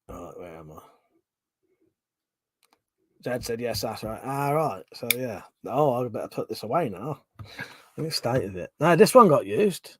Right, where am I? Dad said yes, that's right. Right. So yeah. Oh, I better put this away now. Let me state of it. No, this one got used.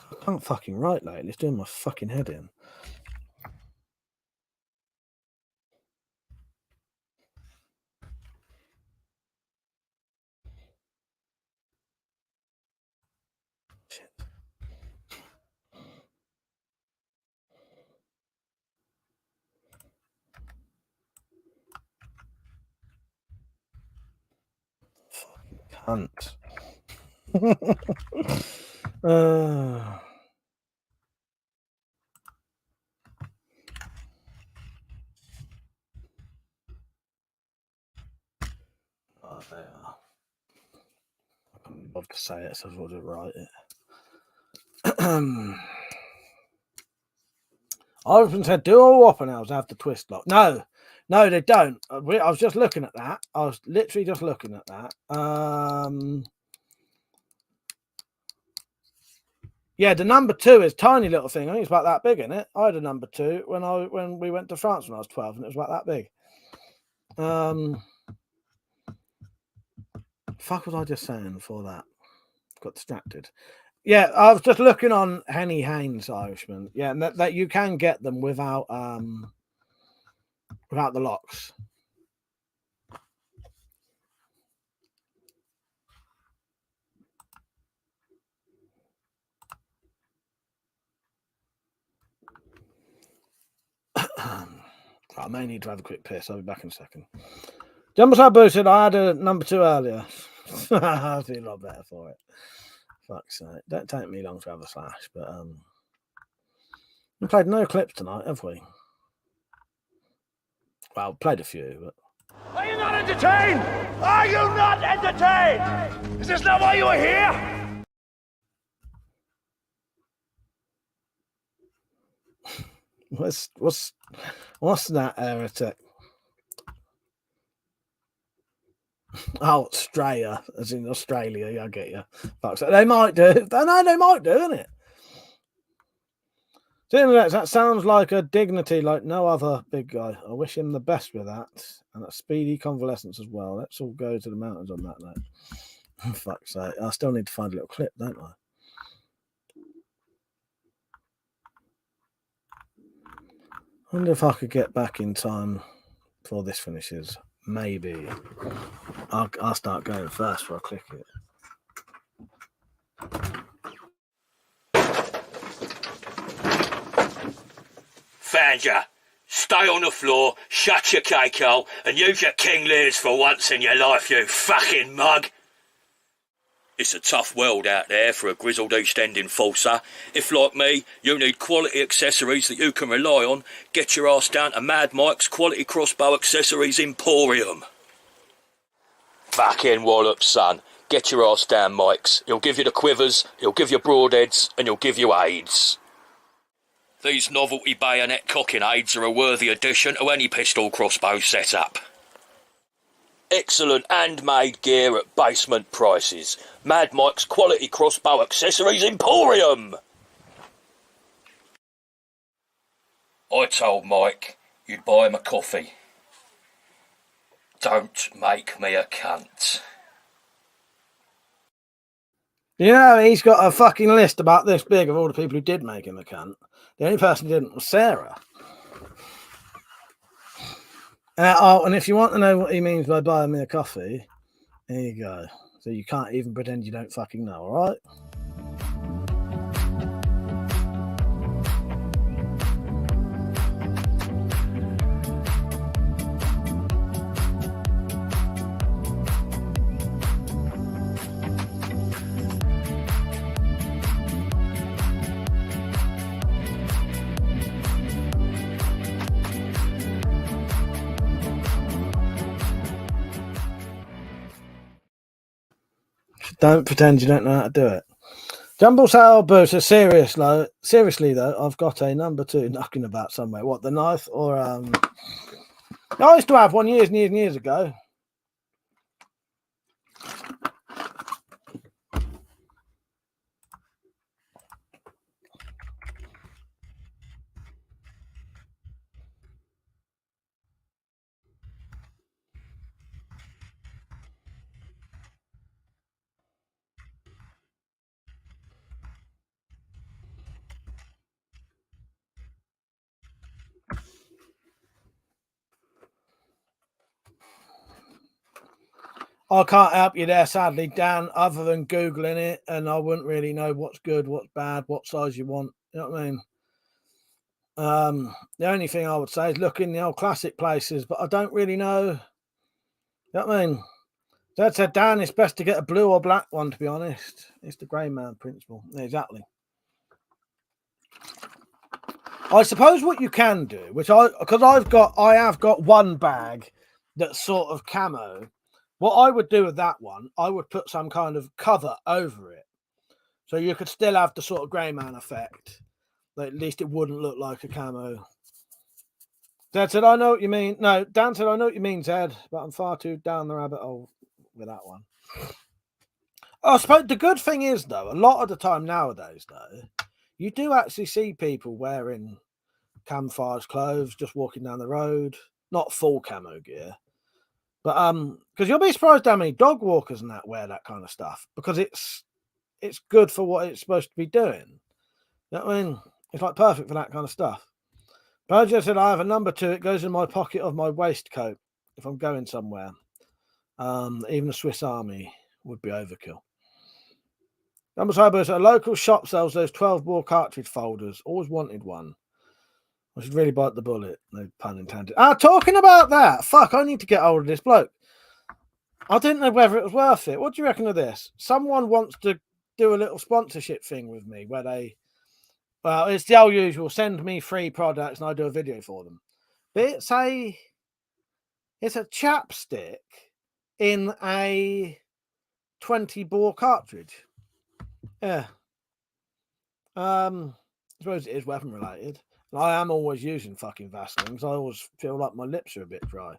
I can't fucking write lately. It's doing my fucking head in. Shit. Fucking cunt. Oh, they are. I can't bother to say it, so I'll just write it. Ivan said, do all Whopper nails have the twist lock? No, they don't. I was just looking at that. I was literally just looking at that. Yeah, the number 2 is tiny little thing. I think it's about that big, isn't it? I had a number 2 when we went to France when I was 12, and it was about that big. Fuck was I just saying before that? Got distracted. Yeah, I was just looking on Henny Haynes Irishman. Yeah, and that you can get them without the locks. I may need to have a quick piss. I'll be back in a second. Jumbo Sabu said I had a number 2 earlier. I feel a lot better for it. Fuck's sake. Don't take me long to have a slash, but we played no clips tonight, have we? Well, played a few, but Are you not entertained? Are you not entertained? Is this not why you are here? what's that, heretic? Oh, Australia, as in Australia. Yeah, I get you. Fuck, so they might do. No, they might do, isn't it? That sounds like a dignity like no other, big guy. I wish him the best with that, and a speedy convalescence as well. Let's all go to the mountains on that note. Fuck's sake. I still need to find a little clip, don't I? I wonder if I could get back in time before this finishes. Maybe. I'll start going first before I click it. Found ya. Stay on the floor, shut your cake hole, and use your King Lears for once in your life, you fucking mug. It's a tough world out there for a grizzled East End enforcer. If, like me, you need quality accessories that you can rely on, get your ass down to Mad Mike's Quality Crossbow Accessories Emporium. Fucking wallop, son. Get your ass down, Mike's. He'll give you the quivers, he'll give you broadheads, and he'll give you aids. These novelty bayonet cocking aids are a worthy addition to any pistol crossbow setup. Excellent handmade gear at basement prices. Mad Mike's Quality Crossbow Accessories Emporium! I told Mike you'd buy him a coffee. Don't make me a cunt. You know, he's got a fucking list about this big of all the people who did make him a cunt. The only person who didn't was Sarah. And if you want to know what he means by buying me a coffee, there you go. So you can't even pretend you don't fucking know, all right? Don't pretend you don't know how to do it. Jumble Sale Booster, seriously though, I've got a number 2 knocking about somewhere. What, the knife or I used to have one years and years and years ago. I can't help you there, sadly, Dan, other than Googling it, and I wouldn't really know what's good, what's bad, what size you want. You know what I mean? The only thing I would say is look in the old classic places, but I don't really know. You know what I mean? Dad said, Dan, it's best to get a blue or black one, to be honest. It's the grey man principle. Exactly. I suppose what you can do, I have got one bag that's sort of camo. What I would do with that one, I would put some kind of cover over it. So you could still have the sort of grey man effect. But at least it wouldn't look like a camo. Dad said, I know what you mean. No, Dan said, I know what you mean, Ted, but I'm far too down the rabbit hole with that one. I suppose the good thing is, though, a lot of the time nowadays, though, you do actually see people wearing camouflage clothes, just walking down the road, not full camo gear. But because you'll be surprised how many dog walkers and that wear that kind of stuff, because it's good for what it's supposed to be doing. You know what I mean? It's like perfect for that kind of stuff. Bojo said, I have a number 2. It goes in my pocket of my waistcoat if I'm going somewhere. Even the Swiss Army would be overkill. Number 5, a local shop sells those 12-bore cartridge folders. Always wanted one. I should really bite the bullet. No pun intended. Talking about that. Fuck, I need to get hold of this bloke. I didn't know whether it was worth it. What do you reckon of this? Someone wants to do a little sponsorship thing with me where they, well, it's the old usual, send me free products and I do a video for them. But it's a chapstick in a 20-bore cartridge. Yeah. I suppose it is weapon related. I am always using fucking Vaseline because I always feel like my lips are a bit dry.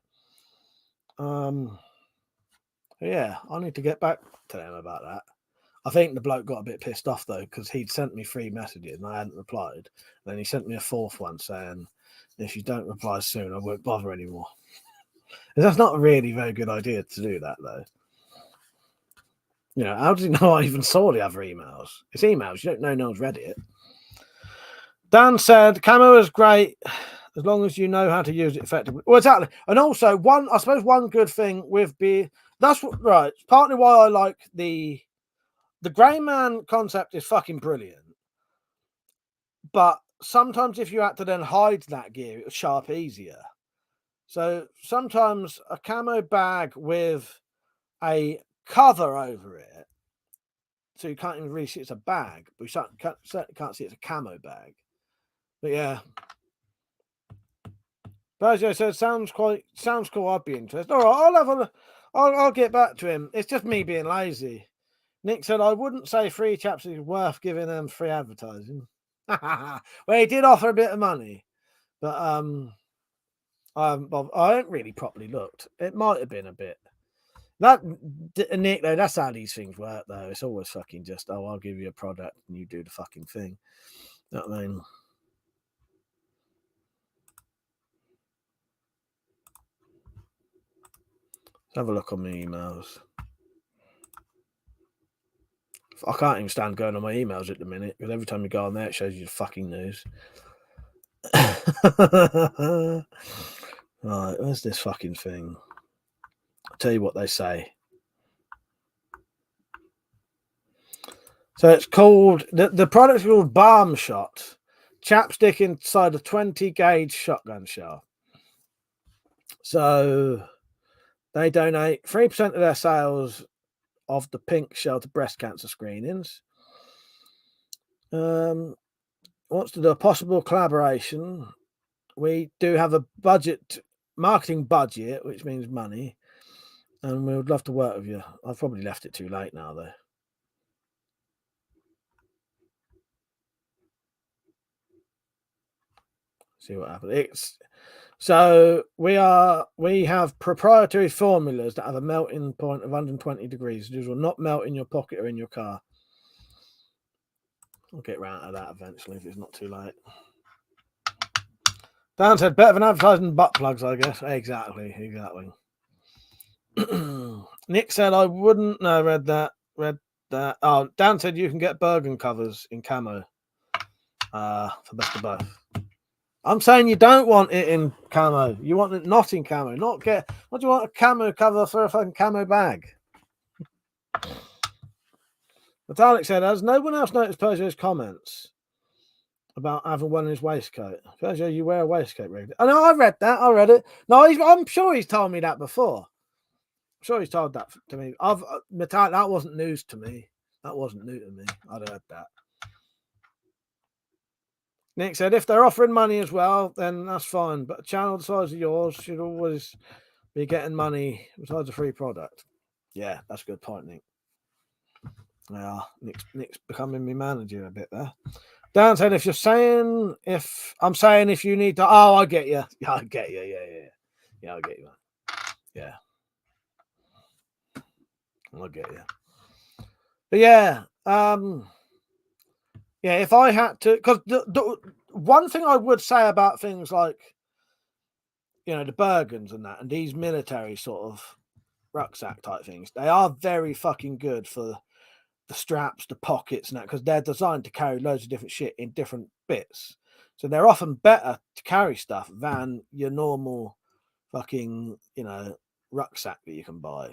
Yeah, I need to get back to them about that. I think the bloke got a bit pissed off though because he'd sent me 3 messages and I hadn't replied. Then he sent me a 4th one saying, "If you don't reply soon, I won't bother anymore." That's not a really very good idea to do that though. You know, how does he know I even saw the other emails? It's emails. You don't know no one's read it. Dan said, camo is great as long as you know how to use it effectively. Well, exactly. And also, I suppose one good thing with that's what, right. Partly why I like the grey man concept is fucking brilliant. But sometimes if you had to then hide that gear, it was sharp easier. So sometimes a camo bag with a cover over it, so you can't even really see it's a bag, but you certainly can't see it's a camo bag. But yeah. Bojo said, sounds cool. I'd be interested. All right, I'll get back to him. It's just me being lazy. Nick said, I wouldn't say free chaps is worth giving them free advertising. Well, he did offer a bit of money, but I haven't really properly looked. It might have been a bit. That Nick though, that's how these things work though. It's always fucking just, I'll give you a product and you do the fucking thing. You know what I mean? Let's have a look on my emails. I can't even stand going on my emails at the minute because every time you go on there, it shows you the fucking news. Right, where's this fucking thing? I'll tell you what they say. So it's called, the product's called Balm Shot. Chapstick inside a 20 gauge shotgun shell. So they donate 3% of their sales of the pink shell to breast cancer screenings. Wants to do a possible collaboration. We do have a marketing budget, which means money, and we would love to work with you. I've probably left it too late now, though. See what happens. So we have proprietary formulas that have a melting point of 120 degrees. These will not melt in your pocket or in your car. I'll get around to that eventually if it's not too late. Dan said, better than advertising butt plugs, I guess. Exactly. Nick said, I wouldn't. No, read that. Oh, Dan said you can get Bergen covers in camo for best of both. I'm saying you don't want it in camo. You want it not in camo. What do you want a camo cover for a fucking camo bag? Metallic said, has no one else noticed Peugeot's comments about having one in his waistcoat? Peugeot, you wear a waistcoat regularly. I know, I read that. I read it. No, I'm sure he's told me that before. I'm sure he's told that to me. Metallic, that wasn't news to me. That wasn't new to me. I'd heard that. Nick said, if they're offering money as well, then that's fine. But a channel the size of yours should always be getting money besides a free product. Yeah, that's a good point, Nick. Yeah, Nick's becoming my manager a bit there. Dan said, if you need to, oh, I get you. Yeah, I get you. Yeah, I get you, man. Yeah, I get you. But yeah, yeah, if I had to, because the one thing I would say about things like, the Bergens and that, and these military sort of rucksack type things, they are very fucking good for the straps, the pockets, and that, because they're designed to carry loads of different shit in different bits. So they're often better to carry stuff than your normal fucking, rucksack that you can buy.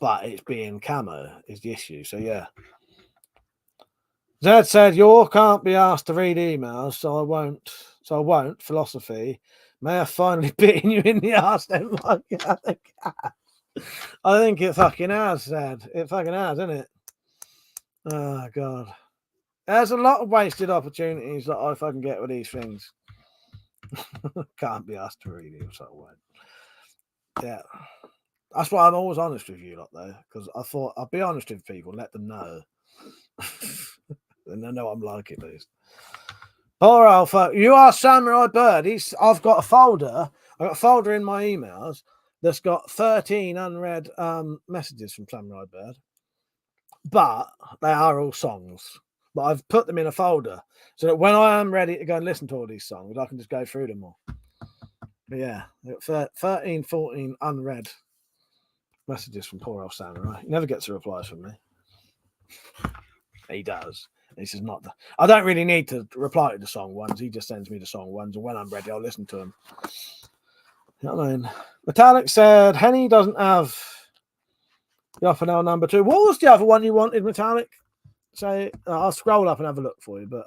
But it's being camo is the issue. So yeah. Zed said, you can't be asked to read emails, so I won't. Philosophy. May have finally bitten you in the ass then, Mike. I think it fucking has, Zed. It fucking has, isn't it? Oh, God. There's a lot of wasted opportunities that I fucking get with these things. Can't be asked to read it, so I won't. Yeah. That's why I'm always honest with you lot, though, because I thought I'd be honest with people, let them know. And they know I'm like it, at least. Poor Alpha, you are Samurai Bird. I've got a folder. I've got a folder in my emails that's got 13 unread messages from Samurai Bird. But they are all songs. But I've put them in a folder so that when I am ready to go and listen to all these songs, I can just go through them all. But yeah, 13, 14 unread messages from poor old Samurai. He never gets a reply from me. He does. This is not I don't really need to reply to the song ones. He just sends me the song ones, and when I'm ready, I'll listen to them. You know what I mean? Metallic said Henny doesn't have the Oppenel number 2. What was the other one you wanted, Metallic? Say, I'll scroll up and have a look for you. But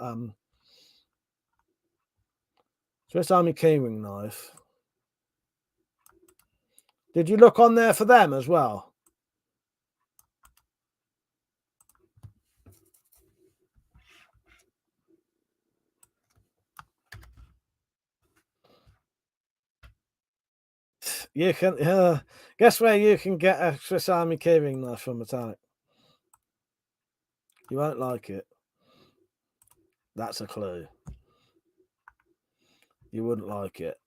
Swiss Army keyring knife. Did you look on there for them as well? You can guess where you can get a Swiss Army keyring knife from, Metallic. You won't like it. That's a clue. You wouldn't like it.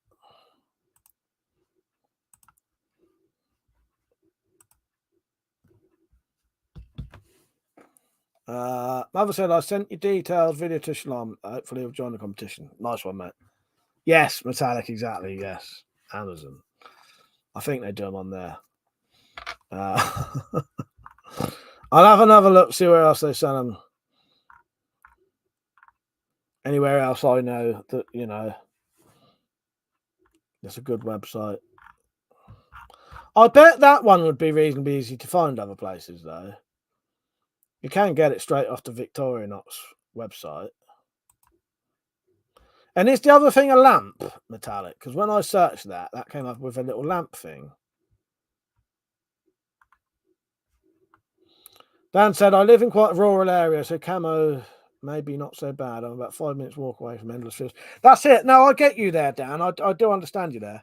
Mother said, I sent you details, video to Shalom. Hopefully he'll join the competition. Nice one, mate. Yes, Metallic, exactly. Yes. Amazon. I think they do them on there. I'll have another look, see where else they sell them. Anywhere else I know that, it's a good website. I bet that one would be reasonably easy to find other places, though. You can get it straight off the Victorinox website. And is the other thing a lamp, Metallic? Because when I searched that came up with a little lamp thing. Dan said, I live in quite a rural area, so camo maybe not so bad. I'm about 5 minutes walk away from Endless Fields. That's it. No, I get you there, Dan. I do understand you there.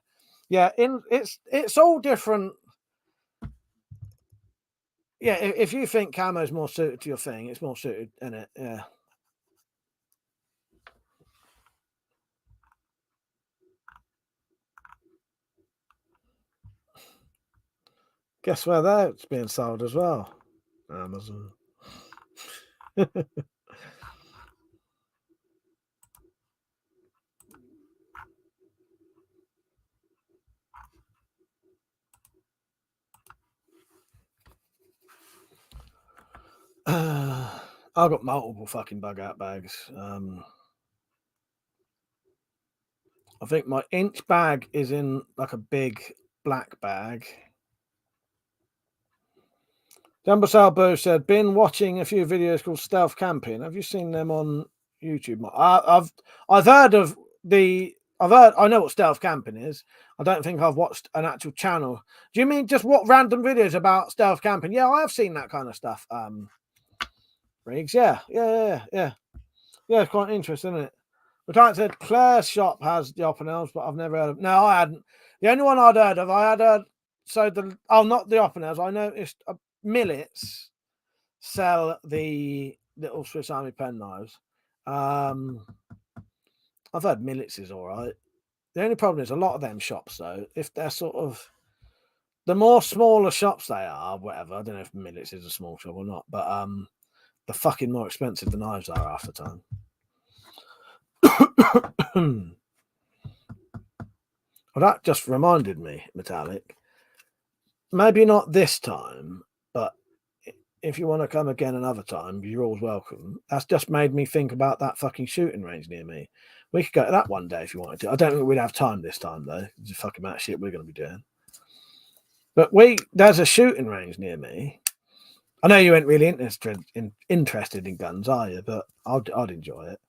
Yeah, it's all different. Yeah, if you think camo is more suited to your thing, it's more suited, isn't it? Yeah. Guess where that's being sold as well? Amazon. I've got multiple fucking bug out bags. I think my inch bag is in like a big black bag. Jumbo Salbo said, been watching a few videos called Stealth Camping. Have you seen them on YouTube? I've heard of I know what Stealth Camping is. I don't think I've watched an actual channel. Do you mean just what random videos about Stealth Camping? Yeah, I have seen that kind of stuff. Riggs, yeah. It's quite interesting, isn't it? But like I said, Claire's shop has the Oppenels, but I've never heard of. No, I hadn't. The only one I'd heard of, I had heard so the not the Oppeners. I noticed Millets sell the little Swiss Army pen knives. I've heard Millets is all right. The only problem is a lot of them shops though, if they're sort of the more smaller shops they are, whatever. I don't know if Millets is a small shop or not, but the fucking more expensive the knives are half the time. Well, that just reminded me, Metallic. Maybe not this time, but if you want to come again another time, you're always welcome. That's just made me think about that fucking shooting range near me. We could go to that one day if you wanted to. I don't think we'd have time this time though. It's a fucking amount of shit we're going to be doing. But there's a shooting range near me. I know you ain't really interested in guns, are you? But I'd enjoy it.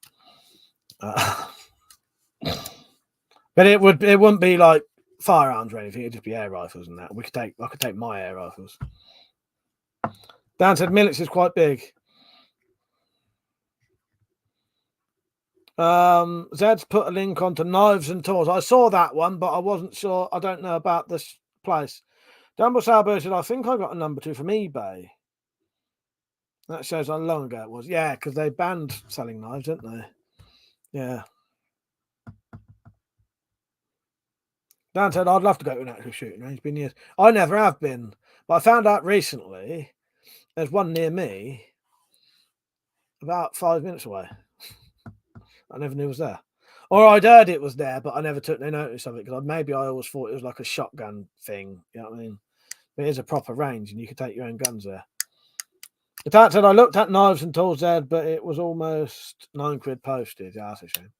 But it wouldn't be like firearms or anything. It'd just be air rifles and that. I could take my air rifles. Dan said Millets is quite big. Zed's put a link onto Knives and Tools. I saw that one, but I wasn't sure. I don't know about this place. Dumble Sauber said, I think I got a number 2 from eBay. That shows how long ago it was. Yeah, because they banned selling knives, didn't they? Yeah. Dan said, I'd love to go to an actual shooting range. It's been years. I never have been. But I found out recently there's one near me about 5 minutes away. I never knew it was there. Or I'd heard it was there, but I never took no notice of it because maybe I always thought it was like a shotgun thing. You know what I mean? But it is a proper range and you can take your own guns there. The dad said, I looked at Knives and Tools there, but it was almost £9 posted. Yeah, that's a shame.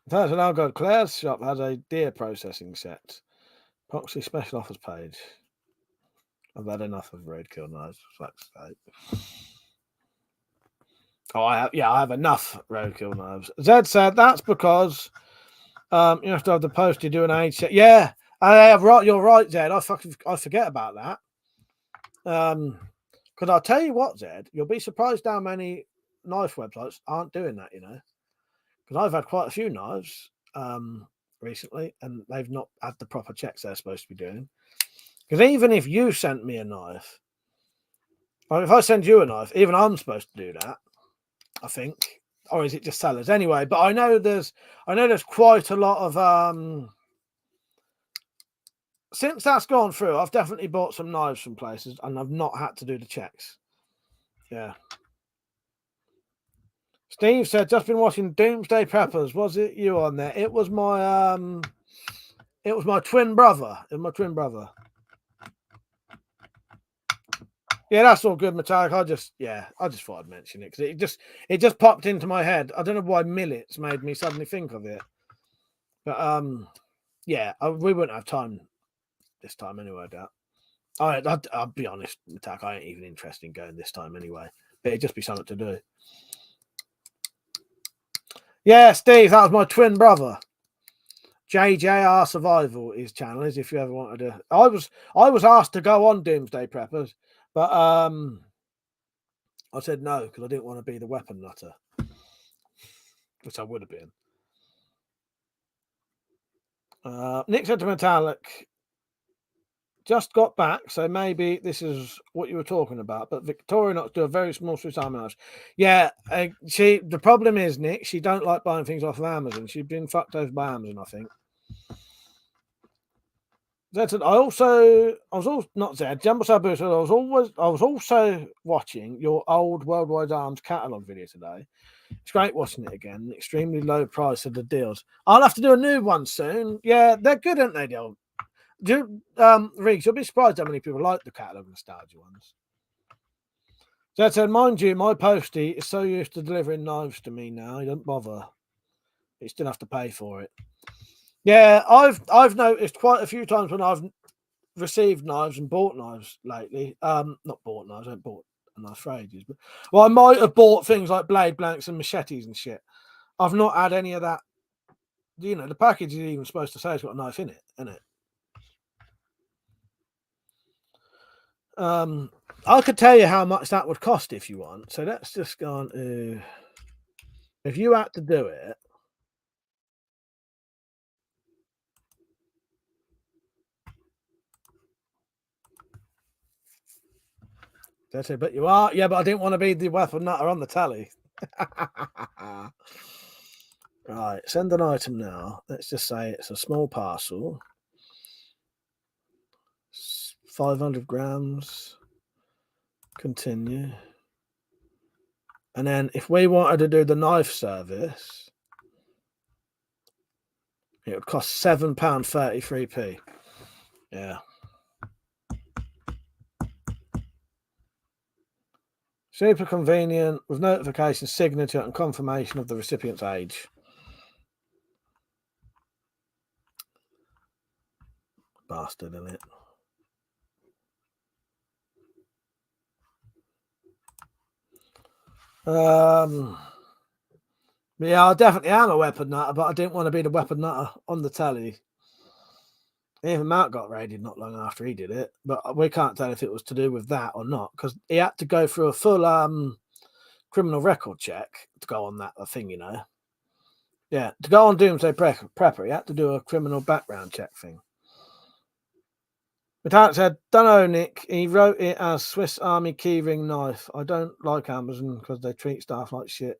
That's an Algo. Claire's shop has a deer processing set. Proxy special offers page. I've had enough of roadkill knives. Oh, I have enough roadkill knives. Zed said that's because you have to have the post to do an age set. Yeah, you're right, Zed. I forget about that. Because I'll tell you what, Zed, you'll be surprised how many knife websites aren't doing that, you know. Because I've had quite a few knives recently, and they've not had the proper checks they're supposed to be doing. Because even if you sent me a knife, or if I send you a knife, even I'm supposed to do that, I think. Or is it just sellers? Anyway, but I know there's quite a lot of since that's gone through, I've definitely bought some knives from places and I've not had to do the checks. Yeah. Steve said, just been watching Doomsday Preppers. Was it you on there? It was my twin brother. Yeah, that's all good, Metallic. I just thought I'd mention it because it just popped into my head. I don't know why Millets made me suddenly think of it. But we wouldn't have time this time anyway, I doubt. I'll be honest, Metallic, I ain't even interested in going this time anyway. But it'd just be something to do. Yeah, Steve, that was my twin brother. JJR Survival, his channel is if you ever wanted to. I was asked to go on Doomsday Preppers, but I said no because I didn't want to be the weapon nutter, which I would have been. Nick said to Metallic, just got back, so maybe this is what you were talking about. But Victorinox do a very small Swiss Army knives. Yeah, the problem is, Nick, she don't like buying things off of Amazon. She's been fucked over by Amazon, I think. Zed said, I was also not Zed. Jumbo Sabu said, I was also watching your old Worldwide Arms catalogue video today. It's great watching it again. Extremely low price of the deals. I'll have to do a new one soon. Yeah, they're good, aren't they, Riggs, you'll be surprised how many people like the catalogue nostalgia ones. So I said, mind you, my postie is so used to delivering knives to me now, he doesn't bother. You still have to pay for it. Yeah, I've noticed quite a few times when I've received knives and bought knives lately. Not bought knives, I haven't bought a knife for ages, but I might have bought things like blade blanks and machetes and shit. I've not had any of that. You know, the package is even supposed to say it's got a knife in it, isn't it? I could tell you how much that would cost if you want. So let's just go on to, if you had to do it. That's it, but you are. Yeah, but I didn't want to be the weapon nutter on the tally. Right, send an item now. Let's just say it's a small parcel. 500 grams. Continue. And then if we wanted to do the knife service, it would cost £7.33p. Yeah. Super convenient with notification, signature, and confirmation of the recipient's age. Bastard, isn't it? Yeah, I definitely am a weapon nutter, but I didn't want to be the weapon nutter on the tally. Even Matt got raided not long after he did it, but we can't tell if it was to do with that or not, because he had to go through a full criminal record check to go on that thing, you know. Yeah, to go on Doomsday Prepper, he had to do a criminal background check thing. But said, "Dunno, Nick. He wrote it as Swiss Army keyring knife. I don't like Amazon because they treat staff like shit.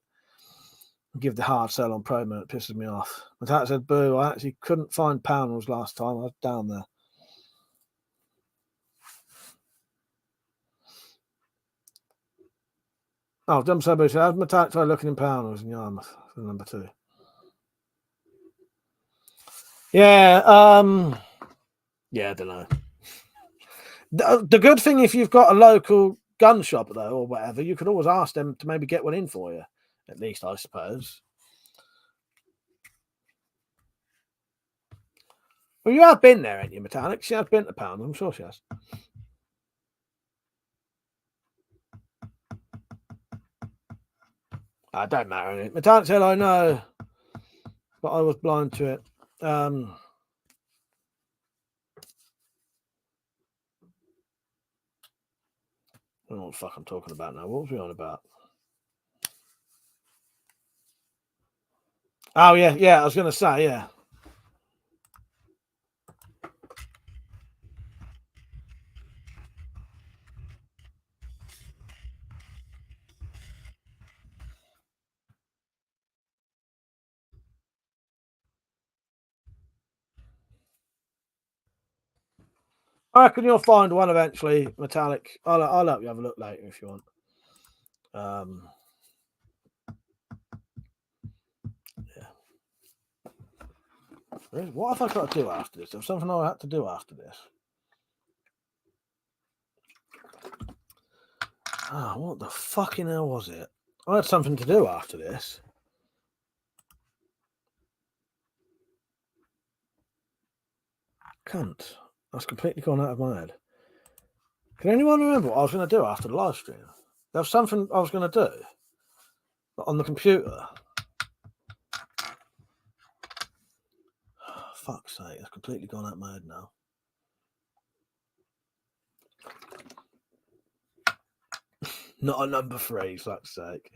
Give the hard sell on promo. It pisses me off." But said, "Boo, I actually couldn't find panels last time I was down there." Oh, Dumb Sabo said, "How's Metallic try looking in panels in Yarmouth for number 2?" Yeah, yeah, I don't know. The good thing, if you've got a local gun shop though or whatever, you could always ask them to maybe get one in for you. At least, I suppose. Well, you have been there, ain't you, Metallic? She has been to Pound. I'm sure she has. I don't matter. Metallic said, "I know, but I was blind to it." I don't know what the fuck I'm talking about now. What was we on about? Oh, yeah. I was going to say, yeah. I reckon you'll find one eventually, Metallic. I'll help you have a look later if you want. Yeah. What have I got to do after this? There's something I had to do after this. What the fucking hell was it? I had something to do after this. Cunt. That's completely gone out of my head. Can anyone remember what I was going to do after the live stream? There was something I was going to do, but on the computer. Fuck's sake, that's completely gone out of my head now. Not a number 3, fuck's sake.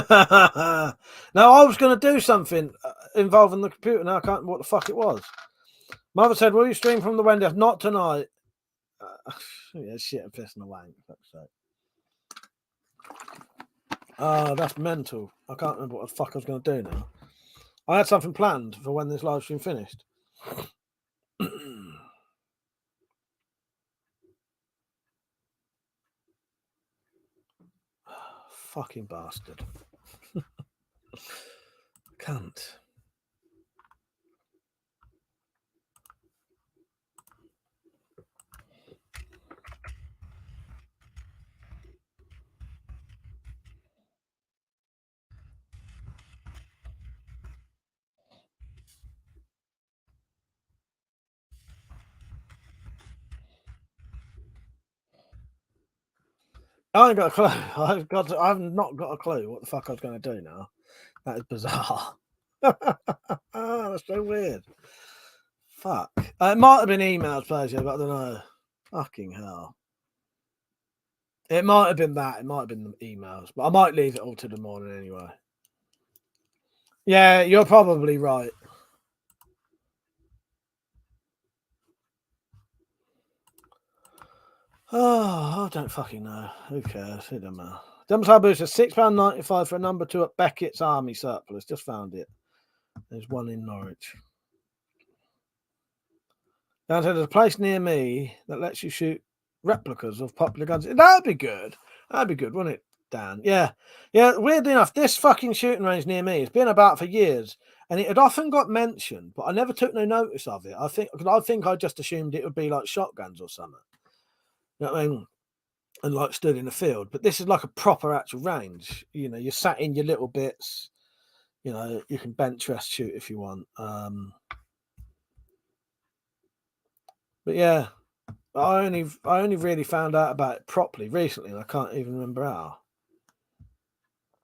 No, I was going to do something involving the computer. Now I can't remember what the fuck it was. Mother said, "Will you stream from the Wendy?" Not tonight. Yeah, shit, I'm pissing away. Fuck's sake. That's mental. I can't remember what the fuck I was going to do now. I had something planned for when this live stream finished. Fucking bastard. Cunt. I ain't got a clue. I've not got a clue what the fuck I was going to do now. That is bizarre. That's so weird. Fuck. It might have been emails, Persia, but I don't know. Fucking hell. It might have been that. It might have been the emails, but I might leave it all to the morning anyway. Yeah, you're probably right. Oh, I don't fucking know. Who cares? It doesn't matter. Dumside Booster, £6.95 for a number 2 at Beckett's Army Surplus. Just found it. There's one in Norwich. Dan said there's a place near me that lets you shoot replicas of popular guns. That'd be good. That'd be good, wouldn't it, Dan? Yeah. Yeah, weirdly enough, this fucking shooting range near me has been about for years, and it had often got mentioned, but I never took no notice of it. I think I just assumed it would be like shotguns or something. You know what I mean? And like stood in the field. But this is like a proper actual range. You know, you're sat in your little bits. You know, you can bench rest shoot if you want. But yeah, I only really found out about it properly recently, and I can't even remember how.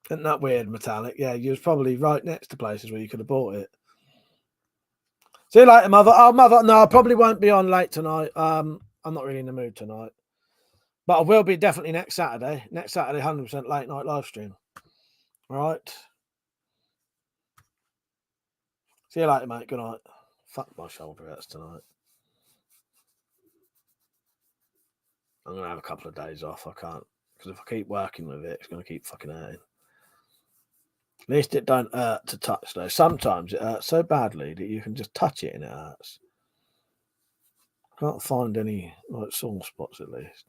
Isn't that weird, Metallic? Yeah, you was probably right next to places where you could have bought it. See you later, Mother. Oh, Mother, no, I probably won't be on late tonight. I'm not really in the mood tonight. But I will be definitely next Saturday. Next Saturday, 100% late night live stream. All right. See you later, mate. Good night. Fuck, my shoulder hurts tonight. I'm going to have a couple of days off. I can't. Because if I keep working with it, it's going to keep fucking hurting. At least it don't hurt to touch, though. Sometimes it hurts so badly that you can just touch it and it hurts. Can't find any like sore spots, at least.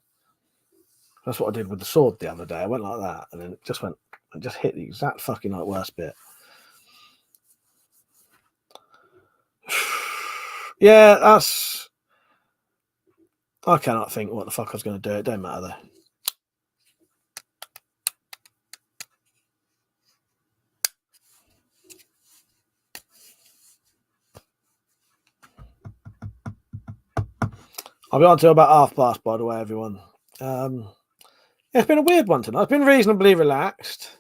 That's what I did with the sword the other day. I went like that, and then it just went and just hit the exact fucking like worst bit. Yeah, that's. I cannot think what the fuck I was going to do. It don't matter though. I'll be on till about past, by the way, everyone. It's been a weird one tonight. It's been reasonably relaxed.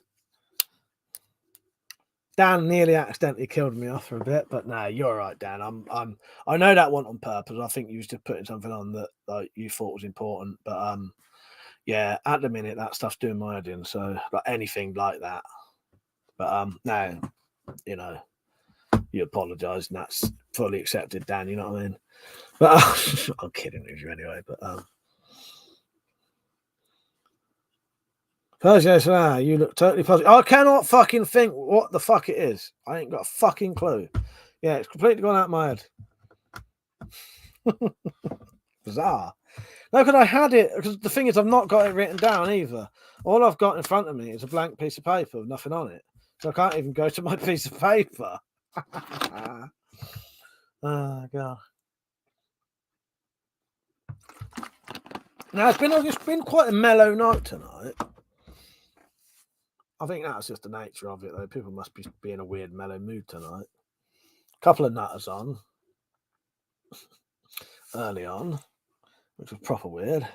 Dan nearly accidentally killed me off for a bit, but no, you're right, Dan. I know that wasn't on purpose. I think you was just putting something on that like you thought was important. But yeah, at the minute that stuff's doing my head in. So like anything like that. But no, you know, you apologise and that's fully accepted, Dan. You know what I mean? But I'm kidding with you anyway. But Persia, you look totally positive. I cannot fucking think what the fuck it is. I ain't got a fucking clue. Yeah, it's completely gone out of my head. Bizarre. No, because I had it. Because the thing is, I've not got it written down either. All I've got in front of me is a blank piece of paper with nothing on it. So I can't even go to my piece of paper. Oh, God. Now, it's been quite a mellow night tonight. I think that's just the nature of it, though. People must be in a weird, mellow mood tonight. A couple of nutters on. Early on. Which was proper weird.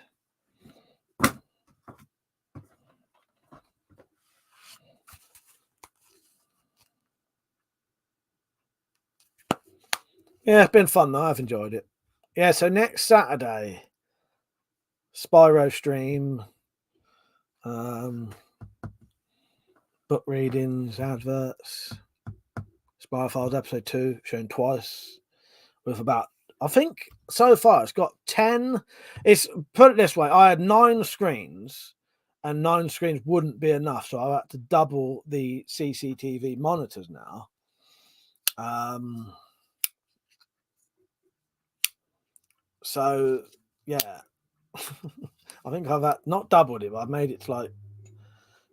Yeah, it's been fun, though. I've enjoyed it. Yeah, so next Saturday, Spyro stream. Book readings, adverts, Spy Files episode 2 shown twice with about, I think so far it's got 10. It's put it this way, I had 9 screens and 9 screens wouldn't be enough, so I had to double the CCTV monitors now. So yeah, I think I've not doubled it, but I've made it to like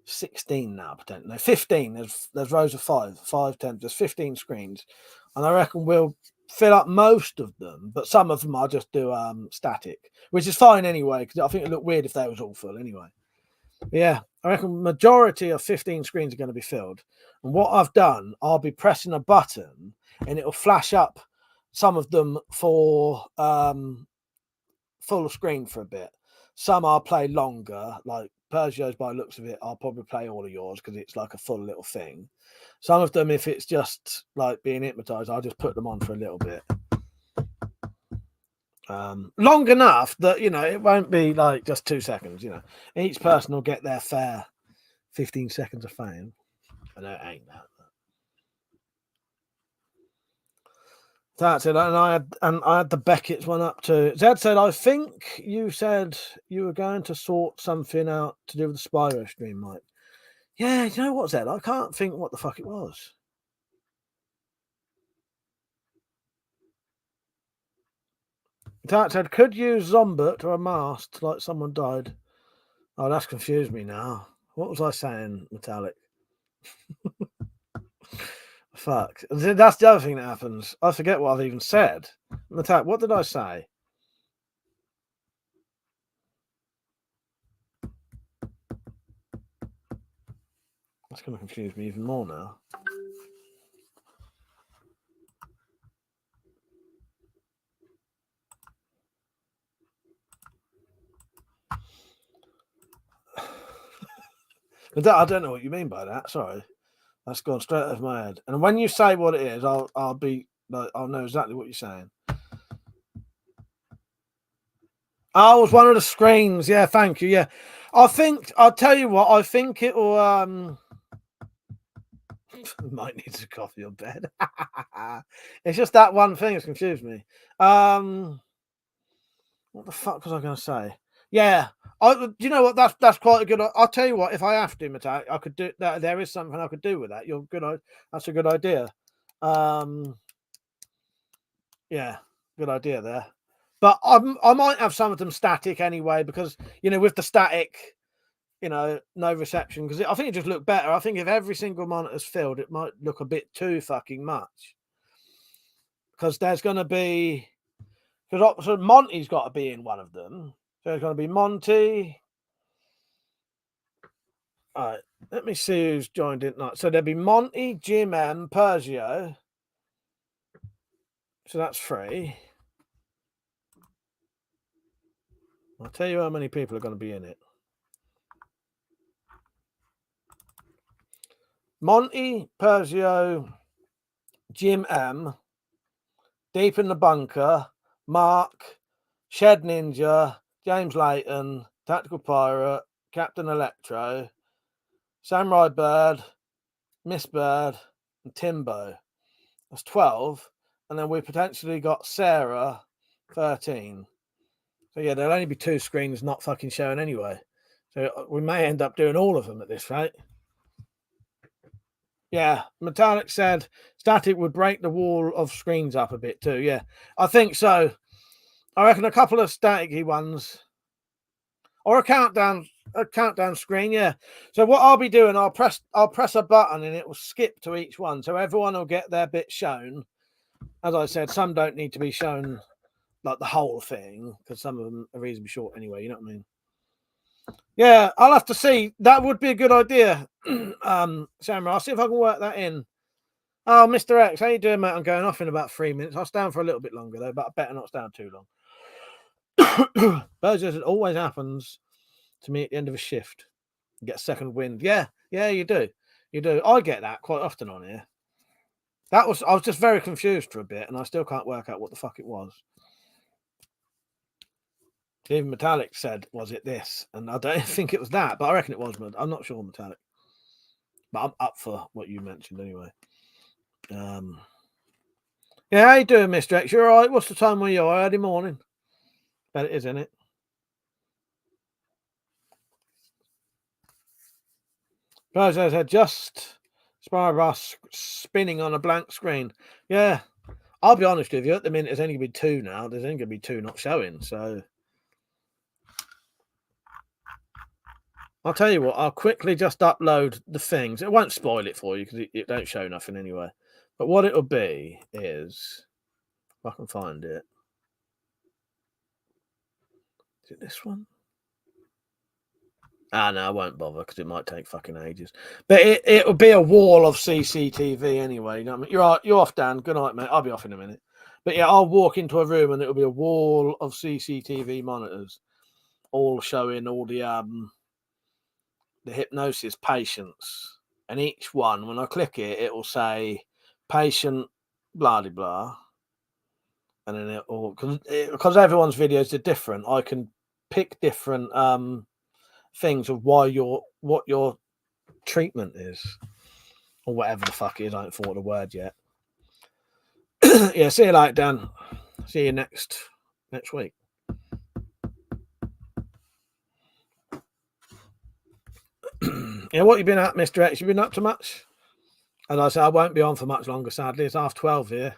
16 now, potentially. No, 15. There's rows of 5, 10. There's 15 screens, and I reckon we'll fill up most of them, but some of them I'll just do static, which is fine anyway, because I think it looked weird if they was all full anyway. But yeah, I reckon majority of 15 screens are going to be filled. And what I've done, I'll be pressing a button, and it'll flash up some of them for full screen for a bit. some I'll play longer, like Persio's by the looks of it, I'll probably play all of yours because it's like a full little thing. Some of them, if it's just like being hypnotized, I'll just put them on for a little bit. Long enough that, you know, it won't be like just 2 seconds, you know. Each person will get their fair 15 seconds of fame. I know it ain't that. That's it. And I had the Beckett's one up too. Zed said, I think you said you were going to sort something out to do with the Spyro stream, Mike. Yeah, you know what, Zed? I can't think what the fuck it was. That said, could use Zombert or a mask like someone died. Oh, that's confused me now. What was I saying, Metallic? Fuck. That's the other thing that happens. I forget what I've even said. Metallic, what did I say? That's going to confuse me even more now. I don't know what you mean by that. Sorry, that's gone straight out of my head. And when you say what it is, I'll be like, I'll know exactly what you're saying. Oh, it was one of the screens. Yeah, thank you. Yeah, I think I'll tell you what. I think it will. Might need a coffee or bed. It's just that one thing that's confused me. What the fuck was I going to say? Yeah, you know what? That's quite a good. I'll tell you what. If I have to, Metallic, I could do that. There is something I could do with that. You're good. That's a good idea. Yeah, good idea there. But I might have some of them static anyway because, you know, with the static, you know, no reception, because I think it just looked better. I think if every single monitor's filled, it might look a bit too fucking much. Because there's going to be, because Monty's got to be in one of them. So there's going to be Monty. All right, let me see who's joined in. So there'll be Monty, Jim M, Persio. So that's 3. I'll tell you how many people are going to be in it. Monty, Persio, Jim M, Deep in the Bunker, Mark, Shed Ninja, James Layton, Tactical Pirate, Captain Electro, Samurai Bird, Miss Bird, and Timbo. That's 12. And then we potentially got Sarah, 13. So yeah, there'll only be 2 screens not fucking showing anyway. So we may end up doing all of them at this rate. Yeah, Metallic said static would break the wall of screens up a bit too. Yeah, I think so. I reckon a couple of staticky ones or a countdown screen. Yeah. So what I'll be doing, I'll press a button and it will skip to each one, so everyone will get their bit shown. As I said, some don't need to be shown like the whole thing because some of them are reasonably short anyway. You know what I mean? Yeah, I'll have to see. That would be a good idea, Samurai. I'll see if I can work that in. Oh, Mr. X, how you doing, mate? I'm going off in about 3 minutes. I'll stay on for a little bit longer, though, but I better not stay on too long. But as it always happens to me at the end of a shift, you get a second wind. Yeah, you do. You do. I get that quite often on here. I was just very confused for a bit, and I still can't work out what the fuck it was. Even Metallic said, was it this? And I don't think it was that, but I reckon it was. I'm not sure, Metallic. But I'm up for what you mentioned anyway. Yeah, how you doing, Mr. X? You all right? What's the time where you are? Early morning? Bet it is, isn't it? Guys, I said just Spyro spinning on a blank screen. Yeah, I'll be honest with you. At the minute, there's only going to be 2 now. There's only going to be 2 not showing. So I'll tell you what. I'll quickly just upload the things. It won't spoil it for you because it don't show nothing anyway. But what it'll be is, if I can find it. Is it this one? No, I won't bother because it might take fucking ages. But it'll be a wall of CCTV anyway. You know what I mean? You're off, Dan. Good night, mate. I'll be off in a minute. But yeah, I'll walk into a room and it'll be a wall of CCTV monitors all showing all the hypnosis patients, and each one, when I click it, it will say patient blah blah blah, and then it all because everyone's videos are different. I can pick different things of what your treatment is, or whatever the fuck it is. I haven't thought of the word yet. Yeah, see you later, Dan. See you next week. Yeah, what you been at, Mr. X? You been up to much? As I said, I won't be on for much longer, sadly. It's 12:30 here.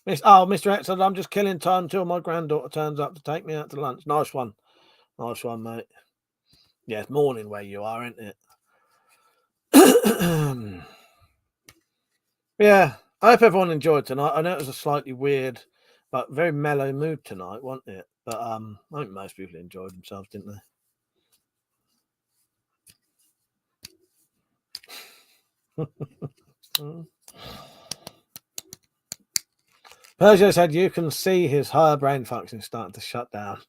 Mr. X said, I'm just killing time until my granddaughter turns up to take me out to lunch. Nice one. Nice one, mate. Yeah, it's morning where you are, isn't it? Yeah, I hope everyone enjoyed tonight. I know it was a slightly weird, but very mellow mood tonight, wasn't it? But I think most people enjoyed themselves, didn't they? Persia said you can see her brain function starting to shut down.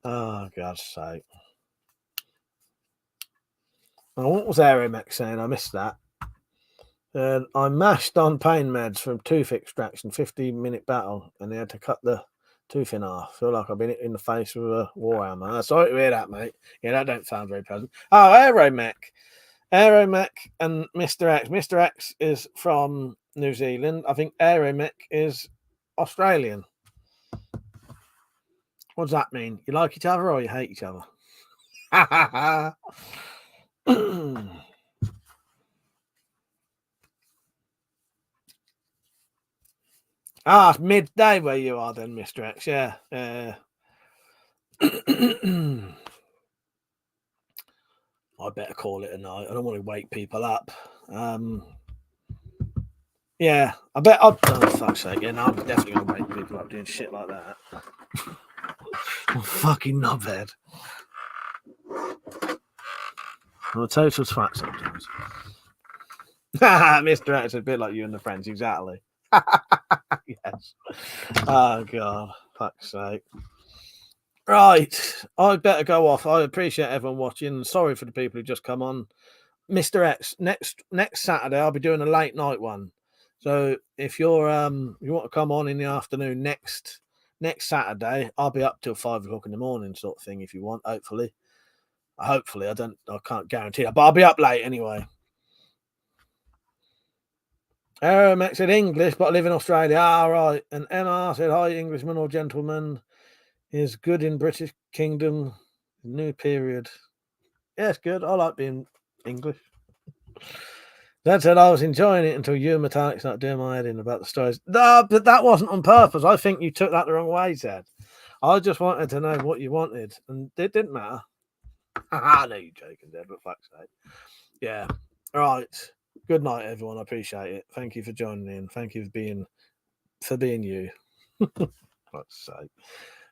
Oh, God's sake. Oh, what was Aeromex saying? I missed that. I mashed on pain meds from tooth extraction, 15-minute battle, and they had to cut the tooth in half. Feel like I've been hit in the face with a warhammer. Sorry to hear that, mate. Yeah, that don't sound very pleasant. Oh, Aeromech and Mr. X. Mr. X is from New Zealand. I think Aeromech is Australian. What does that mean? You like each other or you hate each other? It's midday where you are then, Mr. X. Yeah. I better call it a night. I don't want to wake people up. Yeah, I bet I'll. Oh, fuck's sake. Yeah, no, I'm definitely going to wake people up doing shit like that. I'm fucking knobhead. I'm a total twat sometimes. Mr. X is a bit like you and the friends, exactly. Yes. Oh, God. Fuck's sake. Right. I better go off. I appreciate everyone watching. Sorry for the people who just come on. Mr. X, next Saturday, I'll be doing a late night one. So if you're you want to come on in the afternoon next Saturday, I'll be up till 5 o'clock in the morning, sort of thing. If you want, hopefully, I can't guarantee that, but I'll be up late anyway. Max said English, but I live in Australia. Right. And MR said, hi, Englishman or gentleman. Is good in British Kingdom. New period. Yeah, it's good. I like being English. Dad said I was enjoying it until you and Metallic started doing my head in about the stories. No, but that wasn't on purpose. I think you took that the wrong way, Zed. I just wanted to know what you wanted, and it didn't matter. I know you're joking, Zed, but fuck's sake. Yeah. All right. Good night, everyone. I appreciate it. Thank you for joining in. Thank you for being you. Fuck's sake.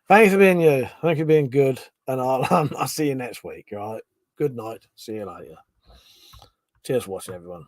Thank you for being you. Thank you for being good. And I'll see you next week. All right. Good night. See you later. Cheers for watching, everyone.